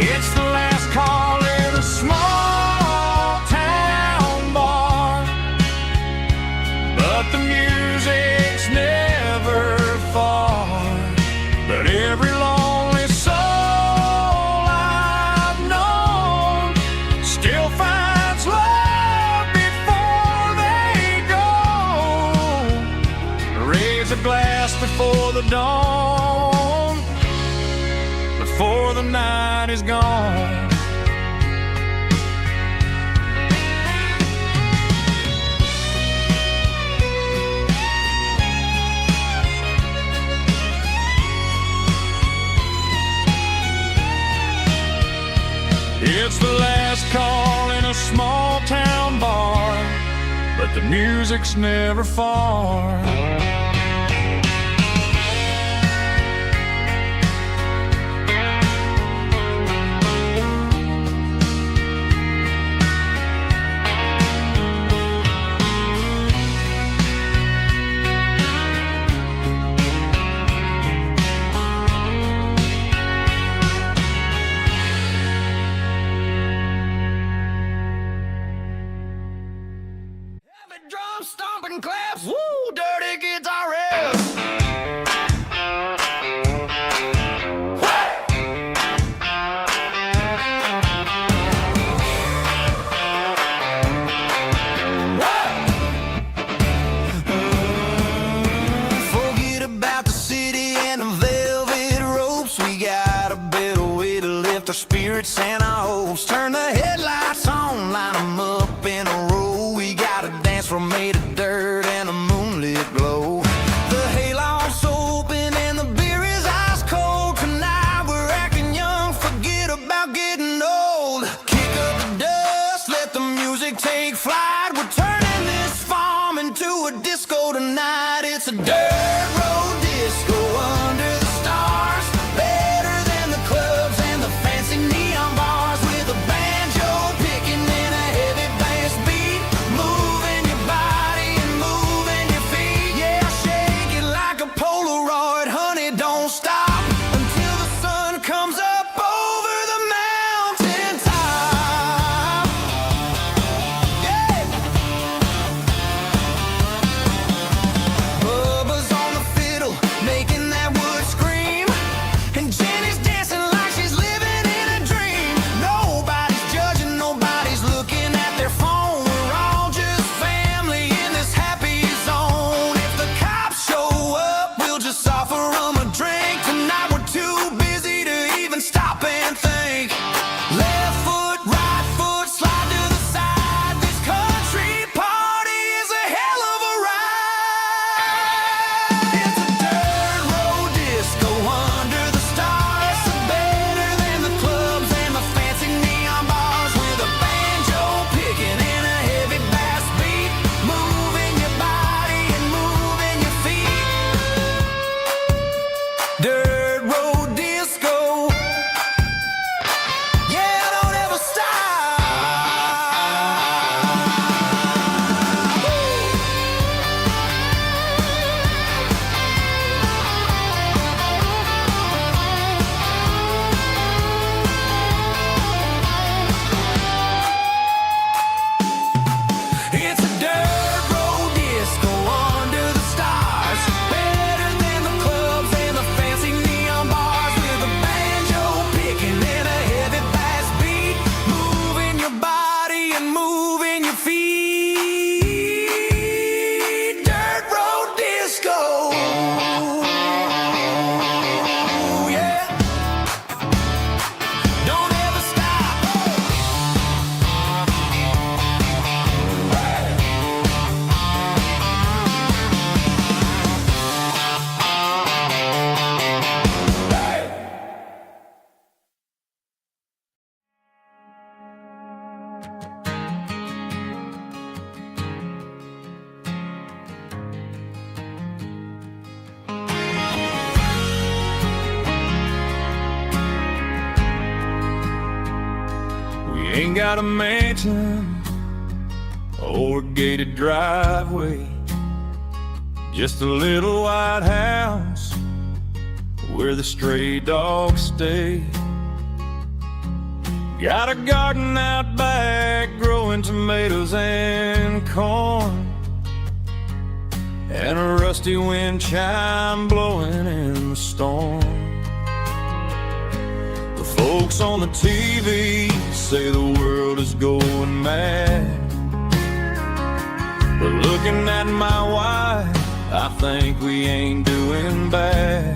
It's the last call in a small town bar, but the music's never far. But every lonely soul I've known still finds love before they go. Raise a glass before the dawn, before the night is gone. It's the last call in a small town bar, but the music's never far. Drum stomping claps, woo, dirty guitar riffs. Forget about the city and the velvet ropes. We got a better way to lift our spirits and our hopes. Turn the headlights on, line them up in a row. We got a dance floor made of dirt and a moonlit glow. The hayloft's open and the beer is ice cold. Tonight we're acting young, forget about getting old. Kick up the dust, let the music take flight. We're turning this farm into a disco tonight. It's a dirt road disco under the stars. Better than the clubs and the fancy neon bars. With a banjo picking and a heavy bass beat, moving your body Ain't got a mansion or a gated driveway, just a little white house where the stray dogs stay. Got a garden out back growing tomatoes and corn, and a rusty wind chime blowing in the storm. The folks on the TV say the world is going mad, but looking at my wife, I think we ain't doing bad.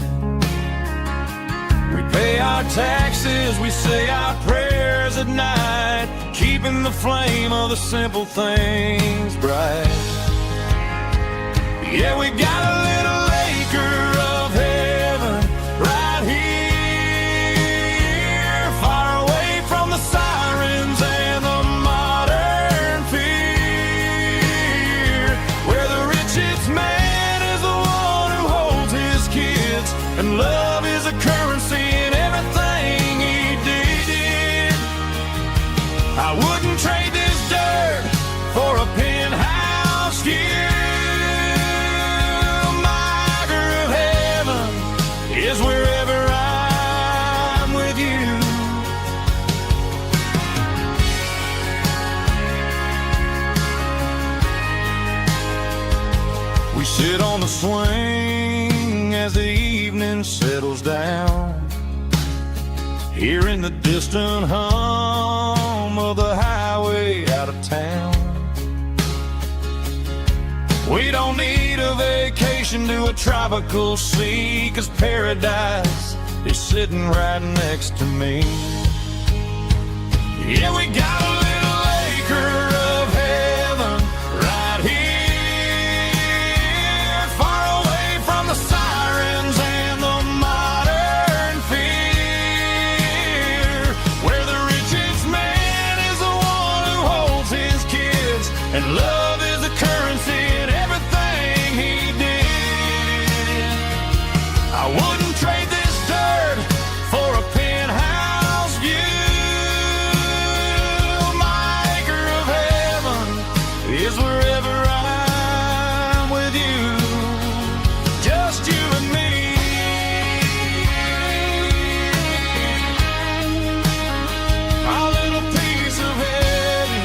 We pay our taxes, we say our prayers at night, keeping the flame of the simple things bright. Yeah, we got a little acre of heaven right here, far away from the sirens and the modern fear, where the richest man is the one who holds his kids, and love is a currency in everything he did. I wouldn't trade this dirt for a penthouse here. Is wherever I'm with you. We sit on the swing as the evening settles down, hearing the distant hum of the highway out of town. We don't need a vacation to a tropical sea, 'cause paradise is sitting right next to me. Yeah, we got a little acre of heaven right here, far away from the sirens and the modern fear, where the richest man is the one who holds his kids, and love is the currency in everything he did. I wouldn't trade this dirt for a penthouse view. My acre of heaven is wherever I'm with you, just you and me. Our little piece of heaven.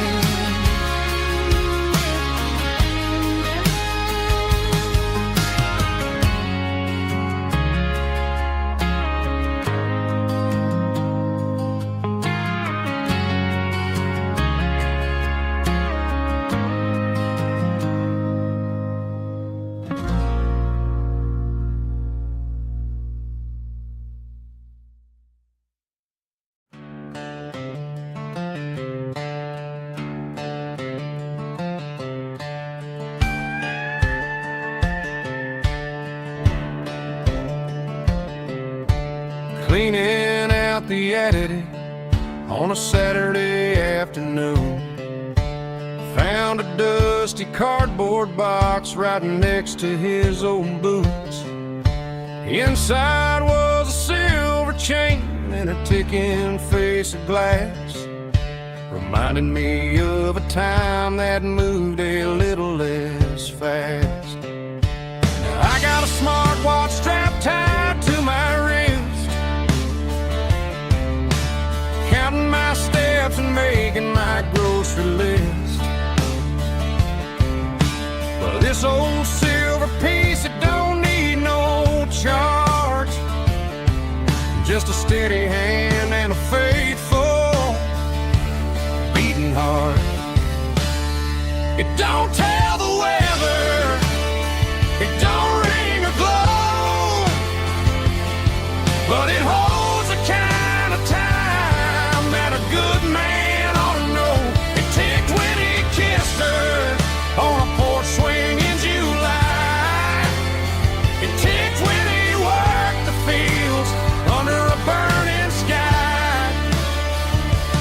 Cleaning out the attic on a Saturday afternoon, found a dusty cardboard box right next to his old boots. Inside was a silver chain and a ticking face of glass, reminding me of a time that moved a little less fast. Now I got a smartwatch strapped tied to my wrist, counting my steps and making my grocery list. But this old silver piece, it don't need no charge, just a steady hand and a faithful beating heart. It don't tell the weather, it don't ring or glow, but it holds the kind of time that a good man ought to know. It ticked when he kissed her on a porch swing in July. It ticked when he worked the fields under a burning sky.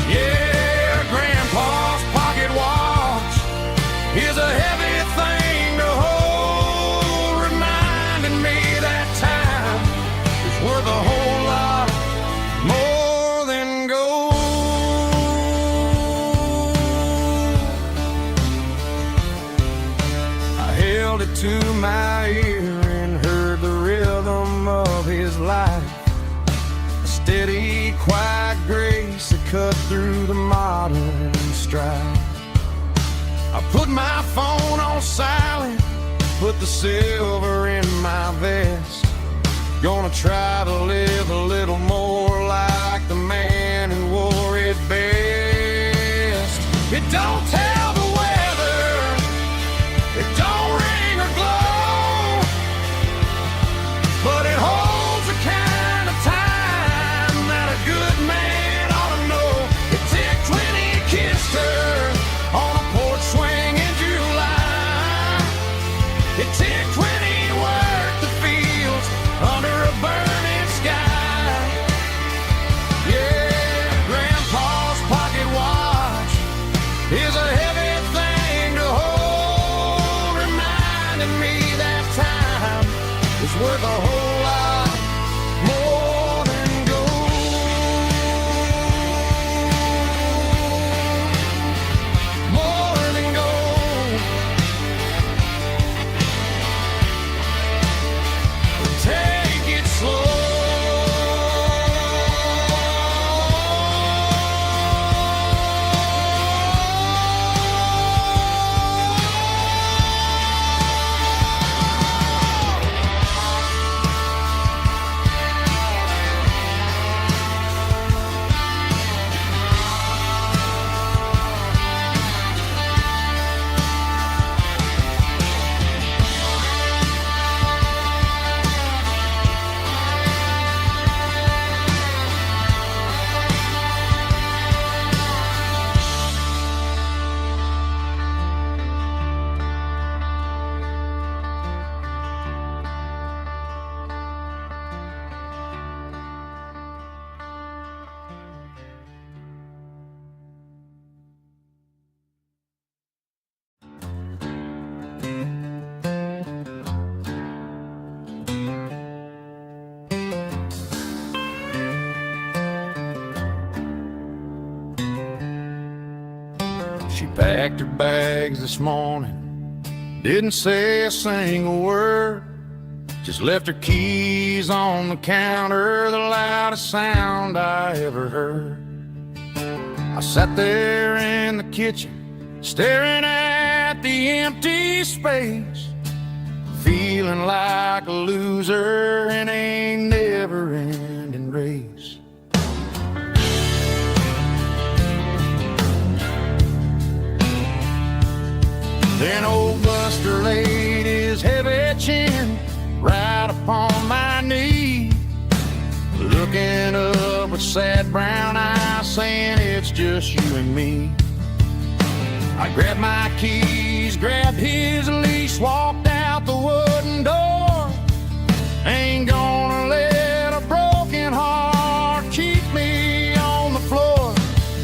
Yeah, Grandpa's pocket watch is a cut through the modern strife. I put my phone on silent, put the silver in my vest. Gonna try to live a little more like the man who wore it best. It don't tell the weather, it don't ring or glow, but it holds the kind of time that a good man ought to know. It ticked when he kissed her on a porch swing in July. It ticked when he worked the fields under a burning sky. Yeah, Grandpa's pocket watch is a heavy thing to hold, reminding me that time is worth a whole lot more than gold. More than gold. Take it slow. She packed her bags this morning, didn't say a single word, just left her keys on the counter, the loudest sound I ever heard. I sat there in the kitchen, staring at the empty space, feeling like a loser in a never-ending race. Then old Buster laid his heavy chin right upon my knee, looking up with sad brown eyes, saying it's just you and me. I grabbed my keys, grabbed his leash, walked out the wooden door. Ain't gonna let a broken heart keep me on the floor.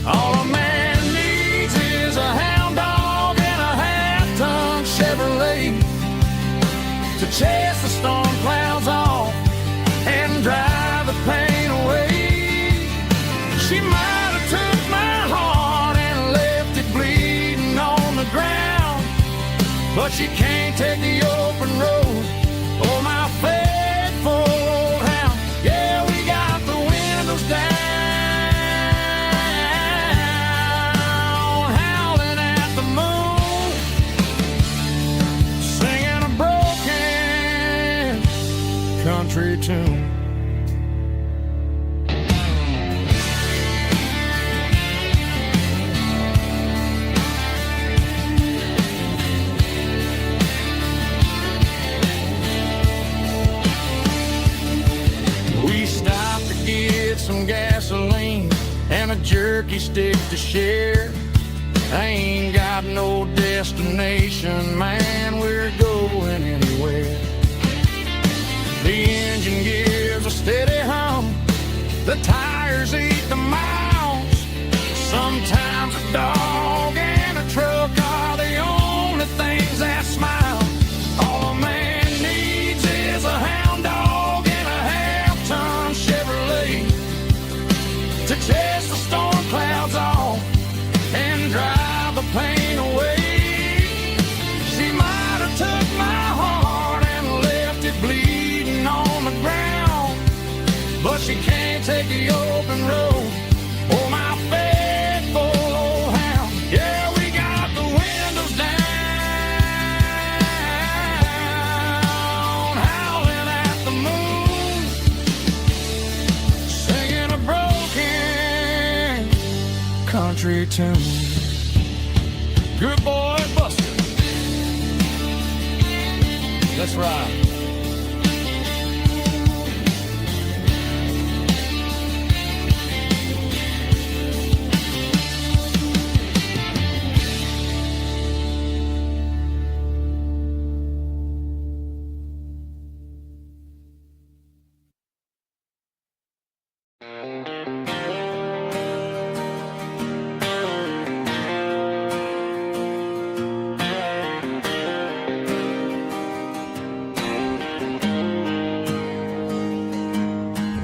All a man needs is a hound dog and a half-ton Chevrolet to chase the storm clouds off and drive the pain away. She might have took my heart and left it bleeding on the ground, but she can't take the open road or my faithful old hound. Yeah, we got the windows down, howling at the moon, singing a broken country tune. We stopped to get some gasoline and a jerky stick to share. I ain't got no destination, man, we're going anywhere. The engine gives a steady hum, the tires eat the miles. Sometimes a dog and a truck are the only things that smile. All a man needs is a hound dog and a half-ton Chevrolet to chase the storm clouds off and drive the pain away. She might have took my heart and left it bleeding on the ground, but she can't take the open road country tune. Good boy, Buster. Let's ride.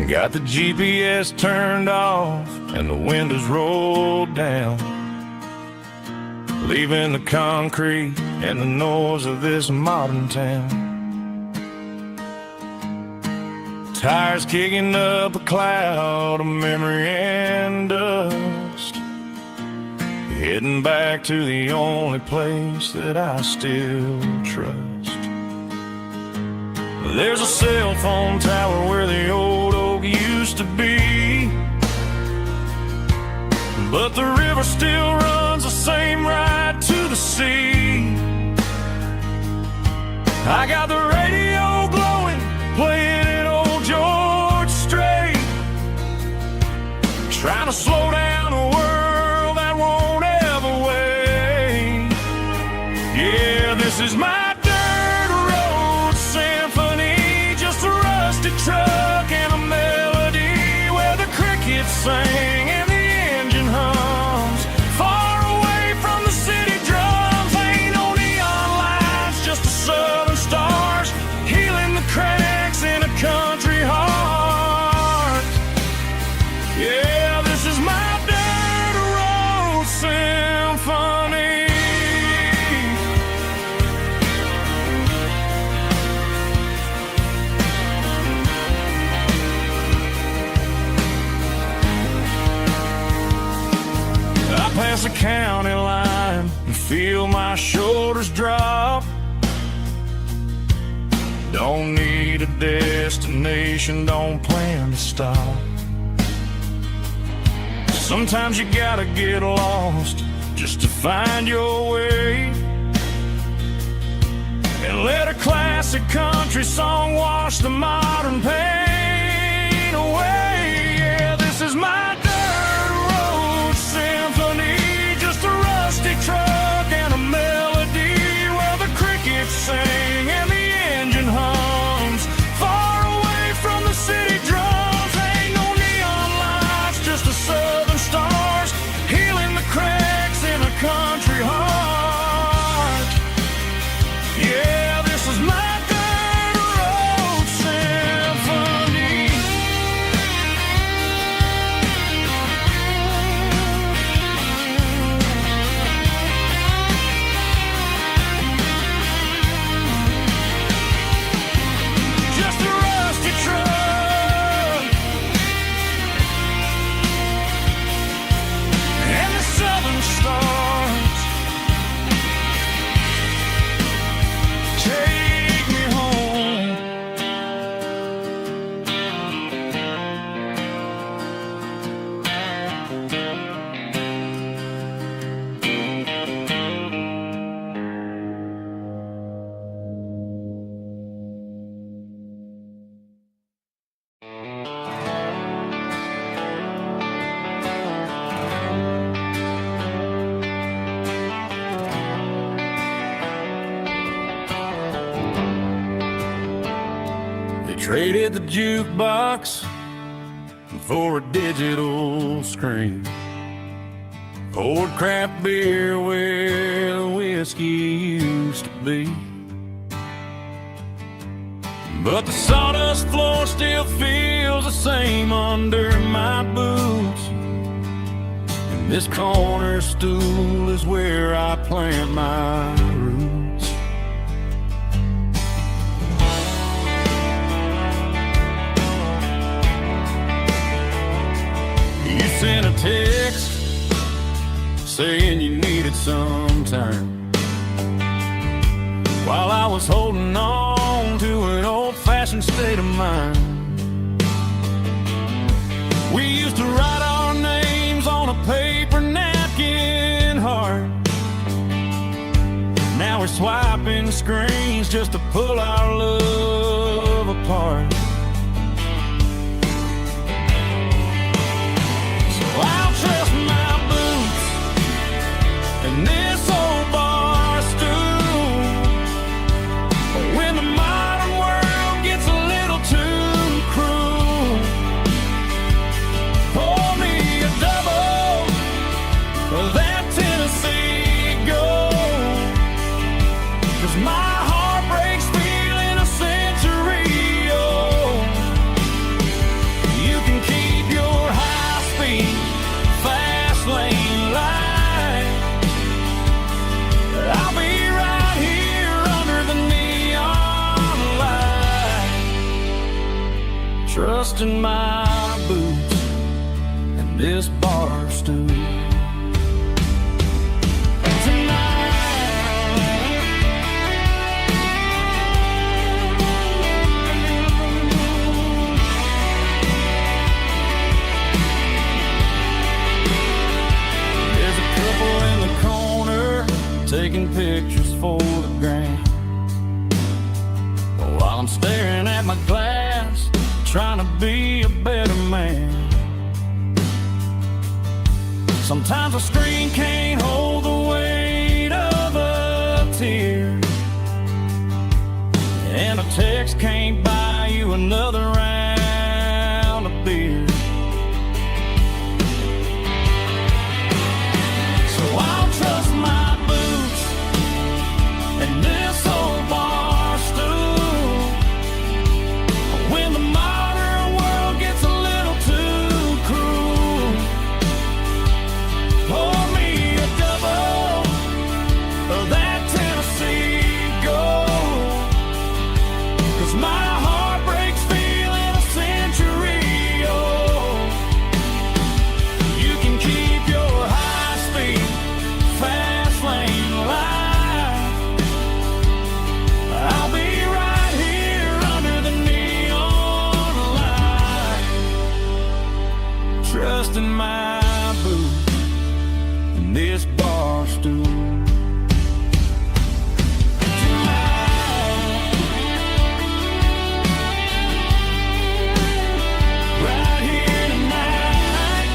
Got the GPS turned off and the windows rolled down, leaving the concrete and the noise of this modern town. Tires kicking up a cloud of memory and dust, heading back to the only place that I still trust. There's a cell phone tower where the old oak used to be, but the river still runs the same right to the sea. I got the radio glowing, playing an old George Strait, trying to slow down a world that won't ever wait. Yeah, this is my truck and a melody where the crickets sing and the engine hums, far away from the city drums. Ain't no neon lights, just the southern stars healing the cracks in a country heart. Yeah, this is my dirt road symphony. Past the county line and feel my shoulders drop. Don't need a destination, don't plan to stop. Sometimes you gotta get lost just to find your way, and let a classic country song wash the modern pain away. Yeah, this is my symphony, just a rusty truck and a melody where the crickets sing and the engine hums, far away from the city drums. Ain't no neon lights, just the southern stars healing the cracks in a country heart. Yeah, this is my dirt road symphony. Traded the jukebox for a digital screen, poured craft beer where the whiskey used to be, but the sawdust floor still feels the same under my boots, and this corner stool is where I plant my roots. You sent a text saying you needed some time, while I was holding on to an old-fashioned state of mind. We used to write our names on a paper now. swiping screens just to pull our love apart. So I'll trust my boots and this old bar stool. But when the modern world gets a little too cruel, pour me a double of that Tennessee Gold. 'Cause my heart breaks feeling a century old. You can keep your high-speed, fast lane light. I'll be right here under the neon light, trusting my boots and this bar stool. Taking pictures for the gram, while I'm staring at my glass, trying to be a better man. Sometimes a screen can't hold the weight of a tear, and a text can't buy you another round of beer. So I'll trust my and this old bar stool. When the modern world gets a little too cruel, pour me a double of that Tennessee Gold. 'Cause my heart breaks feeling a century old. You can keep your high-speed, fast lane light. I'll be right here under the neon light, trusting my boots and this bar stool. Right here tonight,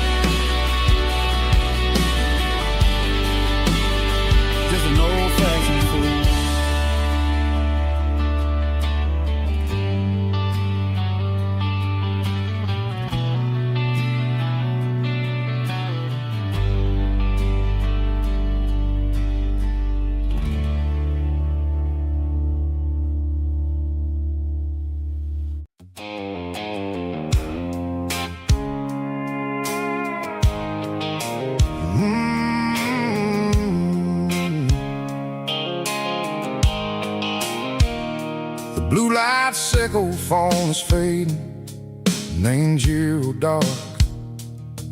just an old-fashioned fool. The blue light sickle phone is fading, and angel dark.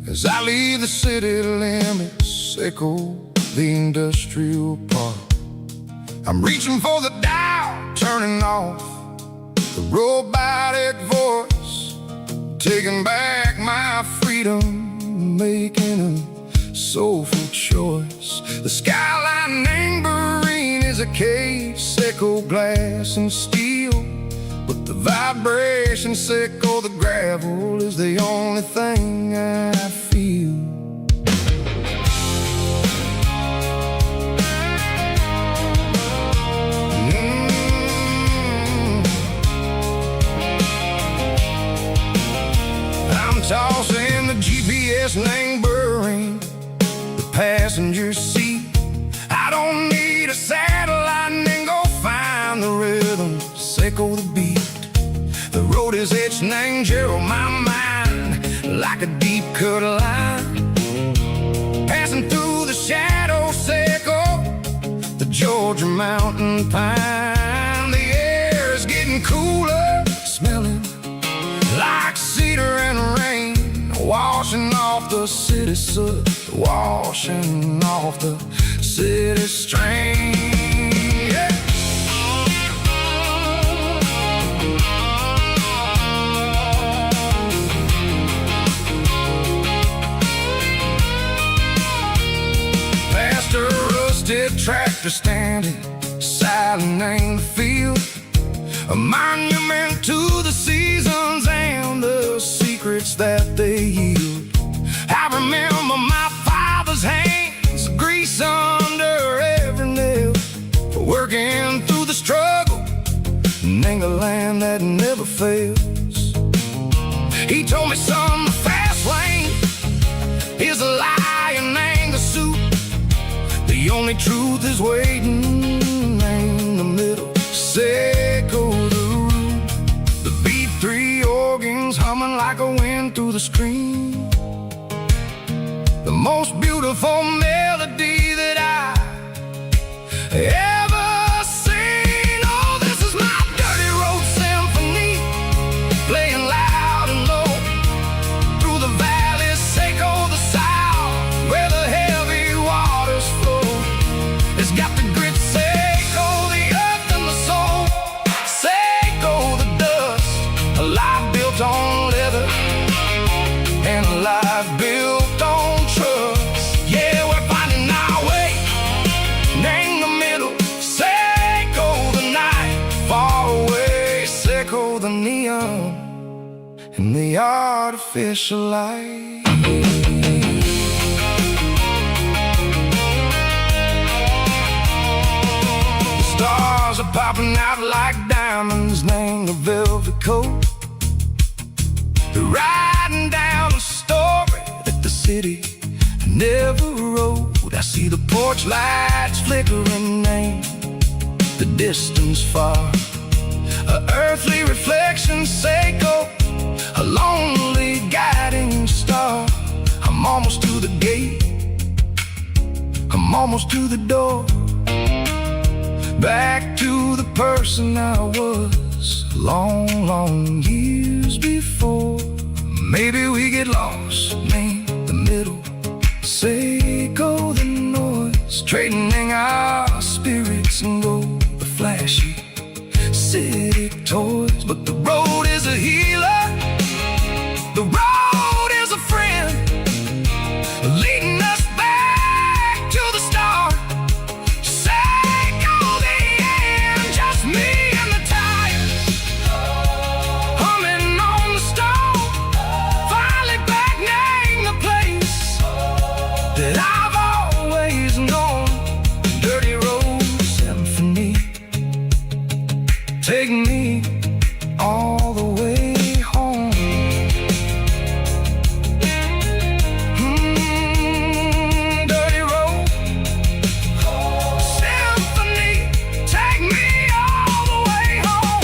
As I leave the city limits, sickle the industrial park. I'm reaching for the dial, turning off the robotic voice, taking back my freedom, making a soulful choice. The skyline neighboring is a cage, sickle glass and steel, but the vibration sickle the gravel is the only thing I feel. I'm tossing the GPS neighboring the passenger seat. I don't need a satellite and go find the rhythm, sickle the beat. The road is etched and angel on my mind like a deep cut line, passing through the shadow sickle, the Georgia mountain pine. The air is getting cooler, smelling like cedar and rain, washing off the city soot, washing off the city strain. Yeah. tractor standing valley named the field, a monument to the seasons and the secrets that they yield. I remember my father's hands, grease under every nail, working through the struggle, in the land that never fails. He told me, son, the fast lane is a lion and a suit. The only truth is waiting in the middle. Seco the root, the B3 organs humming like a wind through the screen. The most beautiful melody that I ever seen. Oh, this is my dirty road symphony, playing loud and low through the valleys, Seco the south, where the heavy waters flow. It's got the grit, Seco the earth and the soul, Seco the dust, a life built on leather and a life built on trust. Yeah, we're finding our way in the middle, Seco the night, far away, Seco the neon and the artificial light. The stars are popping out like diamonds, named the velvet coat. They're riding down a story that the city never wrote. I see the porch lights flickering in the distance far, a earthly reflection, Seco, a lonely guiding star. I'm almost to the gate, I'm almost to the door, back to the person I was long, long years before. Maybe we get lost in the middle, Seco the noise, trading our spirits and gold, the flashy city toys. But the road is a healer, the road is a friend, leading us back to the start. Seco the end, just me and the tires, humming on the stove, finally back named the place that I've always known. Dirty road symphony, take me all the way home. Dirty road symphony, take me all the way home.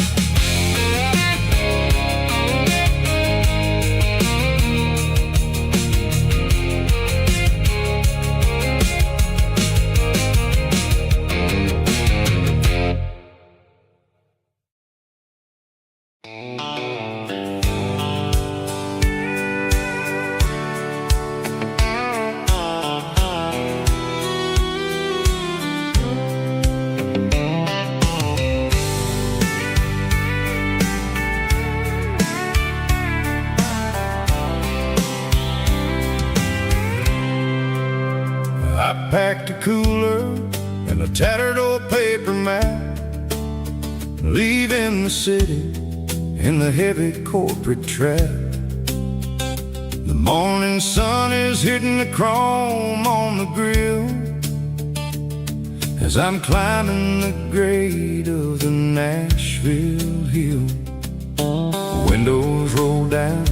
I packed a cooler and a tattered old paper map, leaving the city in the heavy corporate trap. The morning sun is hitting the chrome on the grill as I'm climbing the grade of the Nashville hill. Windows roll down,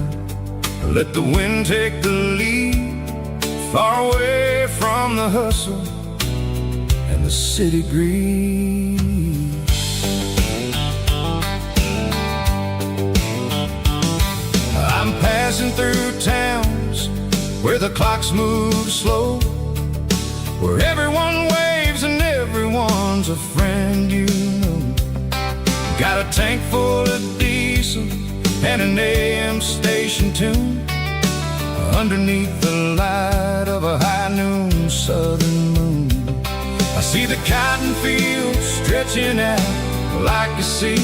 let the wind take the lead, far away from the hustle and the city breeze. I'm passing through towns where the clocks move slow, where everyone waves and everyone's a friend you know. Got a tank full of diesel and an AM station tune, underneath the light of a high noon southern moon. I see the cotton fields stretching out like a sea.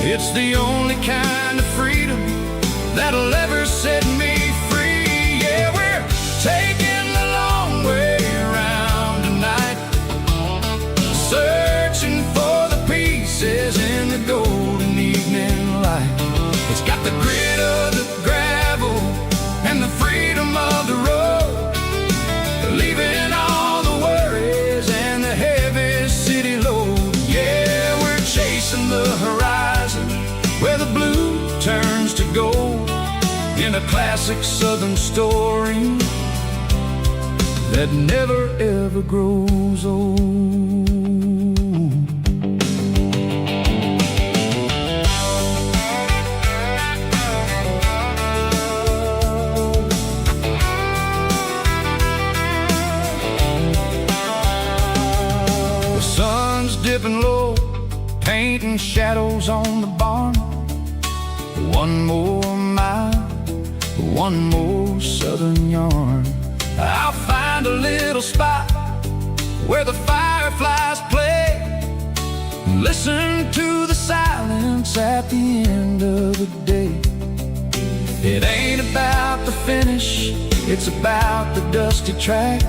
It's the only kind of freedom that'll ever set me free. Yeah, we're taking the long way around tonight, leaving all the worries and the heavy city load. Yeah, we're chasing the horizon where the blue turns to gold, in a classic southern story that never ever grows old. The sun's dipping low, painting shadows on the barn. One more mile, one more southern yarn. I'll find a little spot where the fireflies play, listen to the silence at the end of the day. It ain't about the finish, it's about the dusty track.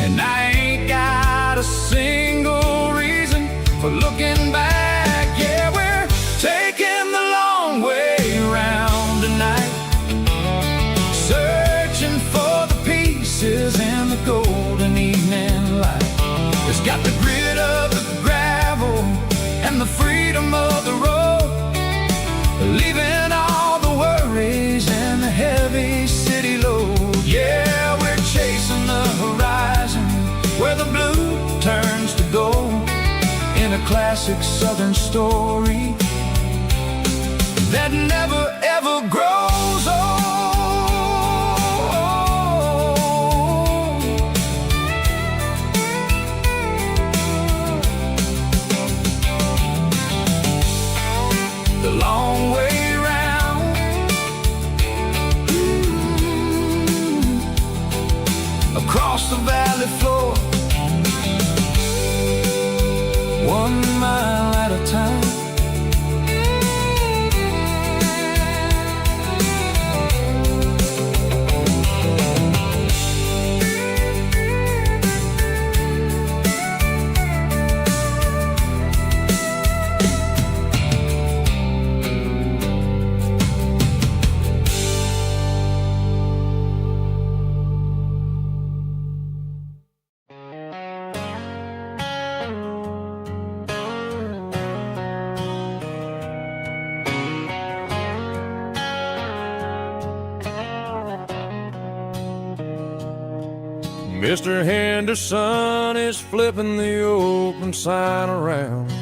And I ain't got a single reason for looking back. Yeah, we're taking the long way around tonight, searching for the pieces in the golden evening light. It's got the grit of the gravel and the freedom of the road, leaving all the worries and the heavy city load. Yeah, we're chasing the horizon where the blue turns to gold, in a classic southern story that never ever grows old. The long way round, across the valley floor, 1 mile at a time. Mr. Henderson is flipping the open sign around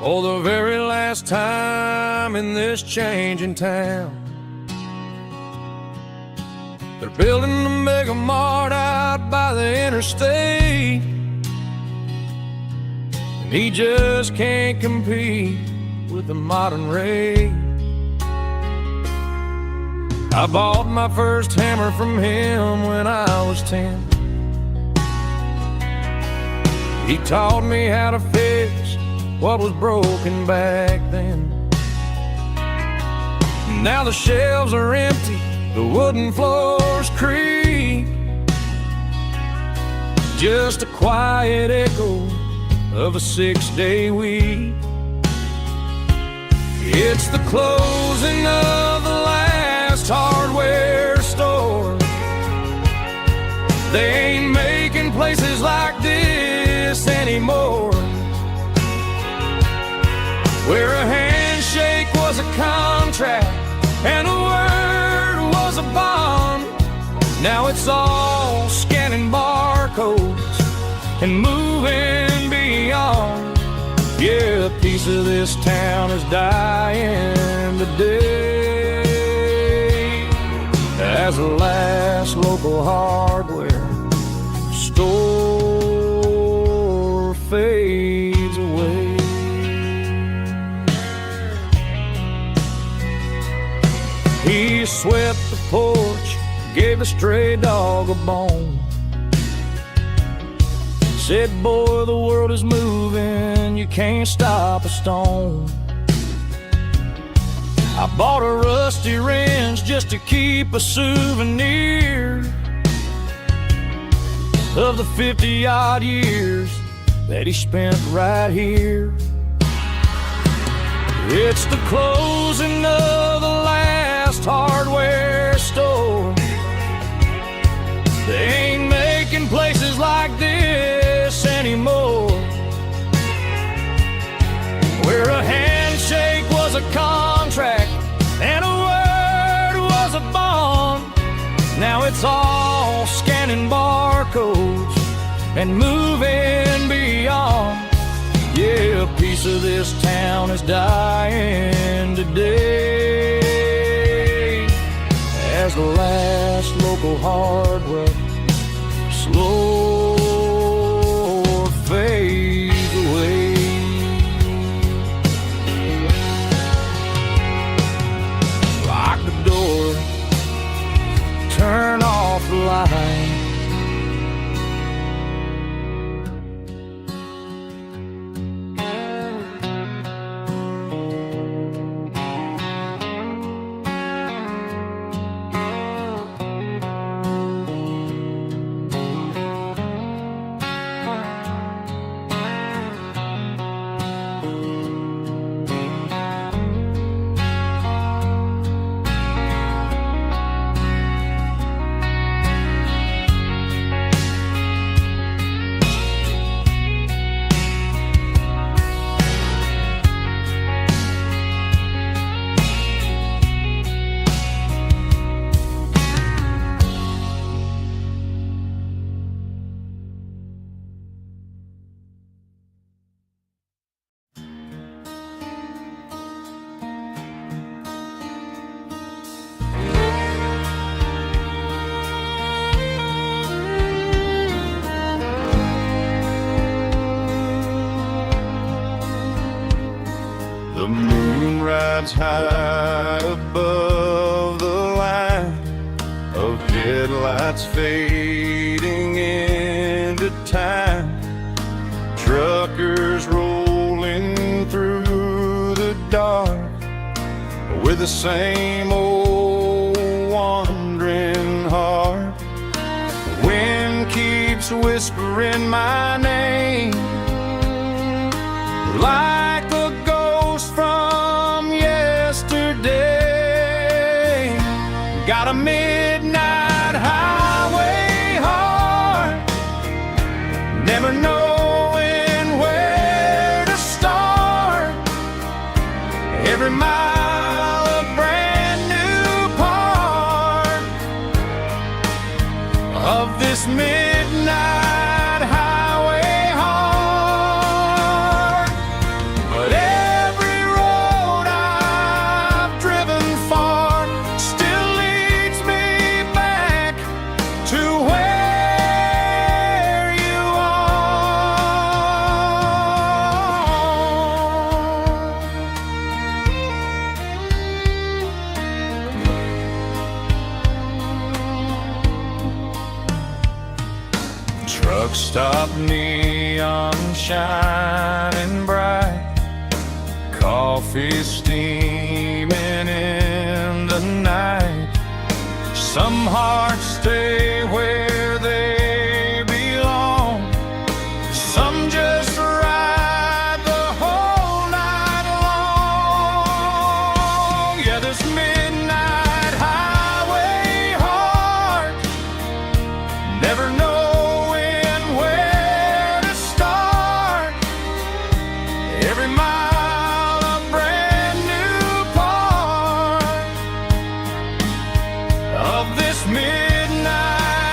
for the very last time in this changing town. They're building a mega mart out by the interstate, and he just can't compete with the modern rate. I bought my first hammer from him when I was 10. He taught me how to fix what was broken back then. Now the shelves are empty, the wooden floors creak, just a quiet echo of a 6-day week. It's the closing of the last hardware store. They ain't making places like this anymore, where a handshake was a contract and a word was a bond. Now it's all scanning barcodes and moving beyond. Yeah, a piece of this town is dying today as the last local hardware store fades away. He swept the porch, gave the stray dog a bone, said, boy, the world is moving, you can't stop a stone. I bought a rusty wrench just to keep a souvenir of the 50-odd years that he spent right here. It's the closing of the last hardware store. They ain't making places like this anymore, where a handshake was a contract and a word was a bond. Now it's all scanning barcodes and moving beyond. Yeah, a piece of this town is dying today, as the last local hardware slow fades away. Lock the door, turn off the light. The moon rides high above the line of headlights fading into time. Truckers rolling through the dark with the same old wandering heart. The wind keeps whispering my name like a ghost from yesterday. Got a midnight highway heart, never knowing where to start. Every mile a brand new part of this midnight highway heart. But every road I've driven far still leads me back to where you are. Truck stop, neon shining bright, coffee steaming in the night. Some hearts stay where they belong, some just ride the whole night long. Yeah, this midnight highway heart, never knowing where to start. Every mile a brand new part of this midnight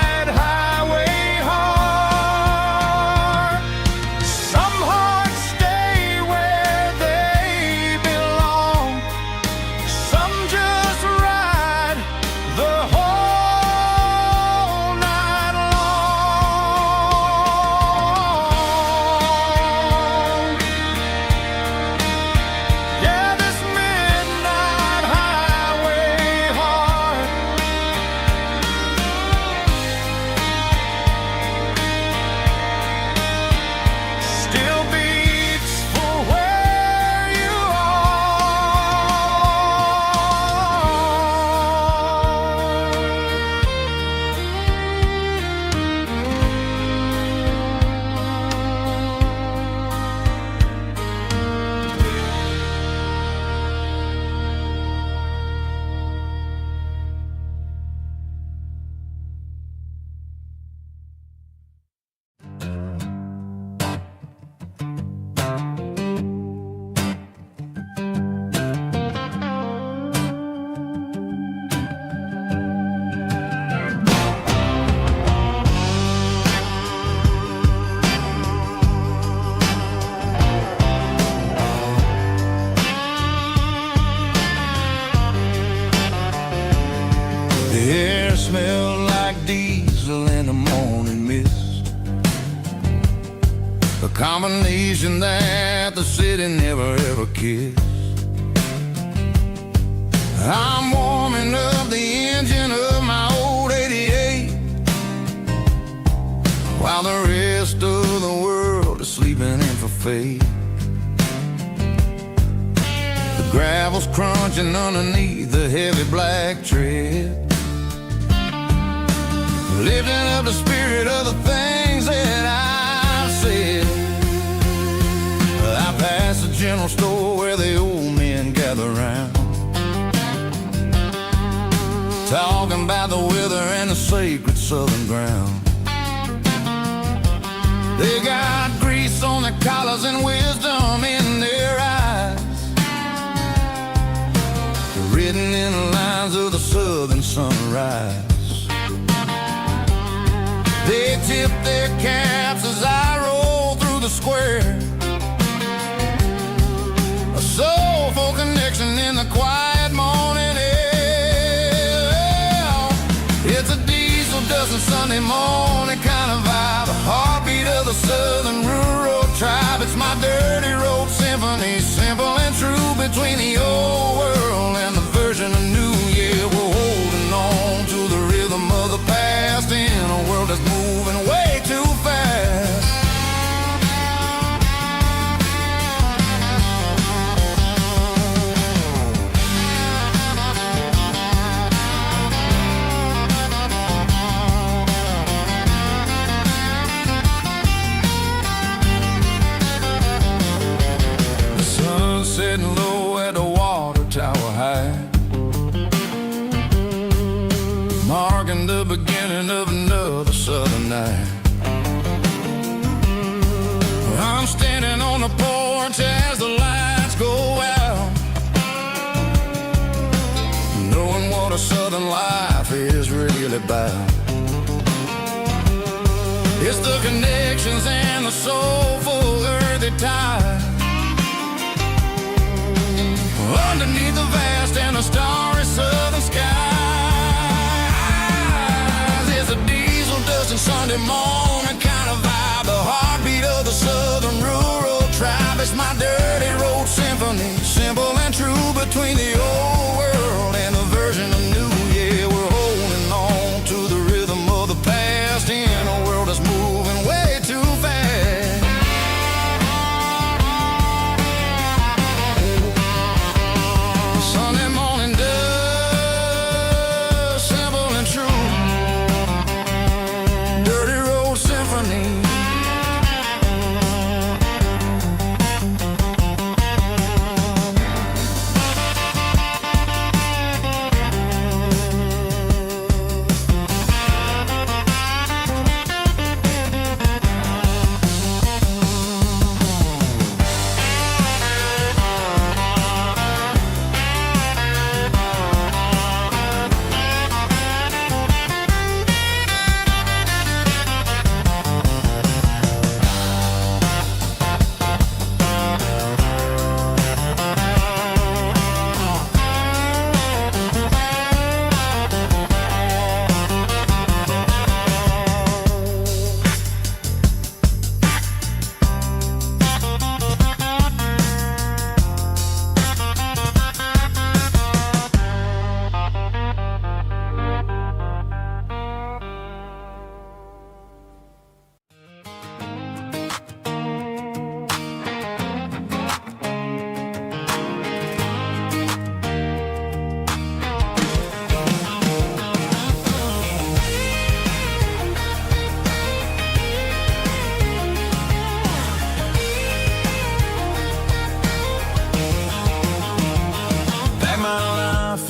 combination that the city never ever kissed. I'm warming up the engine of my old 88, while the rest of the world is sleeping in for fate. The gravel's crunching underneath the heavy black tread, lifting up the spirit of the things that I've said. I pass the general store where the old men gather round, talking about the weather and the sacred southern ground. They got grease on their collars and wisdom in their eyes, written in the lines of the southern sunrise. They tip their caps as I roll through the square, a soulful connection in the quiet morning air. It's a diesel dusting Sunday morning kind of vibe, a heartbeat of the southern rural tribe. It's my dirty road symphony, simple and true, between the old world and the version of new. Yeah, we're holding on to the rhythm of the past in a world that's moving way too fast. The sun's setting low at the water tower high, marking the beginning of another southern night. I'm standing on the porch as the lights go out, knowing what a southern life is really about. It's the connections and the soulful earthy tide, underneath the vast and the starry southern skies. It's a diesel dusting Sunday morning kind of vibe, the heartbeat of the southern rural tribe. It's my dirty road symphony, simple and true, between the old world and the version of new. Yeah, we're holding on to the rhythm of the past in a world that's moving way too fast. Sunday morning dust, simple and true, dirty road symphony.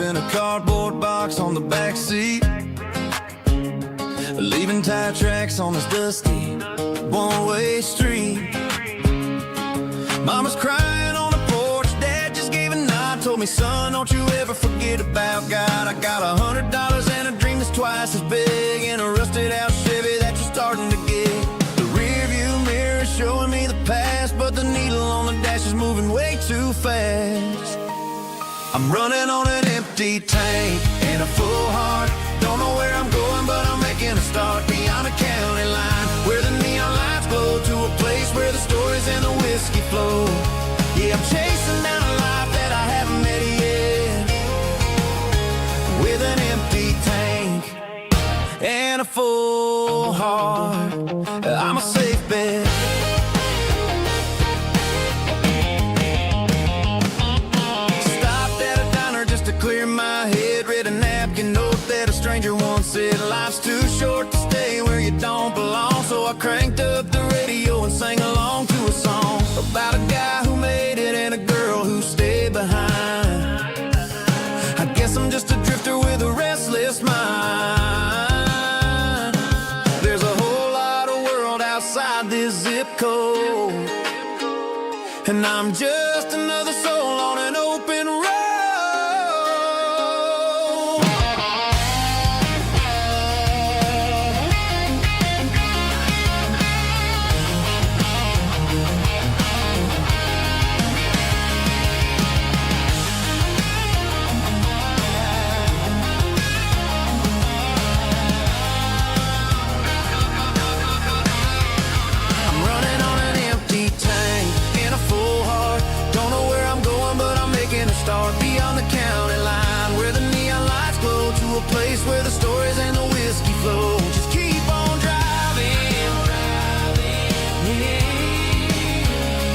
In a cardboard box on the back seat, leaving tire tracks on this dusty one-way street. Mama's crying on the porch, Dad just gave a nod, told me, son, don't you ever forget about God. I got $100 and a dream that's twice as big, in a rusted out Chevy that you're starting to get. The rear view mirror is showing me the past, but the needle on the dash is moving way too fast. I'm running on an empty tank and a full heart. Don't know where I'm going, but I'm making a start beyond a county line, where the neon lights glow, to a place where the story heart, I'm a safe bet. Stopped at a diner just to clear my head. Read a napkin note that a stranger once said, life's too short to stay where you don't belong. So I cranked up the radio and sang along to a song about a guy who made it and a girl who stayed behind. I guess I'm just a drifter with a restless mind. There's a whole lot of world outside this zip code, and I'm just another soul on an open road. Beyond the county line, where the neon lights glow, to a place where the stories and the whiskey flow. Just keep on driving,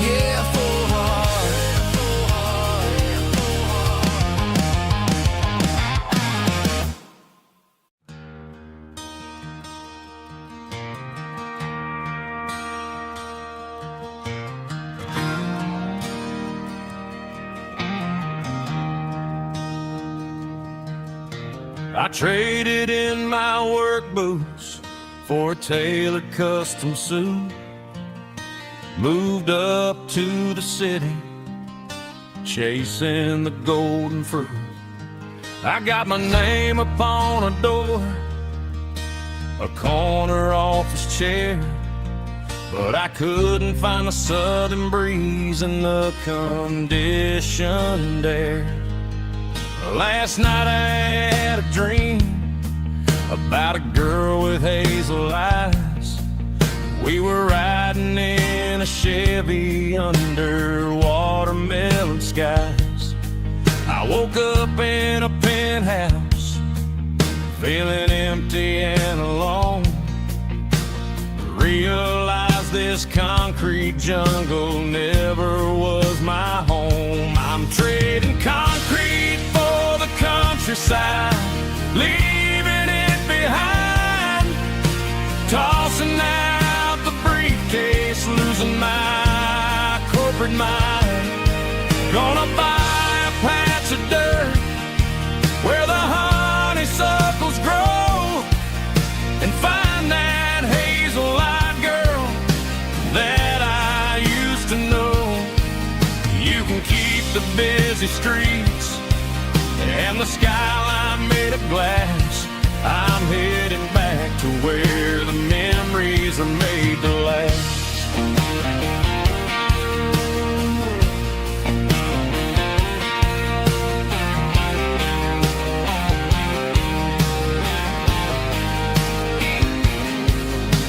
yeah, full heart. I traded in my work boots for a tailored custom suit. Moved up to the city, chasing the golden fruit. I got my name upon a door, a corner office chair, but I couldn't find the southern breeze in the conditioned air. Last night I had a dream about a girl with hazel eyes. We were riding in a Chevy under watermelon skies. I woke up in a penthouse, feeling empty and alone. Realized this concrete jungle never was my home. I'm trading concrete for the countryside, leaving it behind. Tossing out the briefcase, losing my corporate mind. Gonna buy a patch of dirt where the honeysuckles grow, and find that hazel-eyed girl that I used to know. You can keep the busy streets and the skyline made of glass. I'm heading back to where the memories are made to last.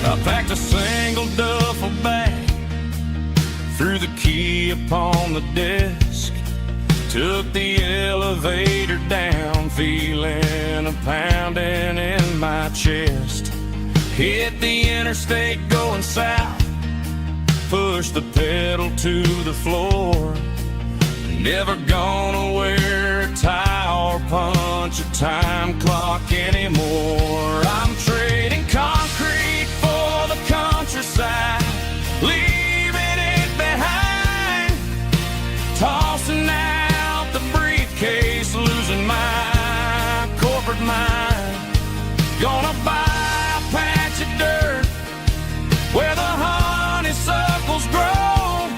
I packed a single duffel bag, threw the key upon the desk, took the elevator down, feeling a pounding in my chest. Hit the interstate going south, pushed the pedal to the floor. Never gonna wear a tie or punch a time clock anymore. I'm trading concrete for the countryside, leaving it behind. Tossing out the briefcase, losing my corporate mind. Gonna buy a patch of dirt where the honeysuckles grow,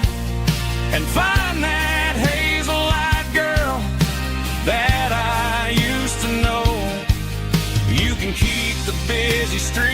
and find that hazel-eyed girl that I used to know. You can keep the busy street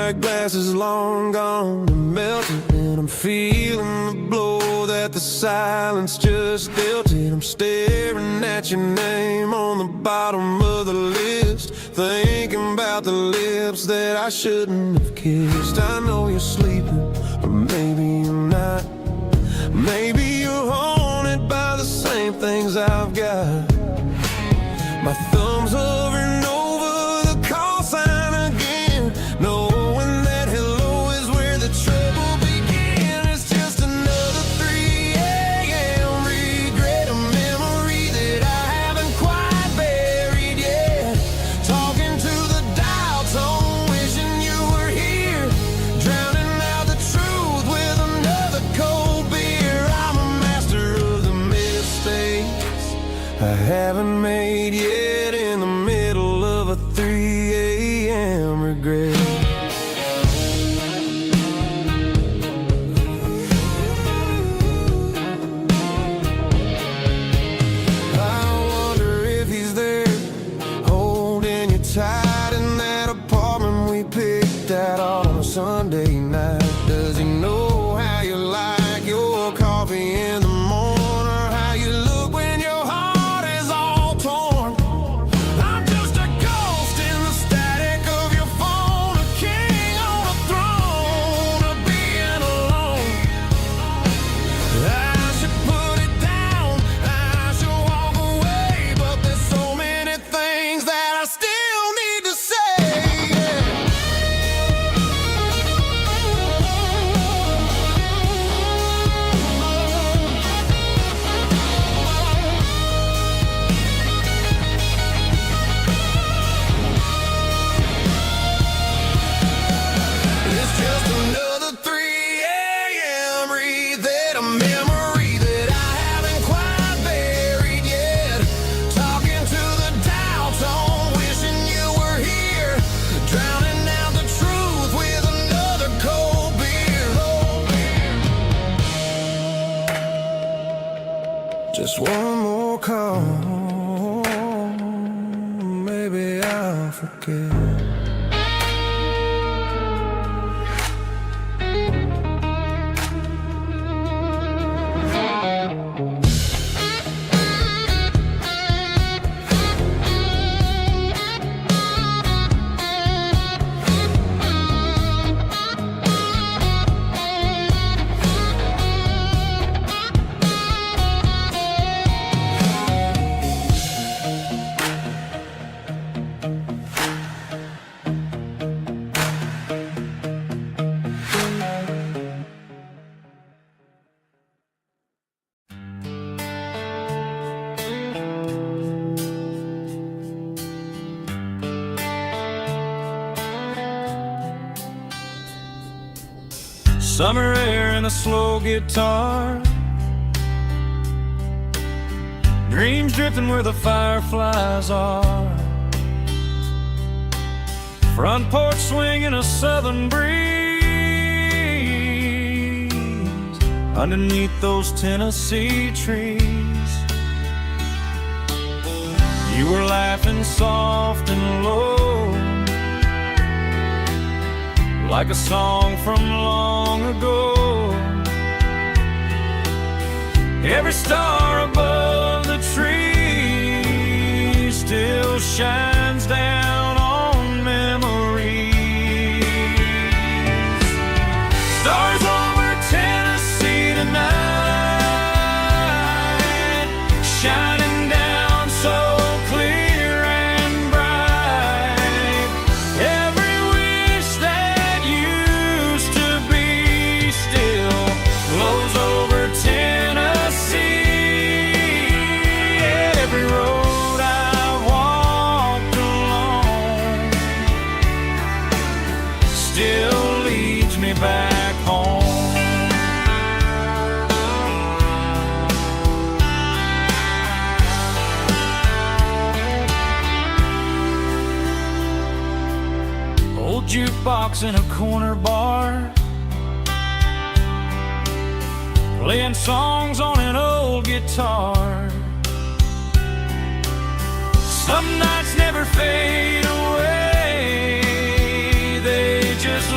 my glass is long gone and melted, and I'm feeling the blow that the silence just dealt it. I'm staring at your name on the bottom of the list, thinking about the lips that I shouldn't have kissed. I know you're sleeping, but maybe you're not. Maybe you're haunted by the same things I've got. My thumb's hovering over the call sign again, knowing that hello is where the trouble began. It's just another 3 a.m. regret, a memory that I haven't quite buried yet. Talking to the dial tone, wishing you were here, drowning out the truth with another cold beer. I'm a master of the mistakes I haven't made yet, in the middle of a 3 a.m. regret. I wonder if he's there, holding you tight in that apartment we picked out on a Sunday night. Does he know how you like your coffee in the morning, or how you look when your heart is all torn? I'm just a ghost in the static of your phone, a king on a throne of being alone. I should put it down, I should walk away, but there's so many things that I still need to say. It's just another 3 a.m. read, a memory that I haven't quite buried yet. Talking to the dial tone, wishing you were here, drowning out the truth with another cold beer. Just one more call, maybe I'll forget. Summer air and a slow guitar, dreams drifting where the fireflies are. Front porch swinging a southern breeze underneath those Tennessee trees. You were laughing soft and low, like a song from long ago. Every star above the tree still shines down on memories. Stars over Tennessee tonight, shining down so clear and bright. Every wish that used to be still glows over Tennessee. Every road I've walked along still leads me back home. Old jukebox in a corner bar, playing songs on an old guitar. Some nights never fade away, they just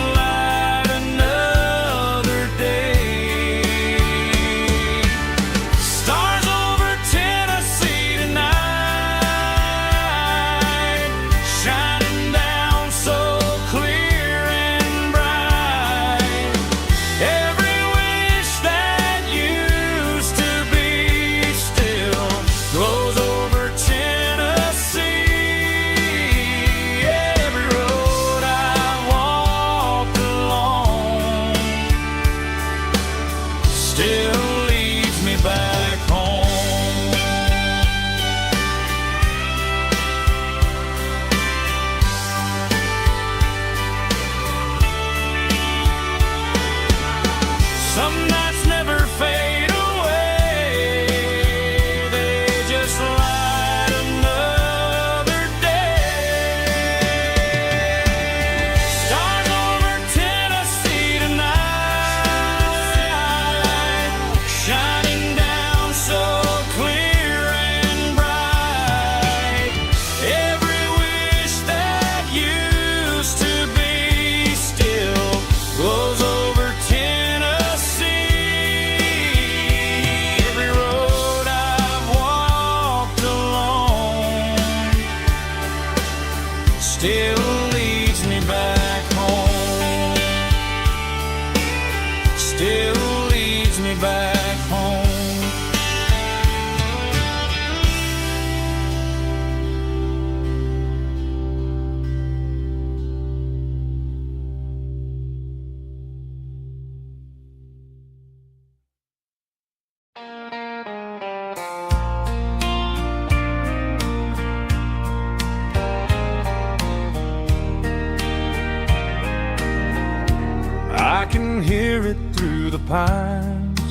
pines,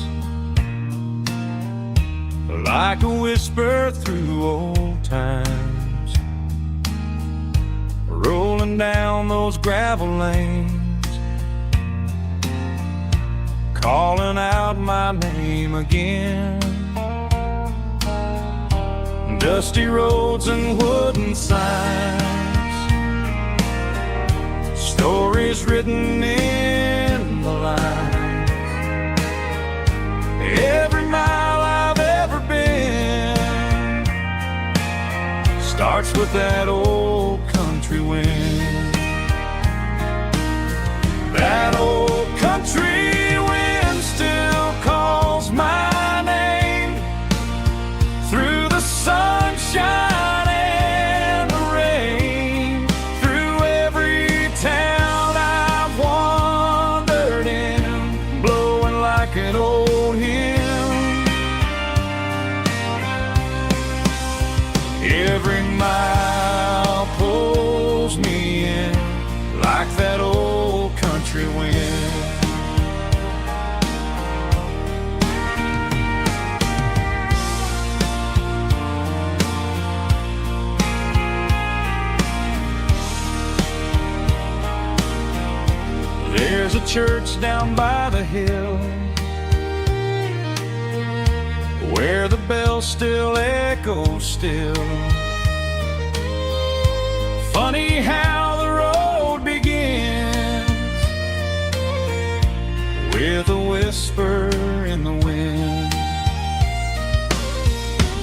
like a whisper through old times, rolling down those gravel lanes, calling out my name again. Dusty roads and wooden signs, stories written in the lines. Every mile I've ever been starts with that old country wind. That old country wind still calls my name through the sunshine and the rain, through every town I've wandered in, blowing like an old hymn. Every mile pulls me in like that old country wind. There's a church down by the hill where the bell still echoes still. Funny how the road begins with a whisper in the wind.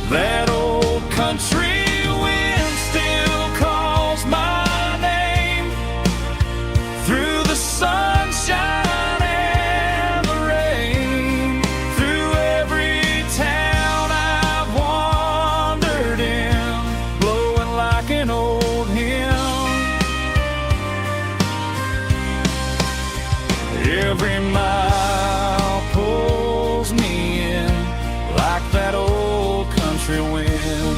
That old country wind still calls my name through the sunshine and the rain, through every town I've wandered in, blowing like an old hymn. Every mile pulls me in like that old country wind.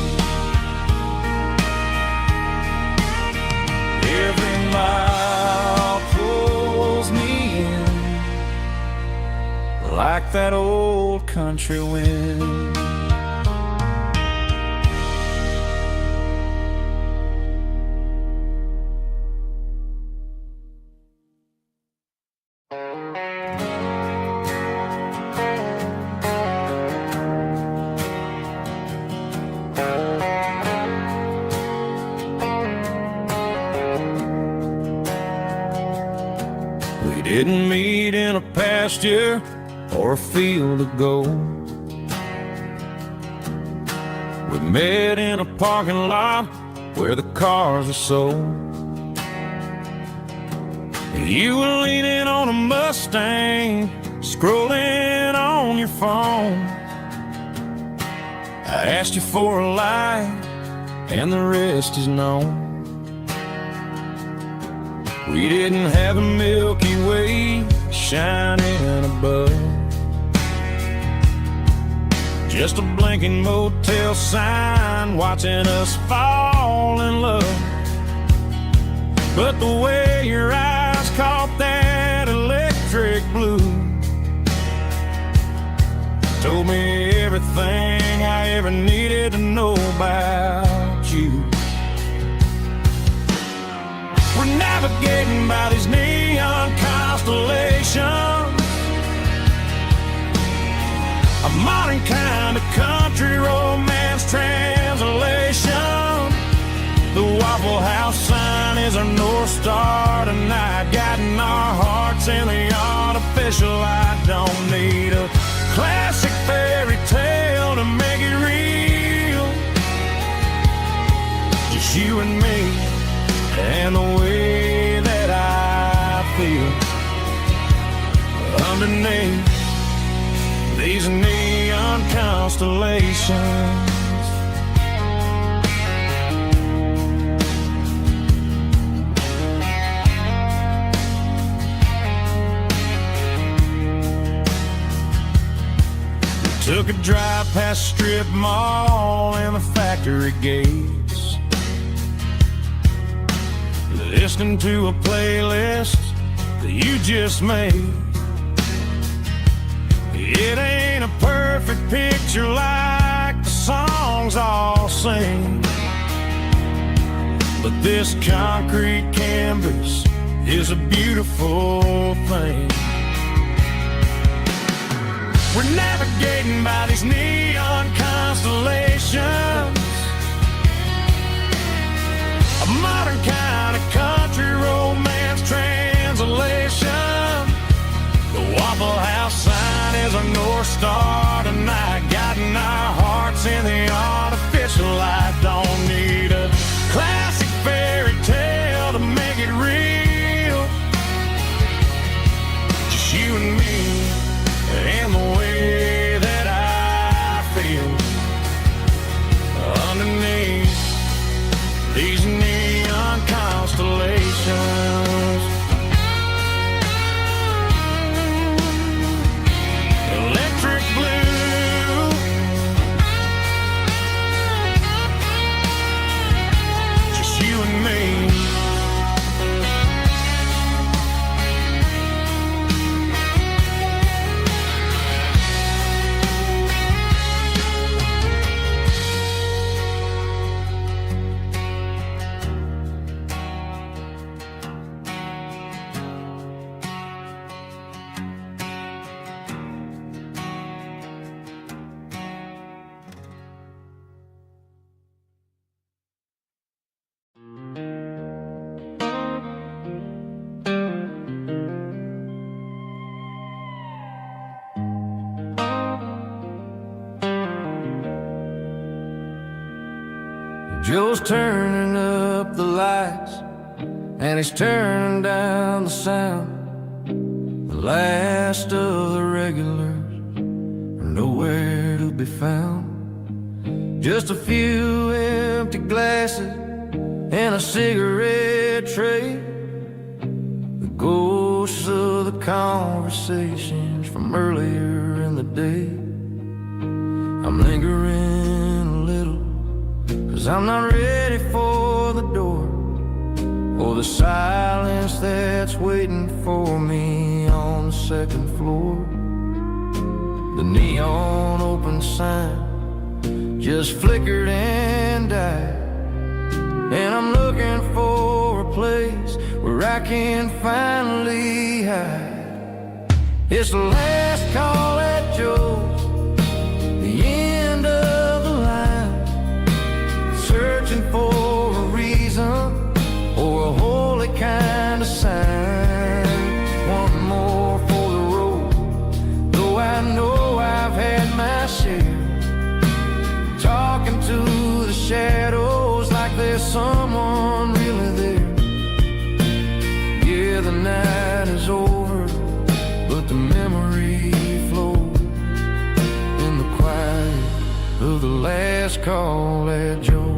Every mile pulls me in like that old country wind. We didn't meet in a pasture or a field of gold. We met in a parking lot where the cars are sold. You were leaning on a Mustang, scrolling on your phone. I asked you for a light, and the rest is known. We didn't have a Milky Way shining above, just a blinking motel sign watching us fall in love. But the way your eyes caught that electric blue told me everything I ever needed to know about you. We're navigating by these neon constellations, a modern kind of country romance translation. The Waffle House sign is our North Star tonight, guiding our hearts in the artificial light. Don't need a classic fairy tale to make it real, just you and me and the way that I feel underneath these neon constellations. We took a drive past strip mall and the factory gates, listening to a playlist that you just made. It ain't a perfect picture like the songs all sing, but this concrete canvas is a beautiful thing. We're navigating by these neon constellations, a modern kind of country romance translation. The Waffle House sign is a North Star tonight, guiding our hearts in the artificial light. Don't need a classic fairy tale to make it real, just you and me and the way that I feel underneath these neon constellations. Electric blue, just you and me. Joe's turning up the lights, and he's turning down the sound. The last of the regulars are nowhere to be found. Just a few empty glasses and a cigarette tray, the ghosts of the conversations from earlier in the day. I'm lingering a little, 'cause I'm not ready for the door, or the silence that's waiting for me on the second floor. The neon open sign just flickered and died, and I'm looking for a place where I can finally hide. It's the last call at Joe's, the end of the line, searching for a reason or a holy kind of sign. One more for the road, though I know I've had my share, talking to the shadows like there's someone really there. Yeah, the night is over, but the memory flows in the quiet of the last call at Joe.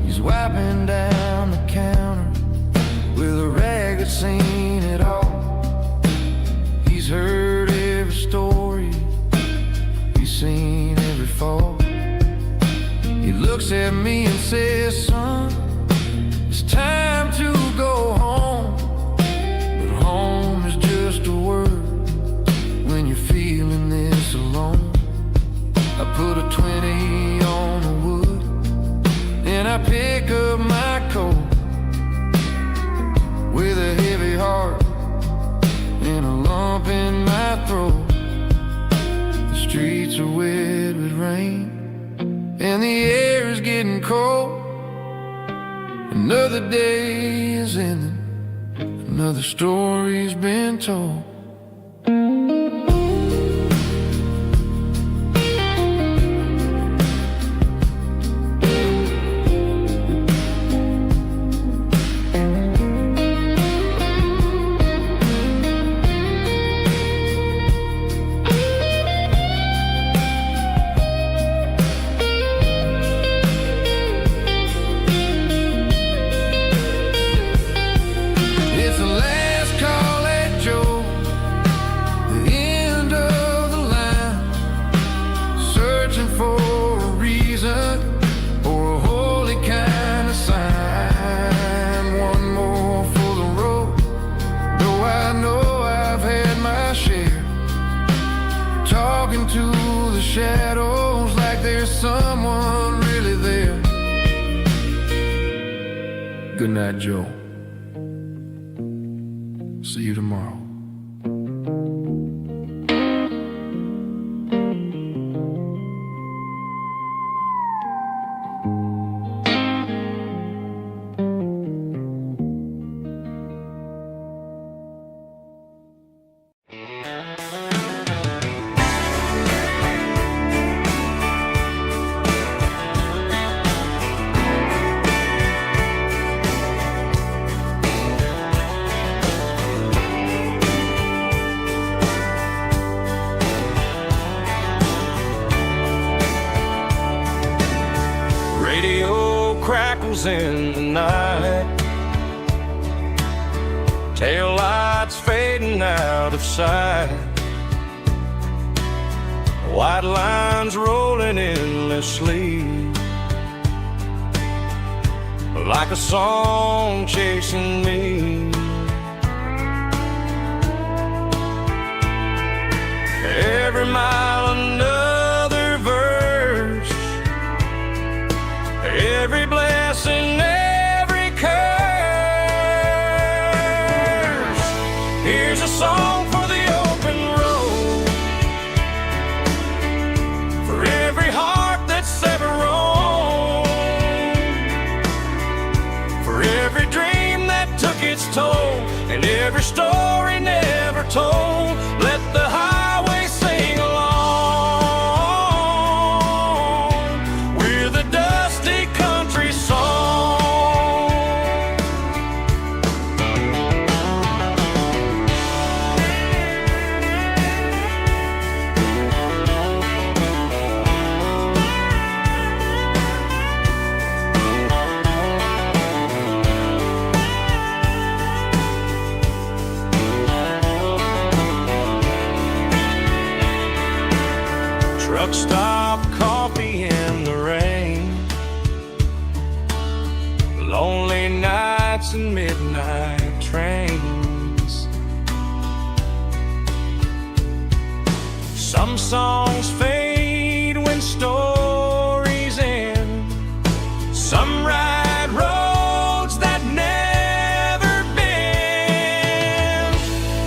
He's wiping down the counter with a rag that's seen it all. He's heard every story, he's seen every fall. He looks at me and says, son, it's time to go home. But home is just a word when you're feeling this alone. I put a 20 on the wood, and I pick up my coat with a heavy heart and a lump in my throat. The streets are wet with rain, and the air is getting cold. Another day is ending, another story's been told. It's the last call at Joe, shadows like there's someone really there. Good night, Joe. See you tomorrow. Crackles in the night, tail lights fading out of sight, white lines rolling endlessly, like a song chasing me. Every mile another verse, every blessing, every curse. Here's a song for the open road, for every heart that's ever roamed, for every dream that took its toll, and every story never told. Let the highway sing along with a dusty country song. Truck stop, coffee in the rain, lonely nights and midnight trains. Some songs fade when stories end, some ride roads that never bend.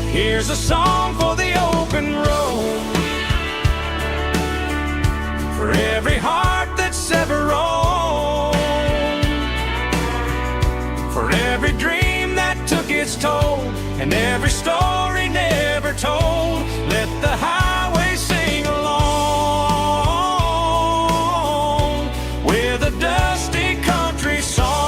Here's a song for the open road, for every heart that's ever roamed, for every dream that took its toll, and every story never told. Let the highway sing along with a dusty country song.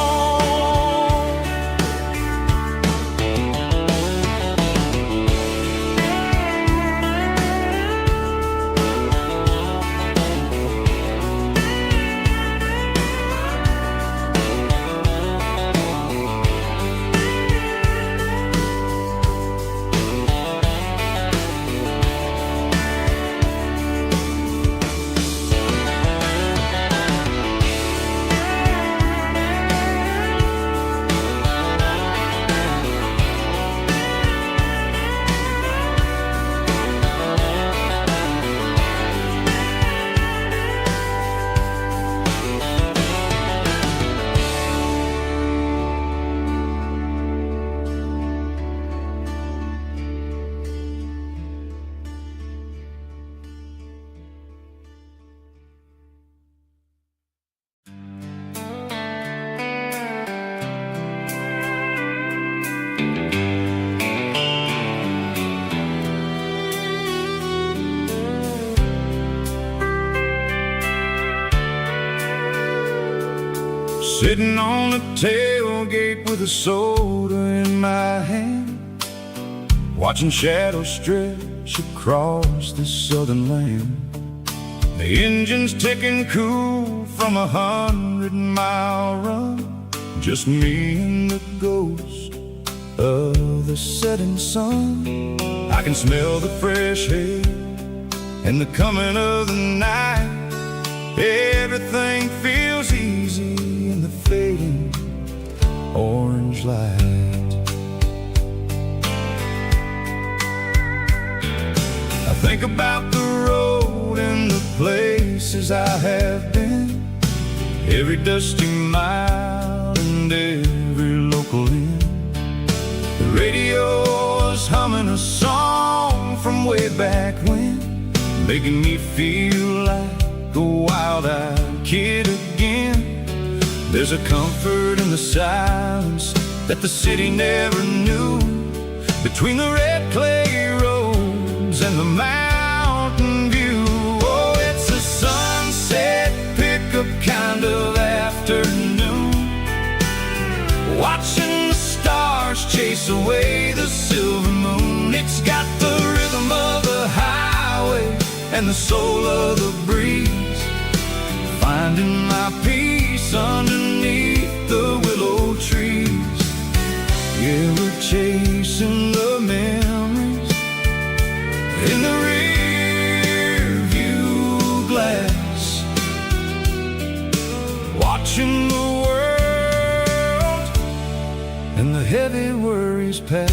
Sitting on the tailgate with a soda in my hand, watching shadows stretch across this southern land. The engine's ticking cool from 100-mile run, just me and the ghost of the setting sun. I can smell the fresh hay and the coming of the night. Everything feels easy in the fading orange light. I think about the road and the place places I have been, every dusty mile and every local inn. The radio was humming a song from way back when, making me feel like a wild-eyed kid again. There's a comfort in the silence that the city never knew, between the red clay roads and the mountain view. Oh, it's a sunset pickup kind of afternoon, watching the stars chase away the silver moon. It's got the rhythm of the highway and the soul of the breeze, finding my peace underneath the willow trees. Yeah, we're chasing the memories in the rear view glass, watching the world and the heavy worries pass.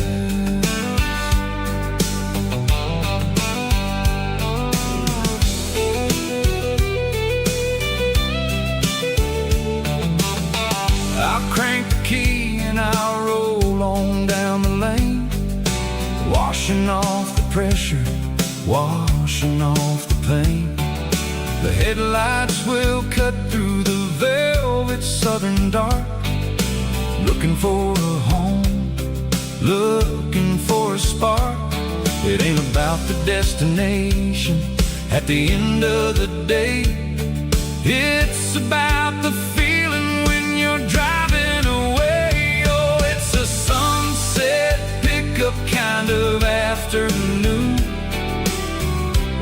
I'll crank the key and I'll roll on down the lane, washing off the pressure, washing off the pain. The headlights will cut through the velvet southern dark, looking for a home, looking for a spark. It ain't about the destination at the end of the day, it's about the feeling when you're driving away. Oh, it's a sunset pickup kind of afternoon,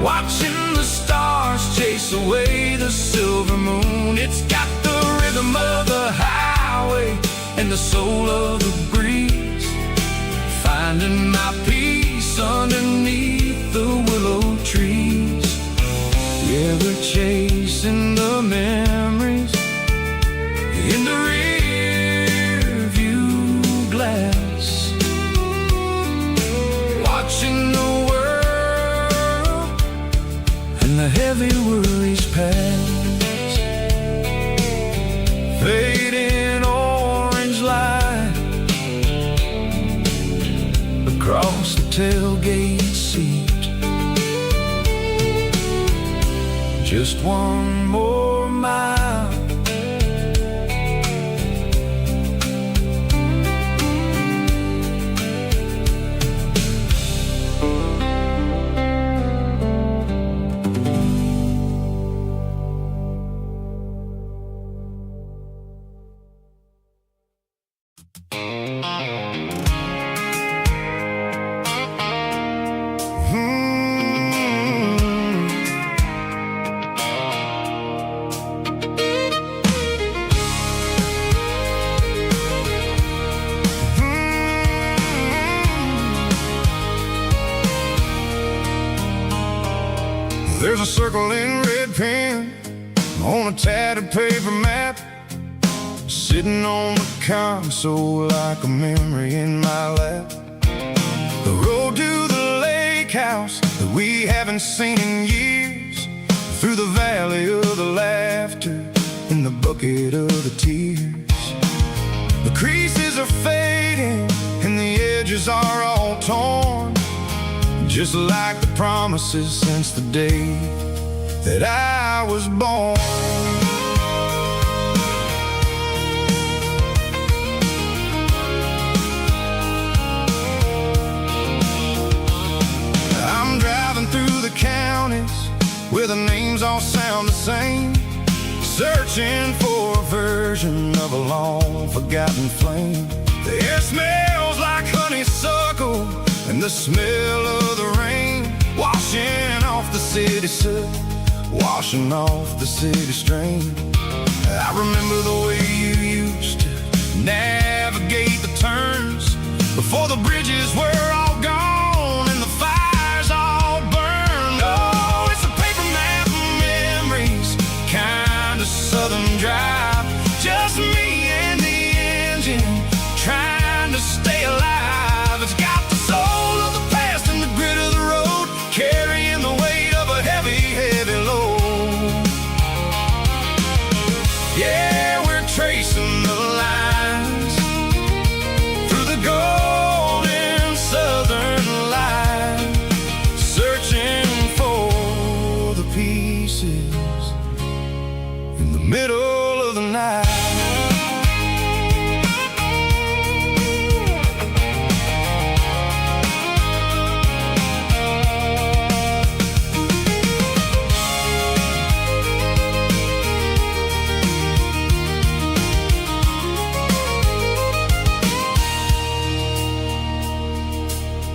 watching the stars chase away the silver moon. It's got the rhythm of the highway and the soul of the breeze, finding my peace underneath the willow trees. Yeah, we're chasing the memories in the rear view glass, watching the world and the heavy worries pass. Fading orange light across the tailgate seat, just one more mile. There's a circle in red pen on a tattered paper map, sitting on the console like a memory in my lap. The road to the lake house that we haven't seen in years, through the valley of the laughter in the bucket of the tears. The creases are fading and the edges are all torn, just like the promises since the day that I was born. I'm driving through the counties where the names all sound the same, searching for a version of a long forgotten flame. The air smells like honeysuckle and the smell of the rain, washing off the city soot, washing off the city strain. I remember the way you used to navigate the turns before the bridges were all gone and the fires all burned. Oh, it's a paper map of memories, kind of southern drive, just me and the engine trying to stay alive. It's got the soul of the past and the grit of the road, carrying the weight of a heavy, heavy load. in the middle of the night.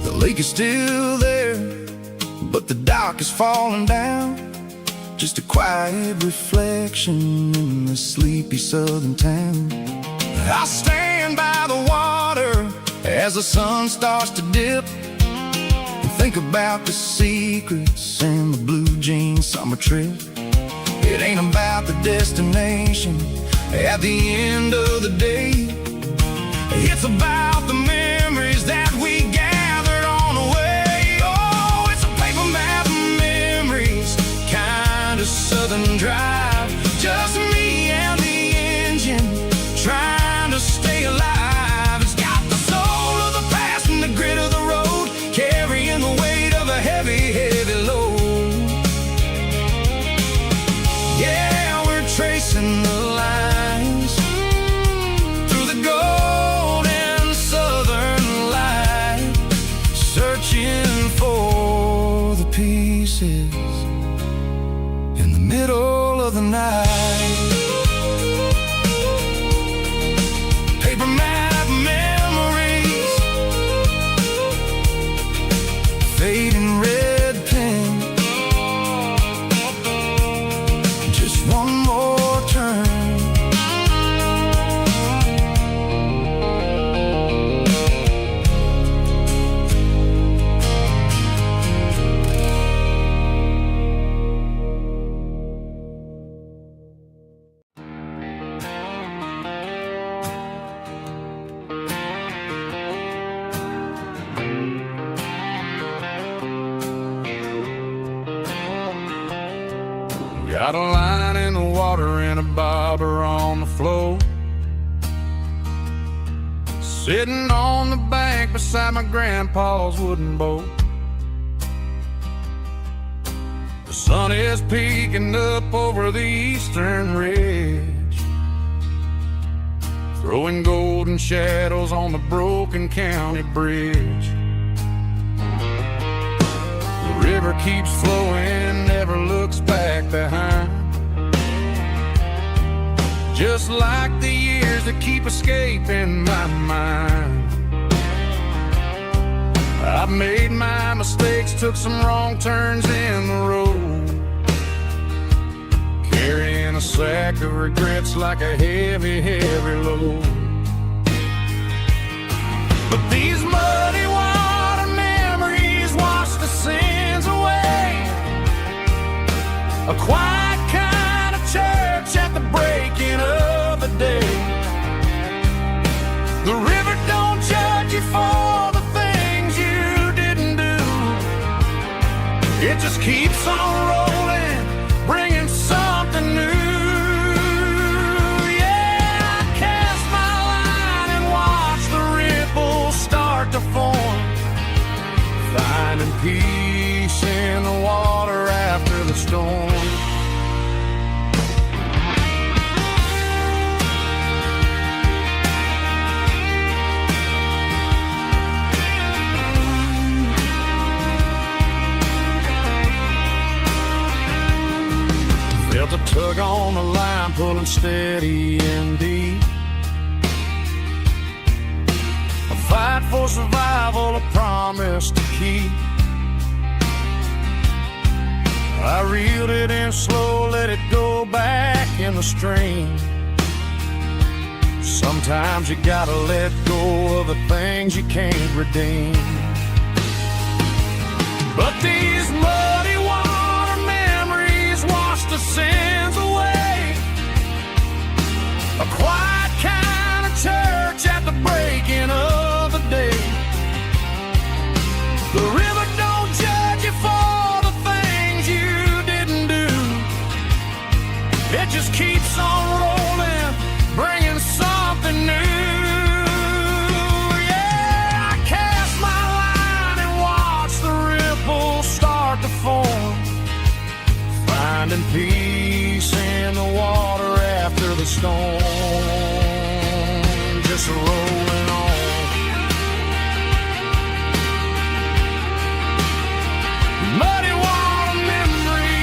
The lake is still there, but the dock is falling down. Just a quiet reflection in the sleepy southern town. I stand by the water as the sun starts to dip, and think about the secrets and the blue jean summer trip. It ain't about the destination at the end of the day. It's about the memories that we gathered on the way. Oh, it's a paper map of memories, kind of southern drive. Just me and the engine, trying to stay alive. It's got the soul of the past and the grit of the road, carrying the weight of a heavy, heavy load. Yeah, we're tracing the lines through the golden southern light, searching for the pieces in the middle of the night. Paper map memories, fading red pen, just one more turn. Got a line in the water and a bobber on the floor, sitting on the bank beside my grandpa's wooden boat. The sun is peeking up over the eastern ridge, throwing golden shadows on the broken county bridge. The river keeps flowing, never looks back behind, just like the years that keep escaping my mind. I've made my mistakes, took some wrong turns in the road, carrying a sack of regrets like a heavy, heavy load. But these muddy water memories wash the sins away. A quiet kind of church at the breaking of the day. The river don't judge you for the things you didn't do. It just keeps on rolling, bringing something new. Yeah, I cast my line and watch the ripples start to form, finding peace in the water after the storm. Felt a tug on the line, pulling steady and deep. A fight for survival, a promise to keep. I reeled it in slow, let it go back in the stream. Sometimes you gotta let go of the things you can't redeem. But these muddy water memories wash the sins away. A quiet kind of church at the breaking of the day. The river don't judge you for the things you didn't do. It just keeps on rolling, bringing something new. Yeah, I cast my line and watch the ripples start to form, finding peace the storm, just rolling on. Muddy water memory.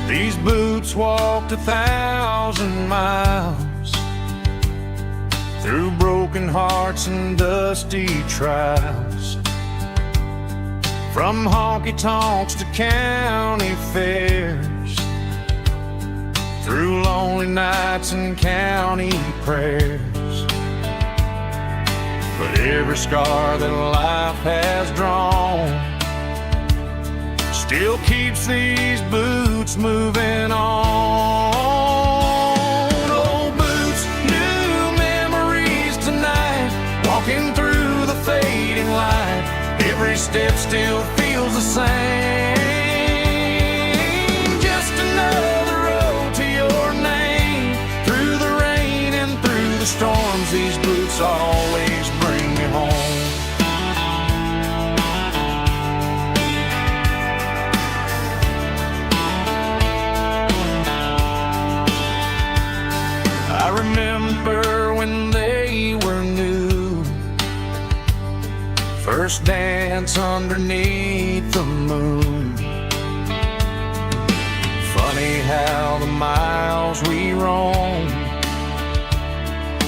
These boots walked 1,000 miles through broken hearts and dusty trials, from honky-tonks to county fairs, through lonely nights and county prayers. But every scar that life has drawn still keeps these boots moving on. Old boots, new memories tonight, walking through the fading light. Every step still feels the same. Just another road to your name. Through the rain and through the storms, these boots always bring me home. I remember when they were new, first dance underneath the moon. Funny how the miles we roam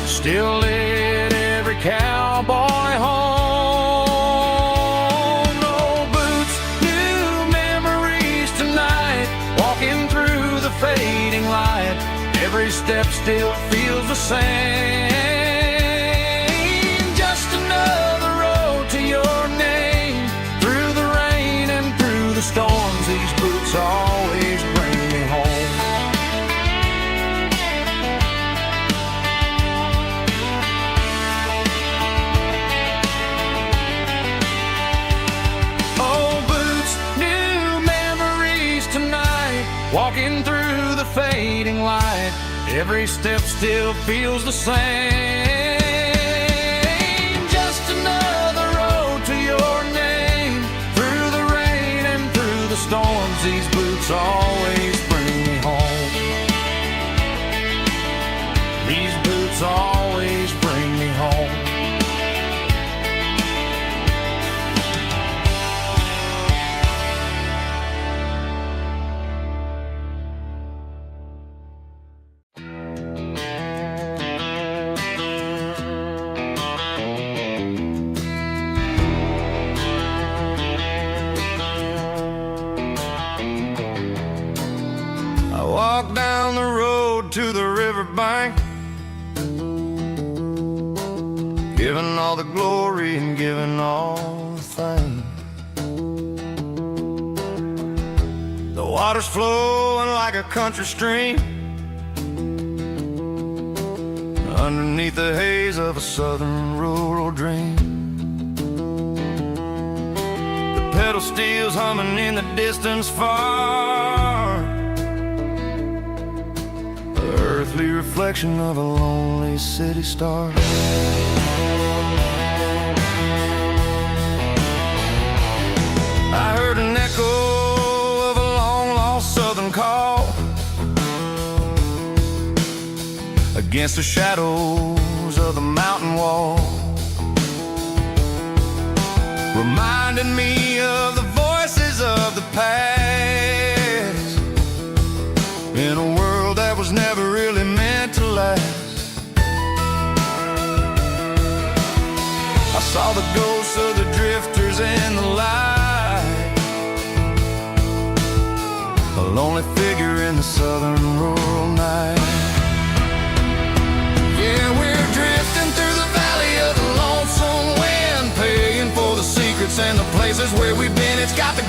still lit every cowboy home. Old boots, new memories tonight, walking through the fading light. Every step still feels the same. Just another road to your name. Through the rain and through the storms, these boots always bring me home. Old boots, new memories tonight, walking through the fading light. Every step still feels the same. Just another road to your name. Through the rain and through the storms, these boots always bring me home. These boots always bring me home. Walk down the road to the riverbank, giving all the glory and giving all the thanks. The water's flowing like a country stream underneath the haze of a southern rural dream. The pedal steel's humming in the distance far, earthly reflection of a lonely city star. I heard an echo of a long-lost southern call against the shadows of the mountain wall, reminding me of the voices of the past in a world that was never really meant to last. I saw the ghosts of the drifters in the light, a lonely figure in the southern rural night. Yeah, we're drifting through the valley of the lonesome wind, paying for the secrets and the places where we've been. It's got the